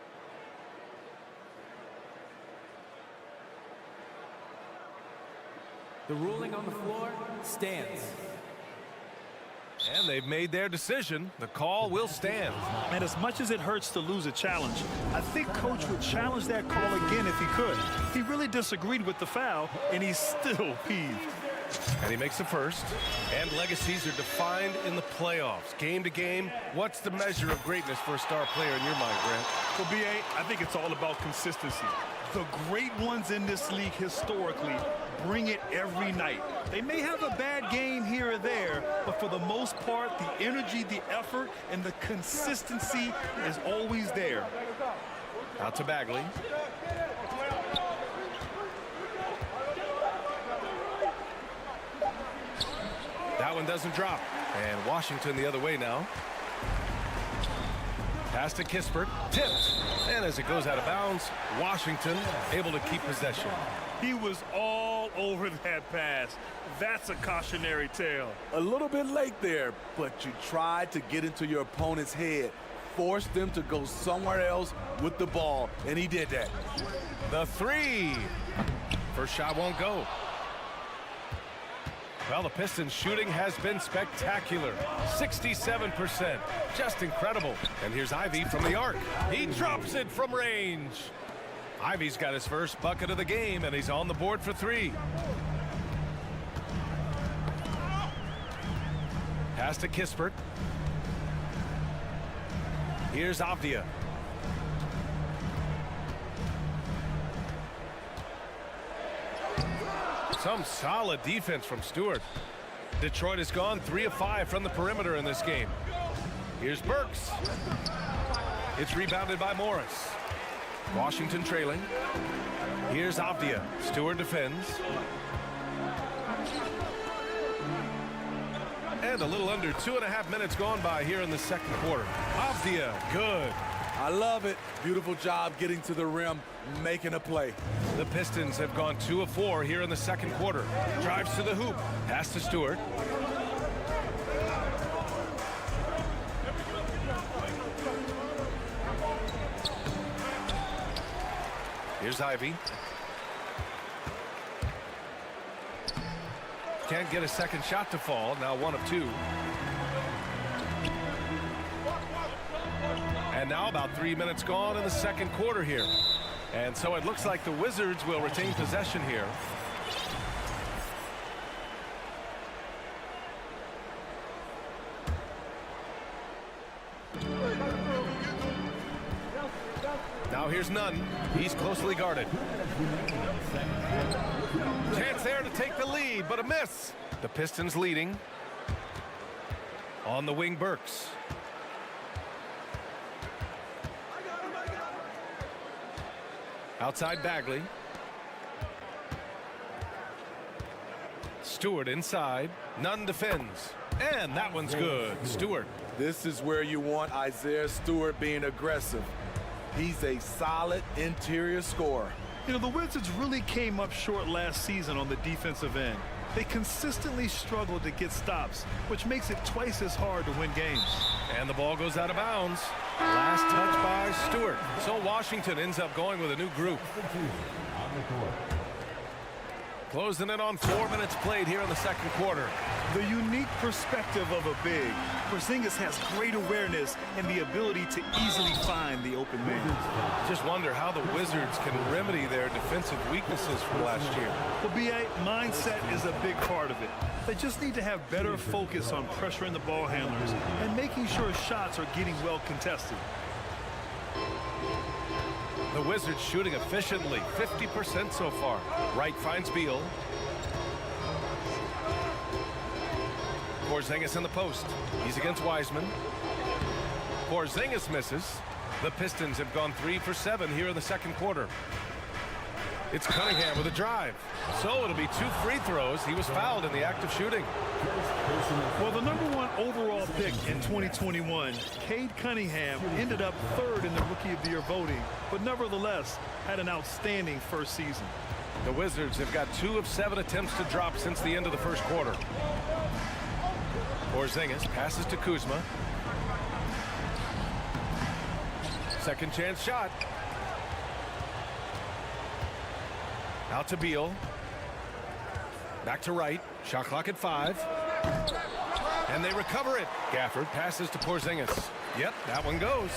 The ruling on the floor stands. And they've made their decision. The call will stand. And as much as it hurts to lose a challenge, I think Coach would challenge that call again if he could. He really disagreed with the foul, and he's still peeved. And he makes the first. And legacies are defined in the playoffs. Game to game, what's the measure of greatness for a star player in your mind, Grant? For BA, I think it's all about consistency. The great ones in this league historically bring it every night. They may have a bad game here or there, but for the most part, the energy, the effort, and the consistency is always there. Out to Bagley. That one doesn't drop. And Washington the other way now. Pass to Kispert. Tipped. And as it goes out of bounds, Washington able to keep possession. He was all over that pass. That's a cautionary tale. A little bit late there, but you tried to get into your opponent's head. Force them to go somewhere else with the ball, and he did that. The 3. First shot won't go. Well, the Pistons shooting has been spectacular. 67%. Just incredible. And here's Ivy from the arc. He drops it from range. Ivy's got his first bucket of the game, and he's on the board for 3. Pass to Kispert. Here's Avdia. Some solid defense from Stewart. Detroit has gone 3 of 5 from the perimeter in this game. Here's Burks. It's rebounded by Morris. Washington trailing. Here's Avdia. Stewart defends. And a little under 2.5 minutes gone by here in the second quarter. Avdia, good. I love it. Beautiful job getting to the rim, making a play. The Pistons have gone 2 of 4 here in the second quarter. Drives to the hoop. Pass to Stewart. Here's Ivy. Can't get a second shot to fall. Now 1 of 2. And now about 3 minutes gone in the second quarter here. And so it looks like the Wizards will retain possession here. Now here's Nunn. He's closely guarded. Chance there to take the lead, but a miss. The Pistons leading. On the wing, Burks. Outside Bagley. Stewart inside. Nunn defends. And that one's good. Stewart. This is where you want Isaiah Stewart being aggressive. He's a solid interior scorer. You know, the Wizards really came up short last season on the defensive end. They consistently struggled to get stops, which makes it twice as hard to win games. And the ball goes out of bounds. Last touch by Stewart. So Washington ends up going with a new group. Closing in on 4 minutes played here in the second quarter. The unique perspective of a big. Porzingis has great awareness and the ability to easily find the open man. Just wonder how the Wizards can remedy their defensive weaknesses from last year. Well, BA, mindset is a big part of it. They just need to have better focus on pressuring the ball handlers and making sure shots are getting well contested. The Wizards shooting efficiently, 50% so far. Wright finds Beal. Porzingis in the post. He's against Wiseman. Porzingis misses. The Pistons have gone 3 for 7 here in the second quarter. It's Cunningham with a drive. So it'll be 2 free throws. He was fouled in the act of shooting. Well, the #1 overall pick in 2021, Cade Cunningham, ended up 3rd in the Rookie of the Year voting, but nevertheless had an outstanding first season. The Wizards have got 2 of 7 attempts to drop since the end of the first quarter. Porzingis passes to Kuzma. Second chance shot. Out to Beal. Back to Wright. Shot clock at 5. And they recover it. Gafford passes to Porzingis. Yep, that one goes.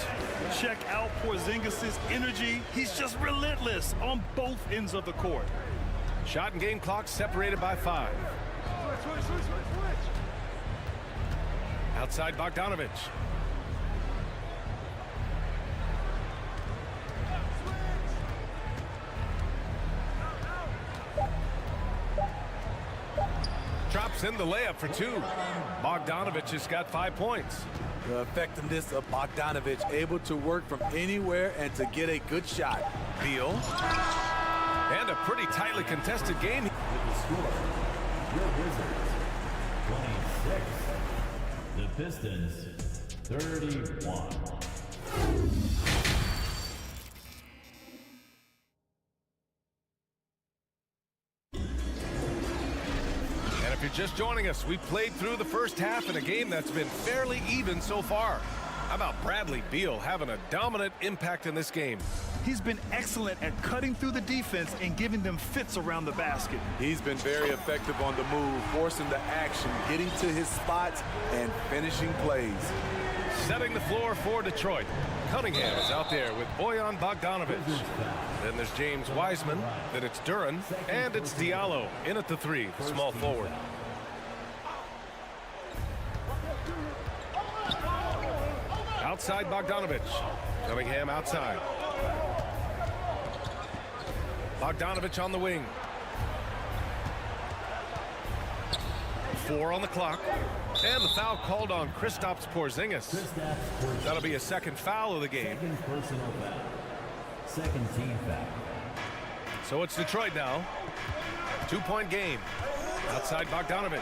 Check out Porzingis' energy. He's just relentless on both ends of the court. Shot and game clock separated by 5. Outside Bogdanovich. Drops in the layup for 2. Bogdanovich has got 5 points. The effectiveness of Bogdanovich, able to work from anywhere and to get a good shot. Beal. And a pretty tightly contested game. With the score, your Wizards, 26. The Pistons, 31. And if you're just joining us, we played through the first half in a game that's been fairly even so far. How about Bradley Beal having a dominant impact in this game? He's been excellent at cutting through the defense and giving them fits around the basket. He's been very effective on the move, forcing the action, getting to his spots, and finishing plays. Setting the floor for Detroit. Cunningham is out there with Bojan Bogdanovich. Then there's James Wiseman. Then it's Duren. And it's Diallo in at the 3, the small forward. Outside Bogdanovich. Cunningham outside. Bogdanovich on the wing. 4 on the clock. And the foul called on Kristaps Porzingis. That'll be a second foul of the game. Second personal foul. Second team foul. So it's Detroit now. 2-point game. Outside Bogdanovich.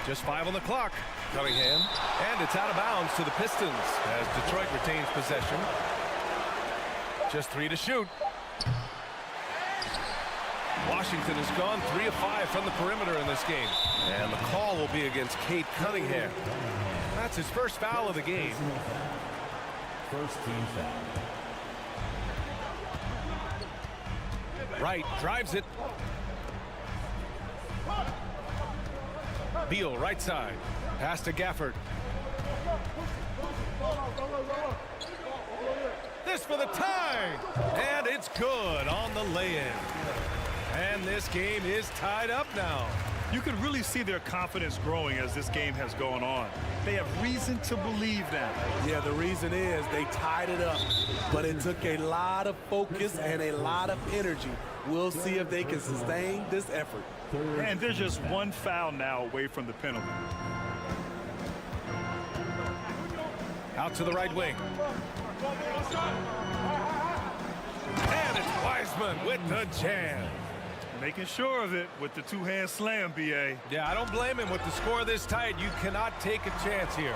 Just 5 on the clock. Cunningham, and it's out of bounds to the Pistons as Detroit retains possession. Just 3 to shoot. Washington has gone 3 of 5 from the perimeter in this game. And the call will be against Cade Cunningham. That's his first foul of the game. First team foul. Wright drives it. Beal right side. Pass to Gafford. This for the tie. And it's good on the lay-in. And this game is tied up now. You can really see their confidence growing as this game has gone on. They have reason to believe that. Yeah, the reason is they tied it up, but it took a lot of focus and a lot of energy. We'll see if they can sustain this effort. And they're just one foul now away from the penalty. Out to the right wing. And it's Wiseman with the jam. Making sure of it with the two-hand slam, B.A. Yeah, I don't blame him. With the score this tight, you cannot take a chance here.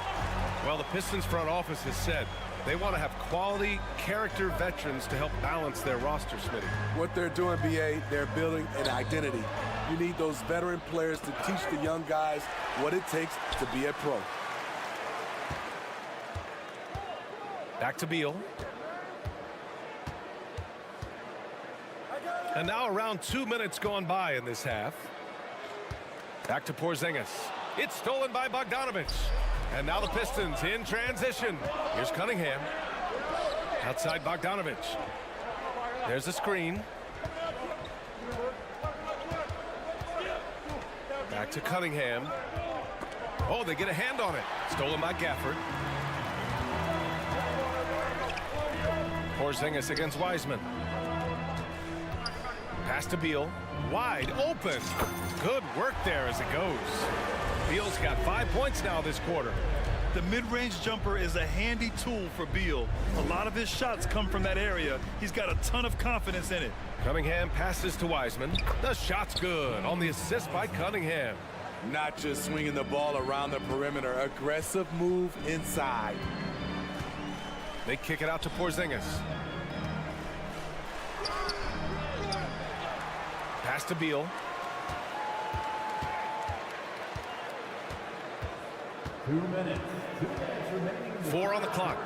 Well, the Pistons front office has said they want to have quality character veterans to help balance their roster, Smitty. What they're doing, B.A., they're building an identity. You need those veteran players to teach the young guys what it takes to be a pro. Back to Beal. And now around 2 minutes gone by in this half. Back to Porzingis. It's stolen by Bogdanovic. And now the Pistons in transition. Here's Cunningham. Outside Bogdanovic. There's a screen. Back to Cunningham. Oh, they get a hand on it. Stolen by Gafford. Porzingis against Wiseman. Pass to Beal. Wide open. Good work there as it goes. Beal's got 5 points now this quarter. The mid-range jumper is a handy tool for Beal. A lot of his shots come from that area. He's got a ton of confidence in it. Cunningham passes to Wiseman. The shot's good on the assist by Cunningham. Not just swinging the ball around the perimeter. Aggressive move inside. They kick it out to Porzingis. Pass to Beal. 2 minutes. 2 minutes remaining. 4 on the clock.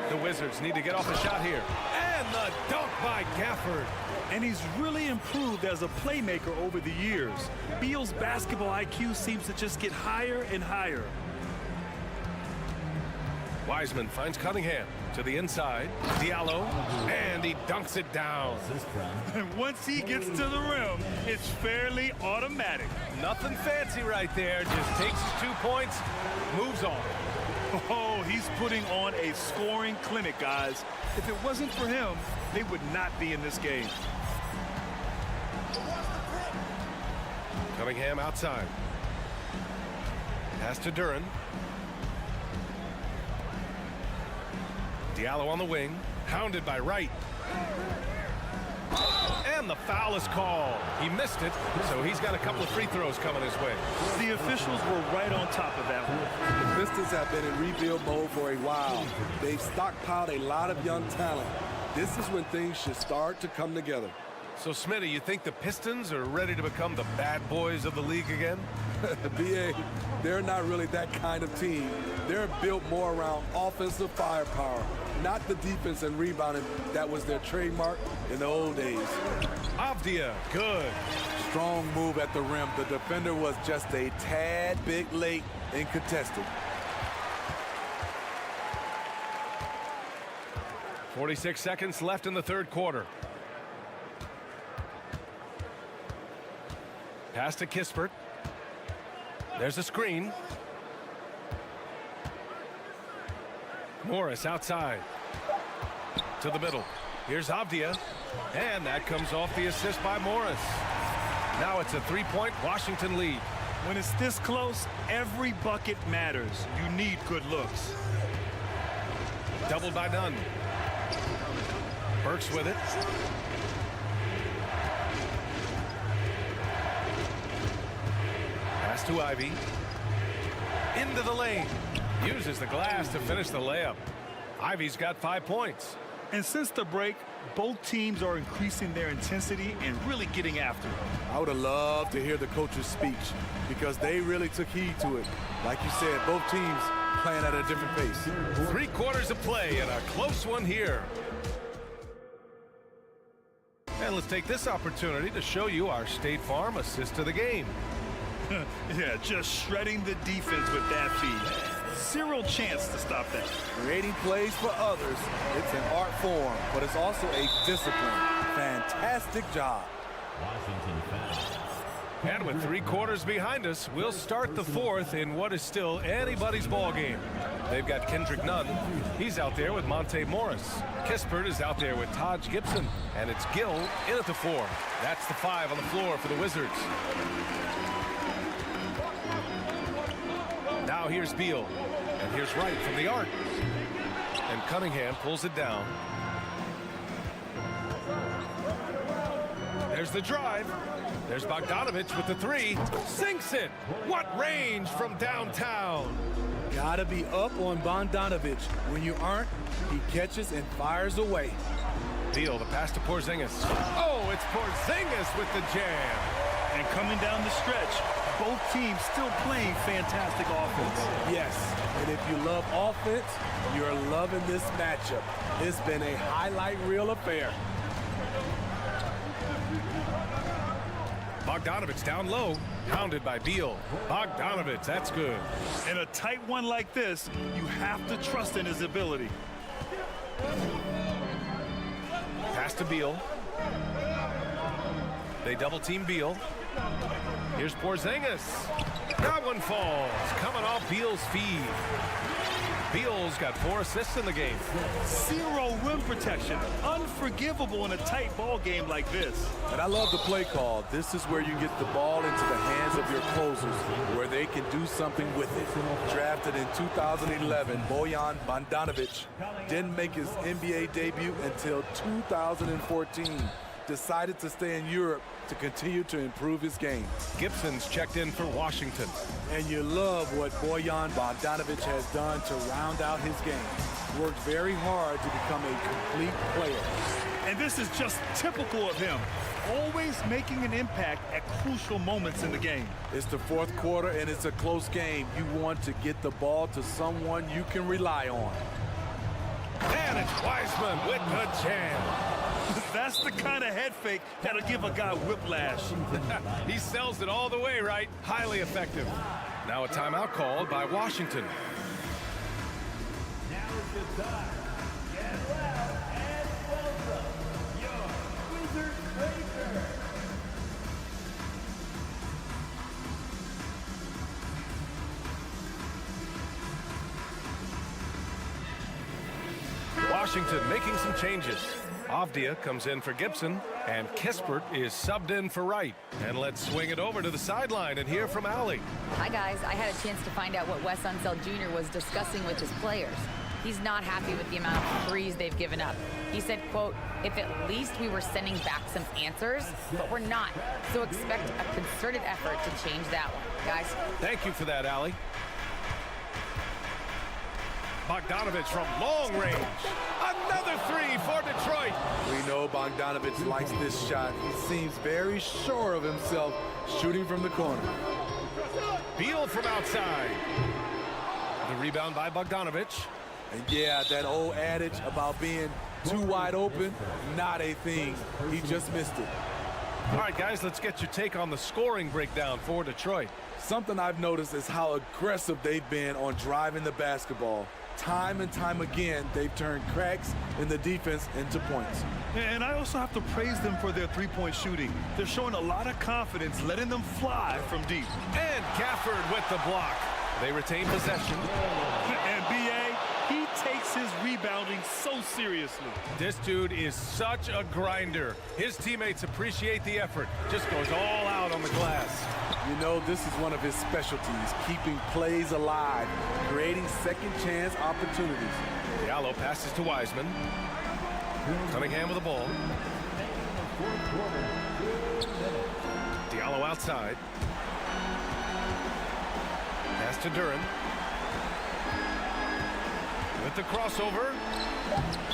The Wizards need to get off a shot here. And the dunk by Gafford. And he's really improved as a playmaker over the years. Beal's basketball IQ seems to just get higher and higher. Wiseman finds Cunningham to the inside. Diallo, and he dunks it down. And once he gets to the rim, it's fairly automatic. Nothing fancy right there. Just takes his 2 points, moves on. Oh, he's putting on a scoring clinic, guys. If it wasn't for him, they would not be in this game. Cunningham outside. Pass to Duran. Diallo on the wing, hounded by Wright. And the foul is called. He missed it, so he's got a couple of free throws coming his way. The officials were right on top of that one. The Pistons have been in rebuild mode for a while. They've stockpiled a lot of young talent. This is when things should start to come together. So, Smitty, you think the Pistons are ready to become the bad boys of the league again? B.A., they're not really that kind of team. They're built more around offensive firepower, not the defense and rebounding that was their trademark in the old days. Avdia, good. Strong move at the rim. The defender was just a tad bit late in contesting. 46 seconds left in the third quarter. Pass to Kispert. There's a screen. Morris outside. To the middle. Here's Avdia. And that comes off the assist by Morris. Now it's a 3-point Washington lead. When it's this close, every bucket matters. You need good looks. Doubled by Nunn. Burks with it. Pass to Ivy. Into the lane. Uses the glass to finish the layup. Ivy's got 5 points. And since the break, both teams are increasing their intensity and really getting after it. I would have loved to hear the coach's speech because they really took heed to it. Like you said, both teams playing at a different pace. 3 quarters of play and a close one here. And let's take this opportunity to show you our State Farm assist of the game. Yeah, just shredding the defense with that feed. Zero chance to stop that. Creating plays for others, it's an art form, but it's also a discipline. Fantastic job. And with 3 quarters behind us, we'll start the 4th in what is still anybody's ball game. They've got Kendrick Nunn. He's out there with Monte Morris. Kispert is out there with Taj Gibson. And it's Gill in at the 4. That's the 5 on the floor for the Wizards. Now here's Beal. And here's Wright from the arc. And Cunningham pulls it down. There's the drive. There's Bogdanovich with the 3. Sinks it. What range from downtown. Gotta be up on Bogdanovich. When you aren't, he catches and fires away. Beal, the pass to Porzingis. Oh, it's Porzingis with the jam. And coming down the stretch, both teams still playing fantastic offense. Yes, and if you love offense, you're loving this matchup. It's been a highlight reel affair. Bogdanovich down low, pounded by Beal. Bogdanovich, that's good. In a tight one like this, you have to trust in his ability. Pass to Beal. They double team Beal. Here's Porzingis. That one falls. Coming off Beal's feed. Beal's got 4 assists in the game. Zero rim protection. Unforgivable in a tight ball game like this. And I love the play call. This is where you get the ball into the hands of your closers, where they can do something with it. Drafted in 2011, Bojan Bogdanovic didn't make his NBA debut until 2014. Decided to stay in Europe to continue to improve his game. Gibson's checked in for Washington. And you love what Bojan Bogdanovic has done to round out his game. Worked very hard to become a complete player. And this is just typical of him. Always making an impact at crucial moments in the game. It's the 4th quarter and it's a close game. You want to get the ball to someone you can rely on. And it's Wiseman with the jam. That's the kind of head fake that'll give a guy whiplash. He sells it all the way, right? Highly effective. Now a timeout called by Washington. Now is the time. Get loud and welcome your Wizards Breaker. Washington making some changes. Avdia comes in for Gibson, and Kispert is subbed in for Wright. And let's swing it over to the sideline and hear from Allie. Hi, guys. I had a chance to find out what Wes Unseld Jr. was discussing with his players. He's not happy with the amount of threes they've given up. He said, quote, if at least we were sending back some answers, but we're not. So expect a concerted effort to change that one. Guys. Thank you for that, Allie. Bogdanovich from long range. Another 3 for Detroit. We know Bogdanovich likes this shot. He seems very sure of himself shooting from the corner. Beal from outside. The rebound by Bogdanovich. And yeah, that old adage about being too wide open, not a thing. He just missed it. All right, guys, let's get your take on the scoring breakdown for Detroit. Something I've noticed is how aggressive they've been on driving the basketball. Time and time again, they've turned cracks in the defense into points. And I also have to praise them for their three-point shooting. They're showing a lot of confidence, letting them fly from deep. And Gafford with the block. They retain possession. And B.A., he takes his rebounding so seriously. This dude is such a grinder. His teammates appreciate the effort. Just goes all out on the glass. You know, this is one of his specialties, keeping plays alive, creating second chance opportunities. Diallo passes to Wiseman. Cunningham with the ball. Diallo outside. Pass to Duran. With the crossover.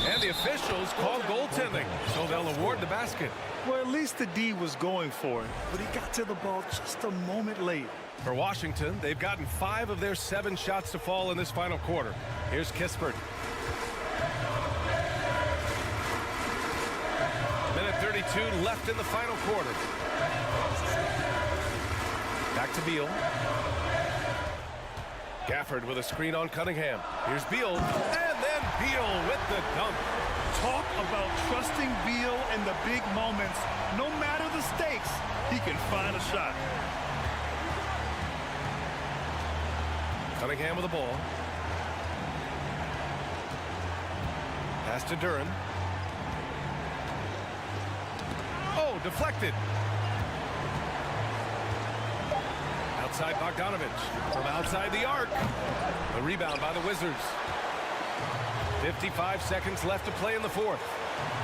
And the officials called goaltending, so they'll award the basket. Well, at least the D was going for it, but he got to the ball just a moment late. For Washington, they've gotten 5 of their 7 shots to fall in this final quarter. Here's Kispert. Minute 32 left in the final quarter. Back to Beal. Gafford with a screen on Cunningham. Here's Beal, and then Beal with the dunk. Talk about trusting Beal in the big moments. No matter the stakes, he can find a shot. Cunningham with the ball. Pass to Duran. Oh, deflected. Outside Bogdanovich. From outside the arc. The rebound by the Wizards. 55 seconds left to play in the fourth.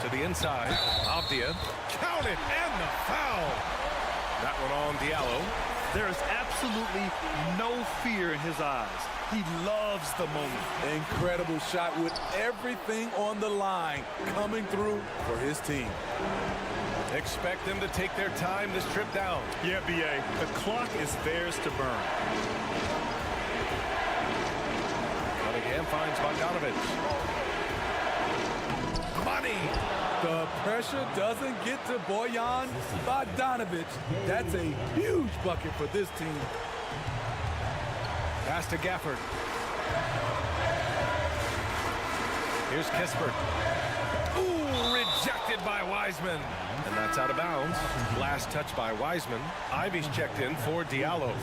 To the inside. Avdia. Count it, and the foul. That one on Diallo. There is absolutely no fear in his eyes. He loves the moment. Incredible shot with everything on the line coming through for his team. Expect them to take their time this trip down. Yeah, B.A. The clock is theirs to burn. Cunningham finds Bogdanovich. Money. The pressure doesn't get to Bojan Bogdanovich. That's a huge bucket for this team. Pass to Gafford. Here's Kispert. Ooh, rejected by Wiseman. And that's out of bounds. Last touch by Wiseman. Ivy's checked in for Diallo.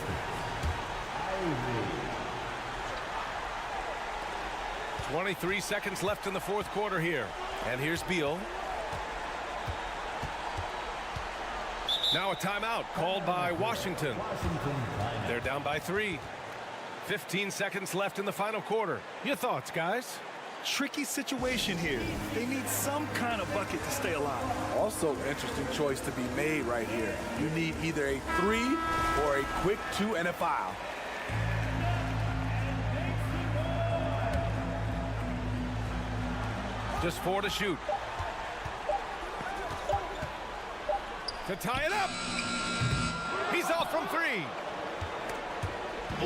23 seconds left in the fourth quarter here. And here's Beal. Now a timeout called by Washington. They're down by 3. 15 seconds left in the final quarter. Your thoughts, guys? Tricky situation here. They need some kind of bucket to stay alive. Also, interesting choice to be made right here. You need either a 3 or a quick 2 and a foul. Just 4 to shoot. To tie it up. He's off from 3.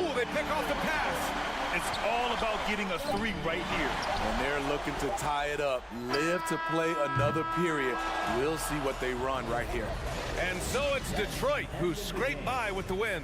Ooh, they pick off the pass. It's all about getting a 3 right here. And they're looking to tie it up. Live to play another period. We'll see what they run right here. And so it's Detroit who scraped by with the win.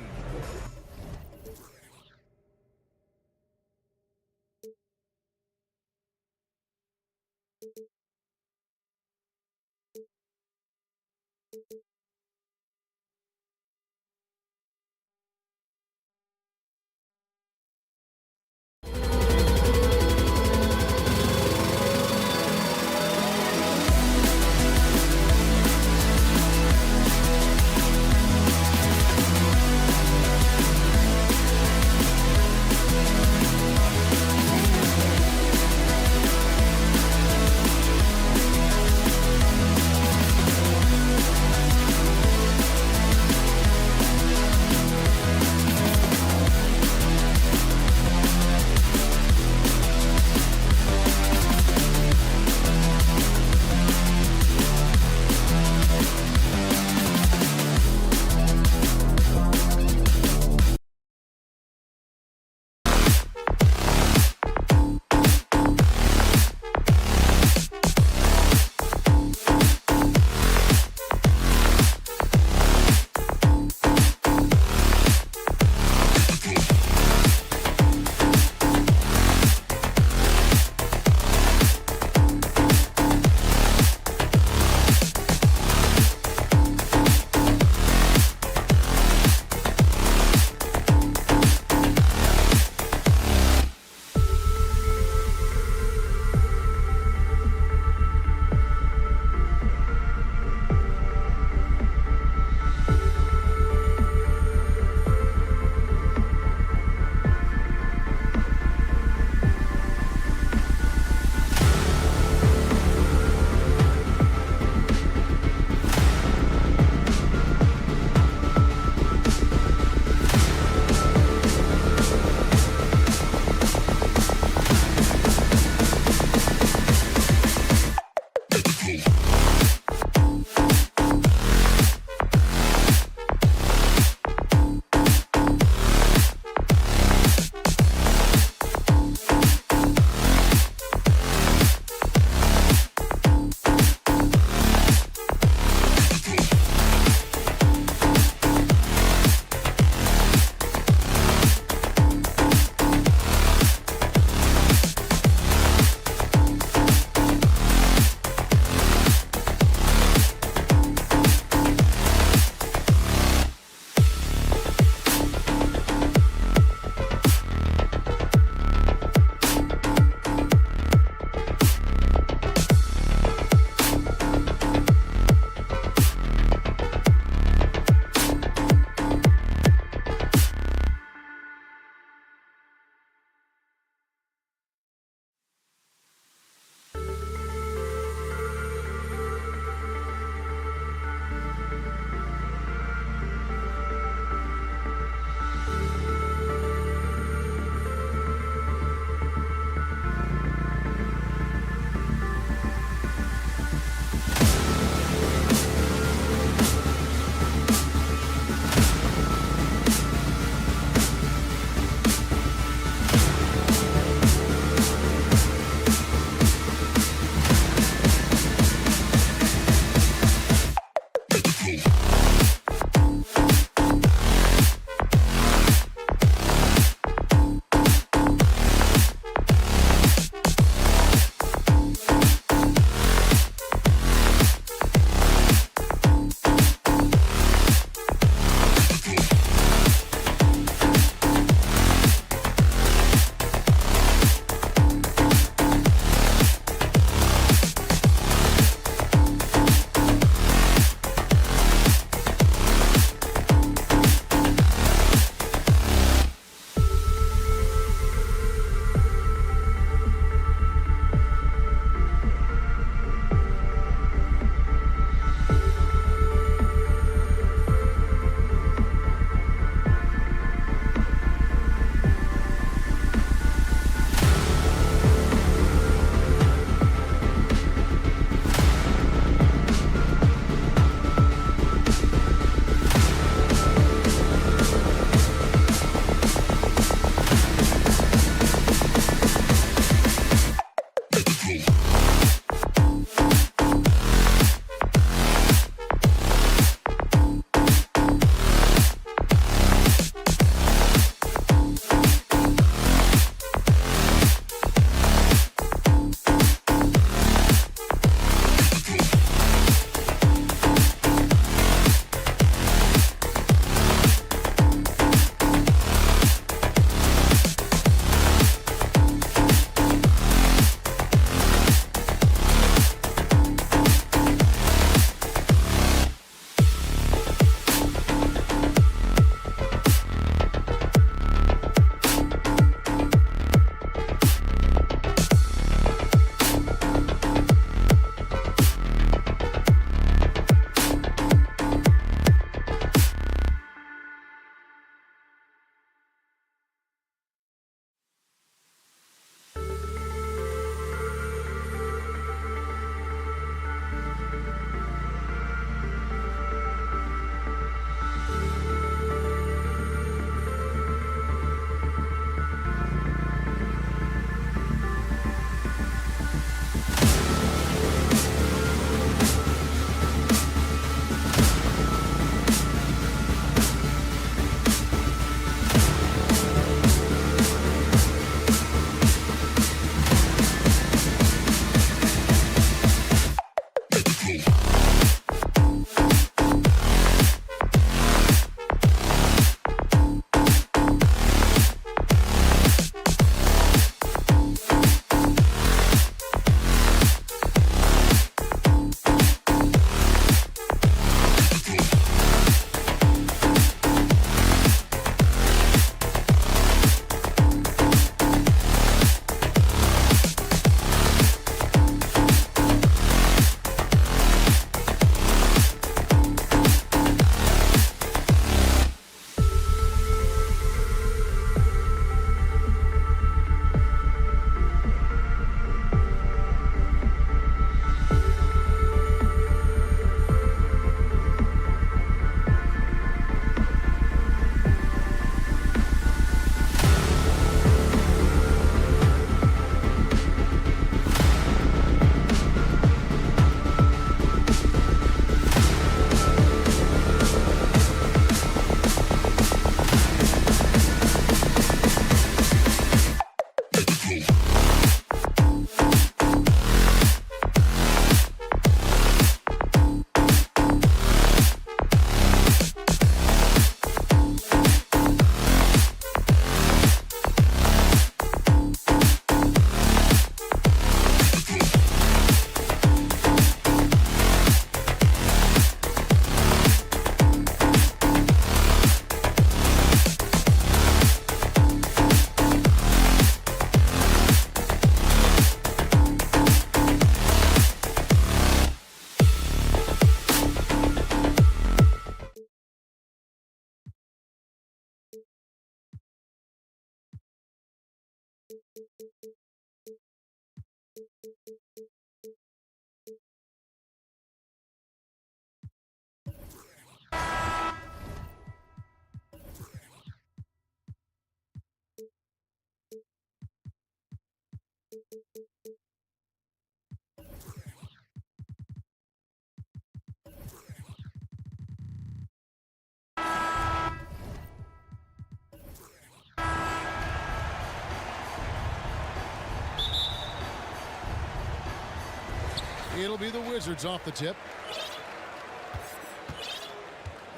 It'll be the Wizards off the tip.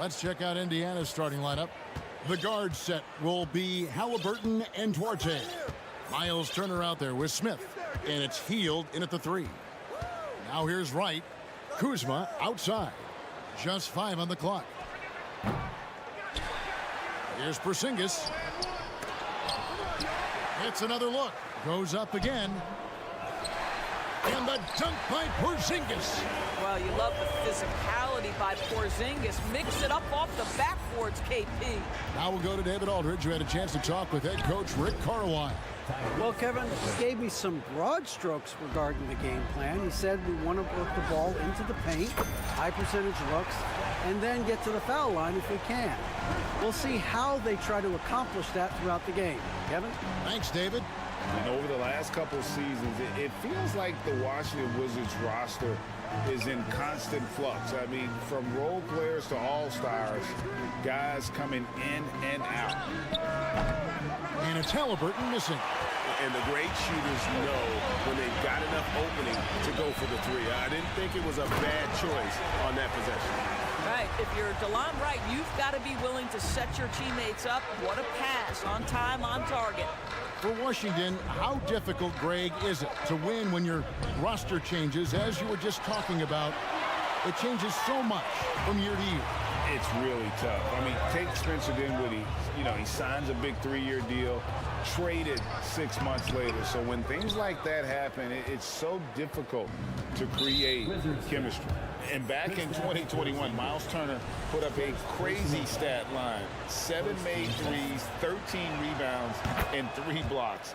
Let's check out Indiana's starting lineup. The guard set will be Halliburton and Duarte. Miles Turner out there with Smith. And it's Hield in at the 3. Now here's Wright. Kuzma outside. Just 5 on the clock. Here's Porzingis. It's another look. Goes up again. And the dunk by Porzingis. Well, you love the physicality by Porzingis. Mix it up off the backboards, KP. Now we'll go to David Aldridge, who had a chance to talk with head coach Rick Carlisle. Well, Kevin, he gave me some broad strokes regarding the game plan. He said we want to work the ball into the paint, high percentage looks, and then get to the foul line if we can. We'll see how they try to accomplish that throughout the game. Kevin? Thanks, David. And over the last couple of seasons, it feels like the Washington Wizards roster is in constant flux. I mean, from role players to all-stars, guys coming in and out. And it's Halliburton missing. And the great shooters know when they've got enough opening to go for the 3. I didn't think it was a bad choice on that possession. Right, if you're DeLon Wright, you've got to be willing to set your teammates up. What a pass, on time, on target. For Washington, how difficult, Greg, is it to win when your roster changes, as you were just talking about? It changes so much from year to year. It's really tough. I mean, take Spencer Dinwiddie. You know, he signs a big 3-year deal, traded 6 months later. So when things like that happen, it's so difficult to create chemistry. And back in 2021, Miles Turner put up a crazy stat line. 7 made threes, 13 rebounds, and 3 blocks.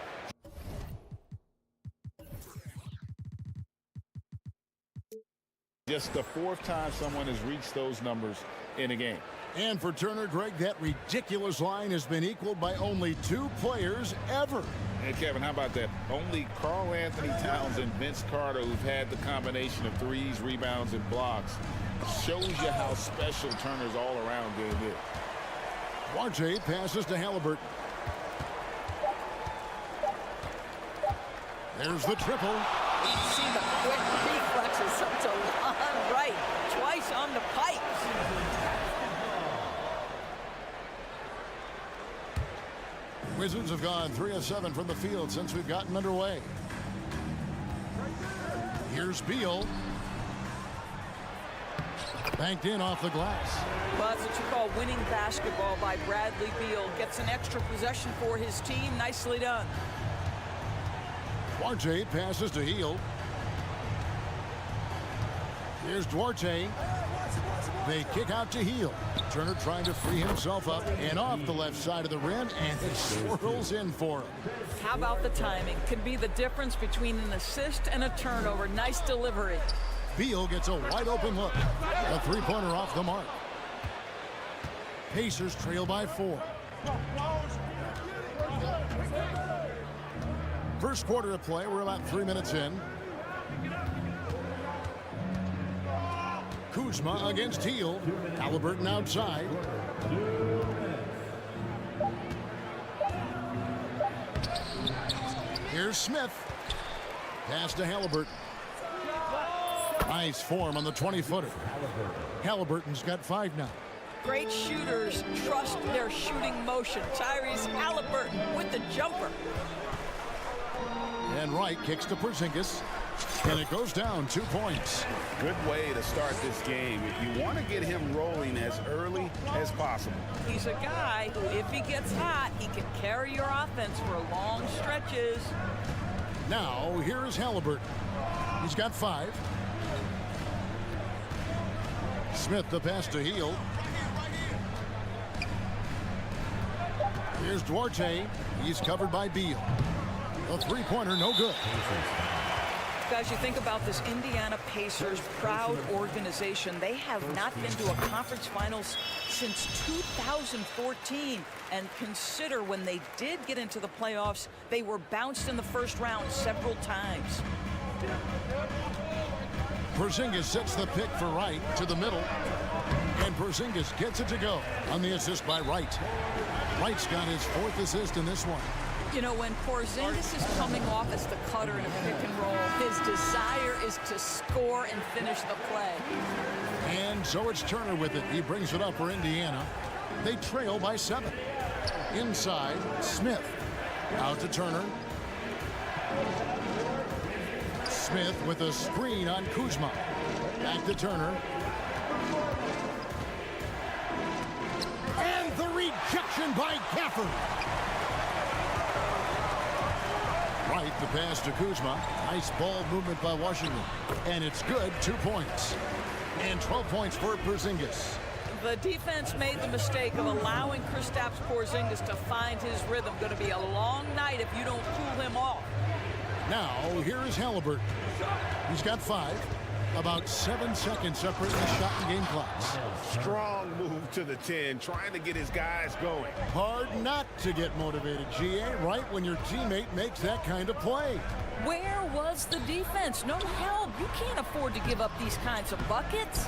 Just the 4th time someone has reached those numbers in a game. And for Turner, Greg, that ridiculous line has been equaled by only 2 players ever. And Kevin, how about that? Only Karl Anthony Towns and Vince Carter, who've had the combination of threes, rebounds, and blocks, shows you how special Turner's all-around game is. Duarte passes to Halliburton. There's the triple. You see the quick reflexes up to DeLon Wright, twice on the pipes. Wizards have gone 3 of 7 from the field since we've gotten underway. Here's Beal. Banked in off the glass. Well, that's what you call winning basketball by Bradley Beal. Gets an extra possession for his team. Nicely done. Duarte passes to Hield. Here's Duarte. They kick out to Hield. Turner trying to free himself up and off the left side of the rim, and he swirls in for him. How about the timing? Can be the difference between an assist and a turnover. Nice delivery. Beal gets a wide open look. A 3-pointer off the mark. Pacers trail by 4. First quarter of play. We're about 3 minutes in. Kuzma against Hield. Halliburton outside. Here's Smith. Pass to Halliburton. Nice form on the 20-footer. Halliburton's got 5 now. Great shooters trust their shooting motion. Tyrese Halliburton with the jumper. And Wright kicks to Porzingis. And it goes down 2 points. Good way to start this game. You want to get him rolling as early as possible. He's a guy who, if he gets hot, he can carry your offense for long stretches. Now, here's Halliburton. He's got 5. Smith the pass to Hield. Here's Duarte. He's covered by Beal. A three-pointer, no good. Guys, you think about this Indiana Pacers proud organization. They have not been to a conference finals since 2014. And consider when they did get into the playoffs, they were bounced in the first round several times. Porzingis sets the pick for Wright to the middle. And Porzingis gets it to go on the assist by Wright. Wright's got his 4th assist in this one. You know, when Porzingis is coming off as the cutter in a pick and roll, his desire is to score and finish the play. And so it's Turner with it. He brings it up for Indiana. They trail by 7. Inside, Smith. Out to Turner. Smith with a screen on Kuzma. Back to Turner. And the rejection by Gafford. Right, the pass to Kuzma. Nice ball movement by Washington. And it's good, 2 points. And 12 points for Porzingis. The defense made the mistake of allowing Kristaps Porzingis to find his rhythm. Going to be a long night if you don't cool him off. Now, here is Halliburton. He's got 5. About 7 seconds separating the shot and game clocks. Strong move to the 10, trying to get his guys going. Hard not to get motivated, GA, right when your teammate makes that kind of play. Where was the defense? No help. You can't afford to give up these kinds of buckets.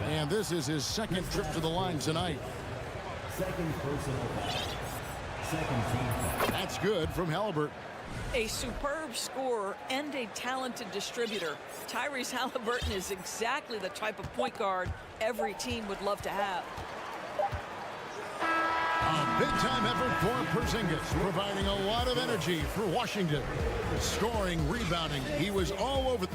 And this is his 2nd trip to the line tonight. Second personal foul. Second team foul. That's good from Halliburton. A superb scorer and a talented distributor. Tyrese Halliburton is exactly the type of point guard every team would love to have. A big-time effort for Porzingis, providing a lot of energy for Washington. Scoring, rebounding, he was all over.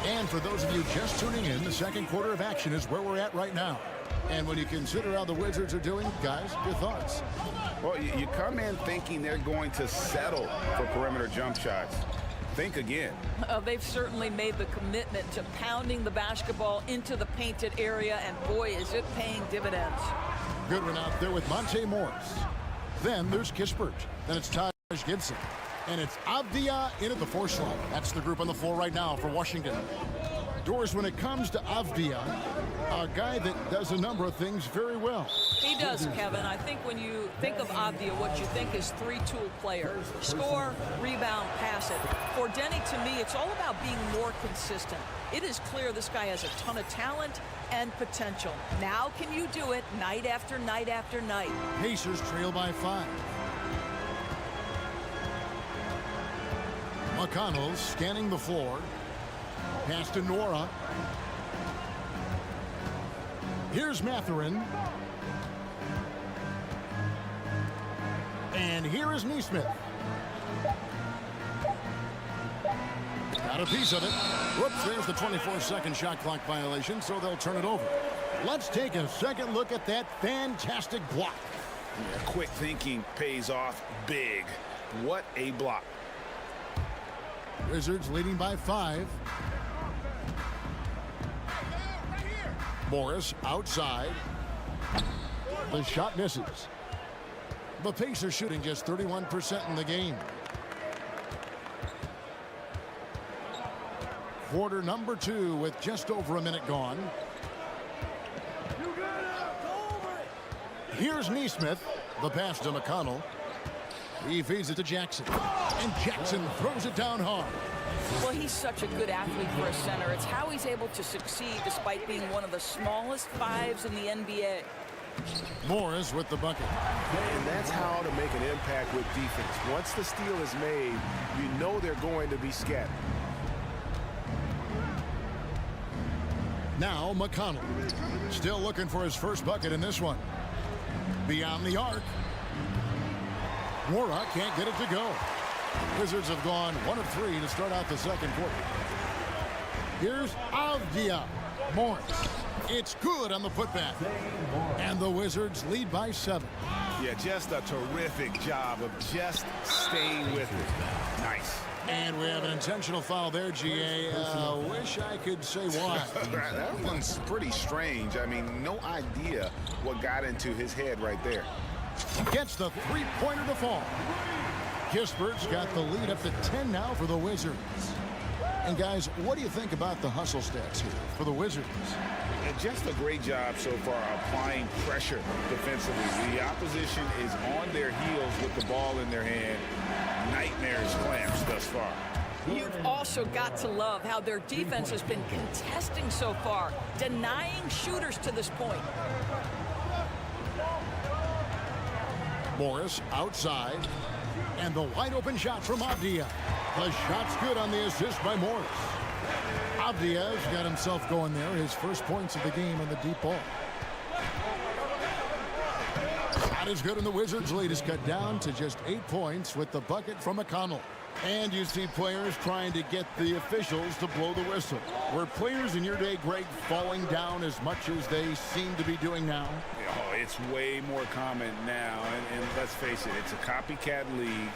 And for those of you just tuning in, the 2nd quarter of action is where we're at right now. And when you consider how the Wizards are doing, guys, your thoughts? Well, you come in thinking they're going to settle for perimeter jump shots. Think again. They've certainly made the commitment to pounding the basketball into the painted area, and boy, is it paying dividends. Good one out there with Monte Morris. Then there's Kispert. Then it's Taj Gibson. And it's Avdia into the 4 slot. That's the group on the floor right now for Washington. Doors, when it comes to Avdia, a guy that does a number of things very well. He does, Kevin. I think when you think of Avdia, what you think is 3-tool player. Score, rebound, pass it. For Denny, to me, it's all about being more consistent. It is clear this guy has a ton of talent and potential. Now can you do it night after night after night? Pacers trail by 5. McConnell scanning the floor. Pass to Nora. Here's Mathurin. And here is Neesmith. Got a piece of it. Whoops, there's the 24-second shot clock violation, so they'll turn it over. Let's take a second look at that fantastic block. Yeah, quick thinking pays off big. What a block. Wizards leading by 5. Morris outside. The shot misses. The Pacers shooting just 31% in the game. Quarter number 2 with just over a minute gone. Here's Neesmith. The pass to McConnell. He feeds it to Jackson. And Jackson throws it down hard. Well, he's such a good athlete for a center. It's how he's able to succeed despite being one of the smallest 5s in the NBA. Morris with the bucket. And that's how to make an impact with defense. Once the steal is made, you know they're going to be scattered. Now McConnell. Still looking for his first bucket in this one. Beyond the arc. Mora can't get it to go. Wizards have gone 1 of 3 to start out the 2nd quarter. Here's Avdia. Morris. It's good on the putback. And the Wizards lead by 7. Yeah, just a terrific job of just staying with it. Nice. And we have an intentional foul there, GA. Wish I could say why. That one's pretty strange. I mean, no idea what got into his head right there. Gets the three-pointer to fall. Kispert's got the lead up to 10 now for the Wizards. And guys, what do you think about the hustle stats here for the Wizards? And just a great job so far applying pressure defensively. The opposition is on their heels with the ball in their hand. Nightmares clamps thus far. You've also got to love how their defense has been contesting so far, denying shooters to this point. Morris outside. And the wide open shot from Avdia. The shot's good on the assist by Morris. Avdia's got himself going there. His first points of the game on the deep ball. Shot is good, and the Wizards' lead is cut down to just 8 points with the bucket from McConnell. And you see players trying to get the officials to blow the whistle. Were players in your day, Greg, falling down as much as they seem to be doing now? Oh, it's way more common now, and let's face it, it's a copycat league.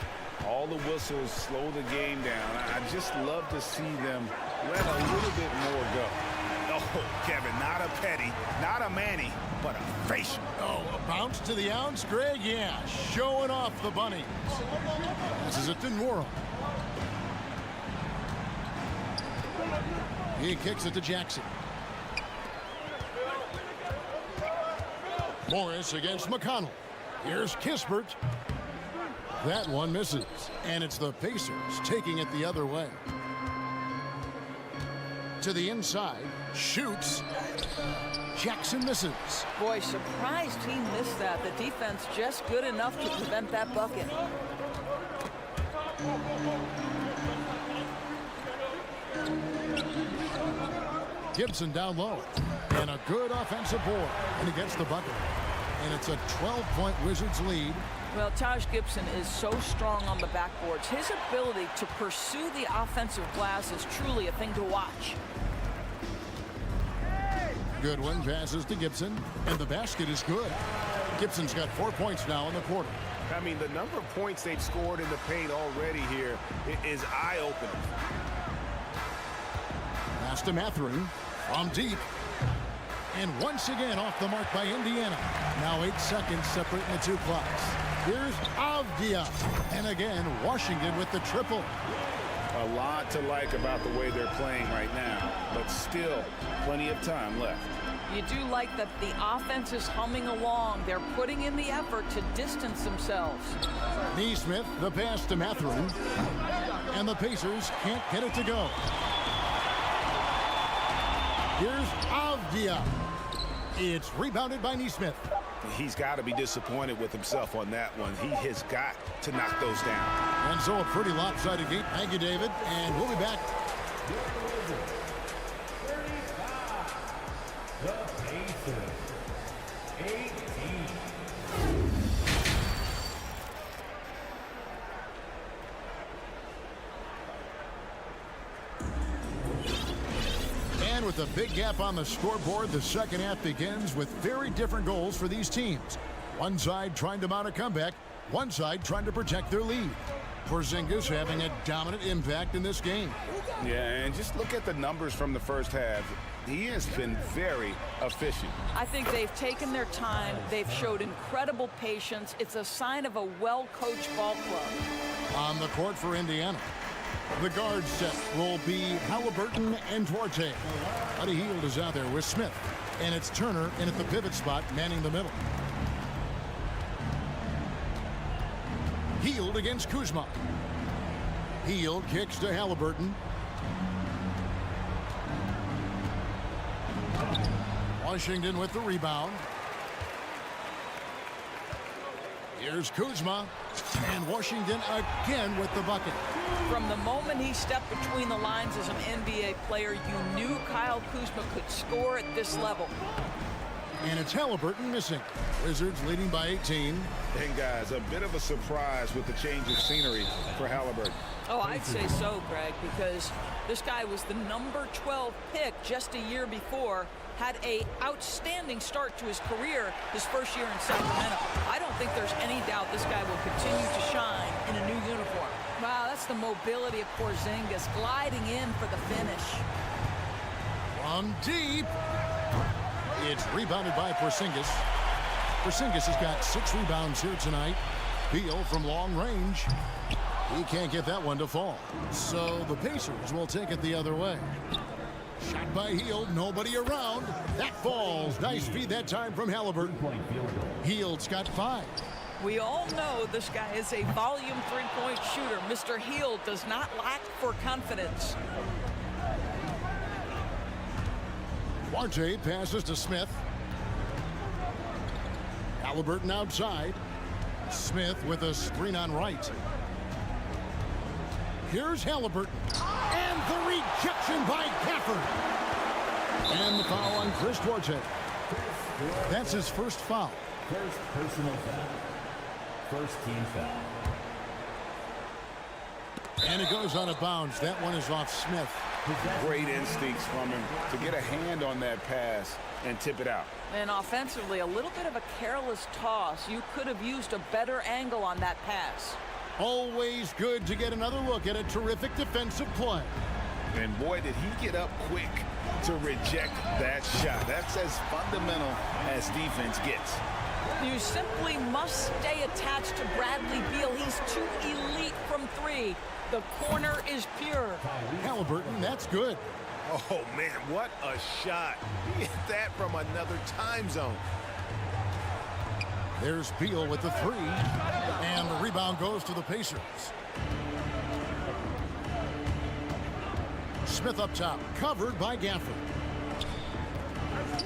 All the whistles slow the game down. I just love to see them let a little bit more go. Oh, Kevin, not a petty, not a Manny, but a facial. Oh, a bounce to the ounce, Greg? Yeah, showing off the bunny. This is a Denworo. He kicks it to Jackson. Morris against McConnell. Here's Kispert. That one misses. And it's the Pacers taking it the other way. To the inside. Shoots. Jackson misses. Boy, surprised he missed that. The defense just good enough to prevent that bucket. Gibson down low. And a good offensive board. And he gets the bucket. And it's a 12-point Wizards lead. Well, Taj Gibson is so strong on the backboards. His ability to pursue the offensive glass is truly a thing to watch. Goodwin passes to Gibson, and the basket is good. Gibson's got 4 points now in the quarter. I mean, the number of points they've scored in the paint already here is eye-opening. Pass to Mathurin from deep. And once again off the mark by Indiana. Now 8 seconds separating the two clocks. Here's Avdia. And again, Washington with the triple. A lot to like about the way they're playing right now, but still plenty of time left. You do like that the offense is humming along. They're putting in the effort to distance themselves. Neesmith, the pass to Mathurin. And the Pacers can't get it to go. Here's Avdia. It's rebounded by Neesmith. He's got to be disappointed with himself on that one. He has got to knock those down. And so a pretty lopsided game. Thank you, David. And we'll be back. The Pacers, 18. And with a big gap on the scoreboard, the second half begins with very different goals for these teams. One side trying to mount a comeback, one side trying to protect their lead. Porzingis having a dominant impact in this game. Yeah, and just look at the numbers from the first half. He has been very efficient. I think they've taken their time. They've showed incredible patience. It's a sign of a well-coached ball club. On the court for Indiana, the guard set will be Halliburton and Duarte. Buddy Hield is out there with Smith. And it's Turner in at the pivot spot, manning the middle. Hield against Kuzma. Hield kicks to Halliburton. Washington with the rebound. Here's Kuzma. And Washington again with the bucket. From the moment he stepped between the lines as an NBA player, you knew Kyle Kuzma could score at this level. And it's Halliburton missing. Wizards leading by 18. And guys, a bit of a surprise with the change of scenery for Halliburton. Oh, I'd say so, Greg, because this guy was the number 12 pick just a year before, had a outstanding start to his career his first year in Sacramento. I don't think there's any doubt this guy will continue to shine in a new uniform. Wow, that's the mobility of Porzingis gliding in for the finish. From deep. It's rebounded by Porzingis. Porzingis has got 6 rebounds here tonight. Beal from long range. He can't get that one to fall. So the Pacers will take it the other way. Shot by Hield, nobody around. That falls. Nice feed that time from Halliburton. Hield's got 5. We all know this guy is a volume three-point shooter. Mr. Hield does not lack for confidence. Duarte passes to Smith. Halliburton outside. Smith with a screen on right. Here's Halliburton. And the rejection by Gafford. And the foul on Chris Duarte. That's his first foul. First personal foul. First team foul. And it goes out of bounds. That one is off Smith. Great instincts from him to get a hand on that pass and tip it out. And offensively, a little bit of a careless toss. You could have used a better angle on that pass. Always good to get another look at a terrific defensive play. And boy, did he get up quick to reject that shot. That's as fundamental as defense gets. You simply must stay attached to Bradley Beal. He's too elite from 3. The corner is pure. Halliburton, that's good. Oh, man, what a shot. He hit that from another time zone. There's Beal with the 3. And the rebound goes to the Pacers. Smith up top, covered by Gafford.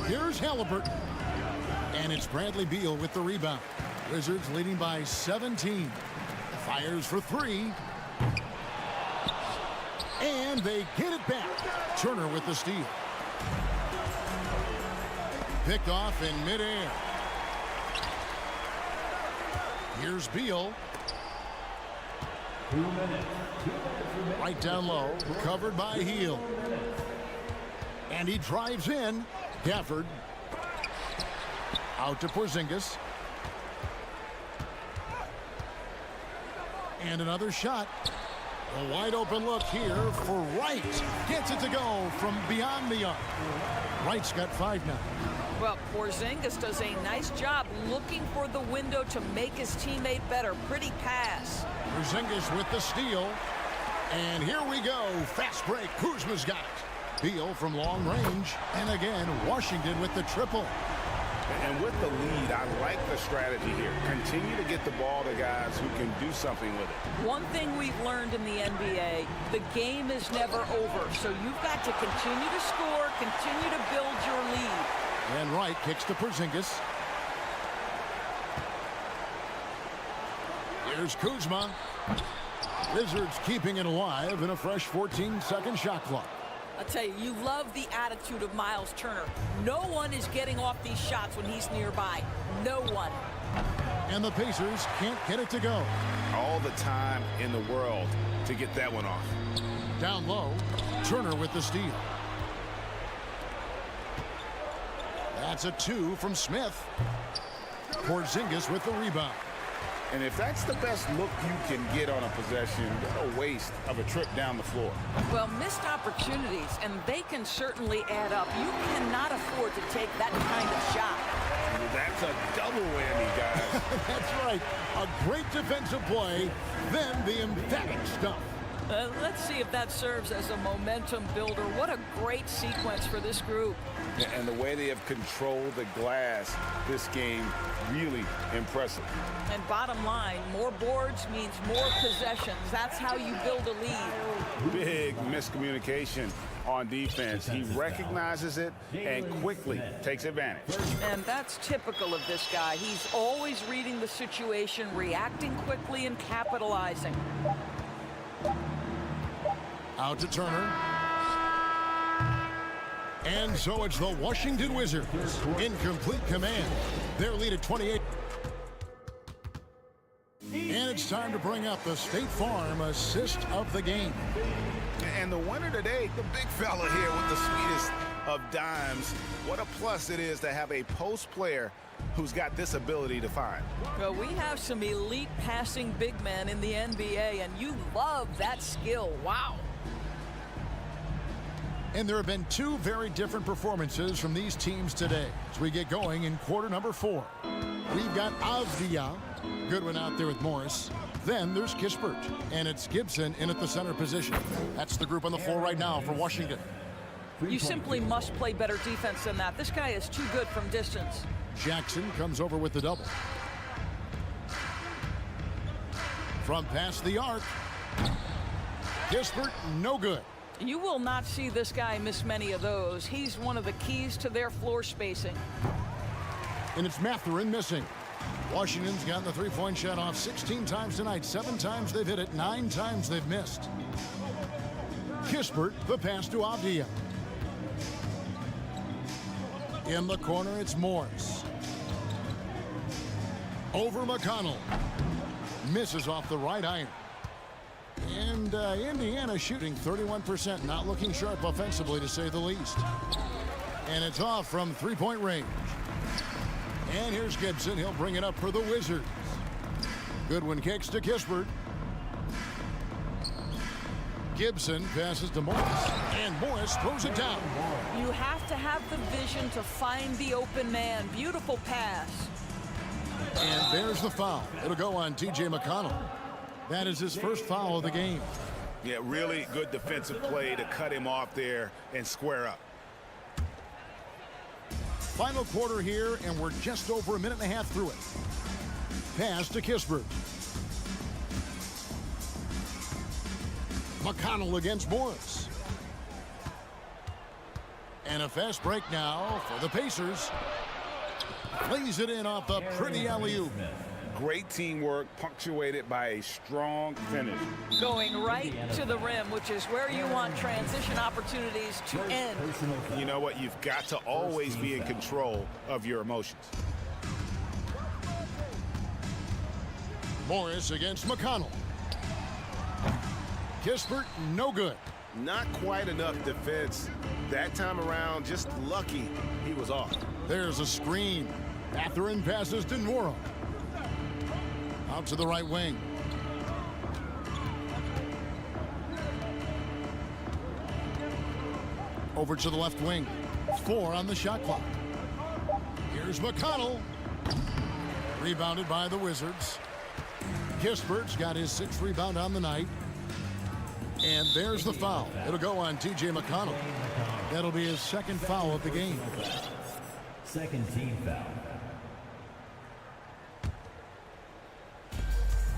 Here's Halliburton. And it's Bradley Beal with the rebound. Wizards leading by 17. Fires for 3. And they get it back. Turner with the steal. Picked off in midair. Here's Beal. 2 minutes. Right down low. Covered by Hield. And he drives in. Gafford. Out to Porzingis. And another shot. A wide open look here for Wright. Gets it to go from beyond the arc. Wright's got 5 now. Well, Porzingis does a nice job looking for the window to make his teammate better. Pretty pass. Porzingis with the steal. And here we go. Fast break. Kuzma's got it. Beal from long range. And again, Washington with the triple. And with the lead, I like the strategy here. Continue to get the ball to guys who can do something with it. One thing we've learned in the NBA, the game is never over. So you've got to continue to score, continue to build your lead. And Wright kicks to Porzingis. Here's Kuzma. Wizards keeping it alive in a fresh 14-second shot clock. I'll tell you, you love the attitude of Miles Turner. No one is getting off these shots when he's nearby. No one. And the Pacers can't get it to go. All the time in the world to get that one off. Down low, Turner with the steal. That's a 2 from Smith. Porzingis with the rebound. And if that's the best look you can get on a possession, what a waste of a trip down the floor. Well, missed opportunities, and they can certainly add up. You cannot afford to take that kind of shot. That's a double whammy, guys. That's right. A great defensive play, then the emphatic stuff. Let's see if that serves as a momentum builder. What a great sequence for this group. And the way they have controlled the glass this game, really impressive. And bottom line, more boards means more possessions. That's how you build a lead. Big miscommunication on defense. He recognizes it and quickly takes advantage. And that's typical of this guy. He's always reading the situation, reacting quickly, and capitalizing. Out to Turner. And so it's the Washington Wizards in complete command. Their lead at 28. And it's time to bring up the State Farm assist of the game. And the winner today, the big fella here with the sweetest of dimes. What a plus it is to have a post player who's got this ability to find. Well, we have some elite passing big men in the NBA, and you love that skill. Wow. And there have been two very different performances from these teams today as we get going in quarter number 4. We've got Avdia, good one out there with Morris. Then there's Kispert, and it's Gibson in at the center position. That's the group on the floor right now for Washington. You simply must play better defense than that. This guy is too good from distance. Jackson comes over with the double. From past the arc, Kispert, no good. You will not see this guy miss many of those. He's one of the keys to their floor spacing. And it's Mathurin missing. Washington's gotten the three-point shot off 16 times tonight. 7 times they've hit it, 9 times they've missed. Kispert, the pass to Avdia. In the corner, it's Morris. Over McConnell. Misses off the right iron. And Indiana shooting 31%, not looking sharp offensively, to say the least. And it's off from three-point range. And here's Gibson. He'll bring it up for the Wizards. Goodwin kicks to Kispert. Gibson passes to Morris. And Morris throws it down. You have to have the vision to find the open man. Beautiful pass. And there's the foul. It'll go on T.J. McConnell. That is his first foul of the game. Yeah, really good defensive play to cut him off there and square up. Final quarter here, and we're just over a minute and a half through it. Pass to Kispert. McConnell against Morris. And a fast break now for the Pacers. Plays it in off the pretty alley-oop. Great teamwork, punctuated by a strong finish. Going right to the rim, which is where you want transition opportunities to end. You know what? You've got to always be in control of your emotions. Morris against McConnell. Kispert, no good. Not quite enough defense. That time around, just lucky he was off. There's a screen. Mathurin passes to Nwora. Out to the right wing. Over to the left wing. 4 on the shot clock. Here's McConnell. Rebounded by the Wizards. Kispert's got his 6th rebound on the night. And there's the foul. It'll go on T.J. McConnell. That'll be his 2nd foul of the game. Second team foul.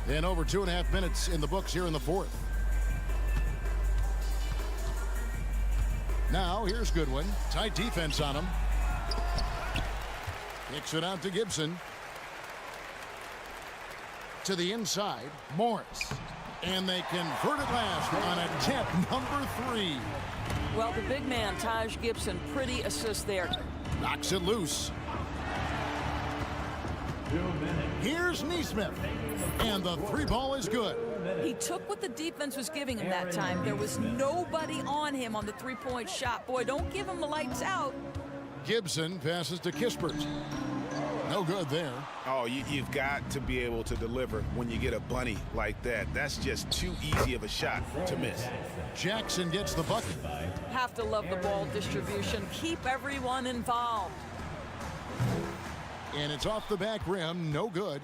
And over 2.5 minutes in the books here in the 4th. Now, here's Goodwin. Tight defense on him. Kicks it out to Gibson. To the inside, Morris. And they convert it last on attempt number 3. Well, the big man, Taj Gibson, pretty assist there. Knocks it loose. Here's Nesmith. And the 3 ball is good. He took what the defense was giving him that time. There was nobody on him on the 3-point shot. Boy, don't give him the lights out. Gibson passes to Kispert. No good there. Oh, you've got to be able to deliver when you get a bunny like that. That's just too easy of a shot to miss. Jackson gets the bucket. Have to love the ball distribution. Keep everyone involved. And it's off the back rim. No good.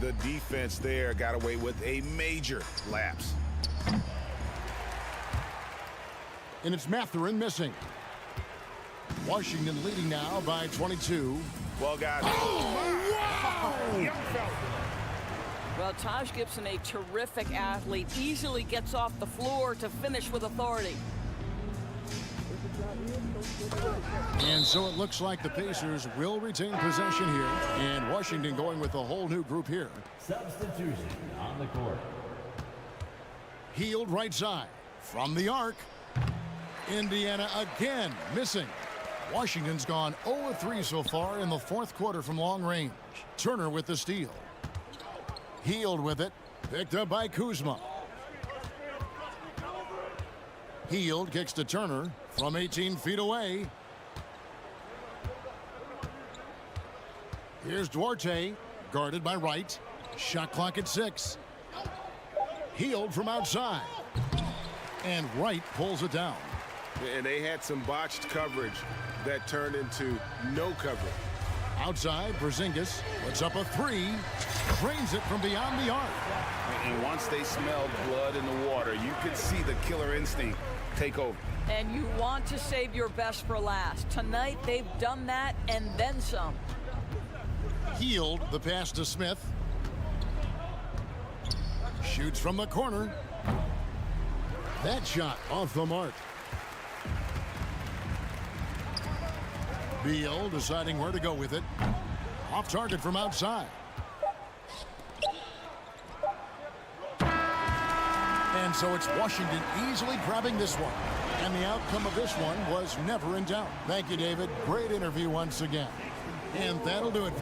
The defense there got away with a major lapse. And it's Mathurin missing. Washington leading now by 22. Well, guys. Well, Taj Gibson, a terrific athlete, easily gets off the floor to finish with authority. And so it looks like the Pacers will retain possession here. And Washington going with a whole new group here. Substitution on the court. Healed right side. From the arc. Indiana again missing. Washington's gone 0-3 so far in the 4th quarter from long range. Turner with the steal. Healed with it. Picked up by Kuzma. Healed kicks to Turner from 18 feet away. Here's Duarte, guarded by Wright. Shot clock at 6. Healed from outside. And Wright pulls it down. And they had some botched coverage that turned into no coverage. Outside, Porzingis puts up a 3. Drains it from beyond the arc. And once they smelled blood in the water, you could see the killer instinct take over. And you want to save your best for last. Tonight, they've done that and then some. Healed the pass to Smith. Shoots from the corner. That shot off the mark. Beal deciding where to go with it. Off target from outside. And so it's Washington easily grabbing this one. And the outcome of this one was never in doubt. Thank you, David. Great interview once again. And that'll do it.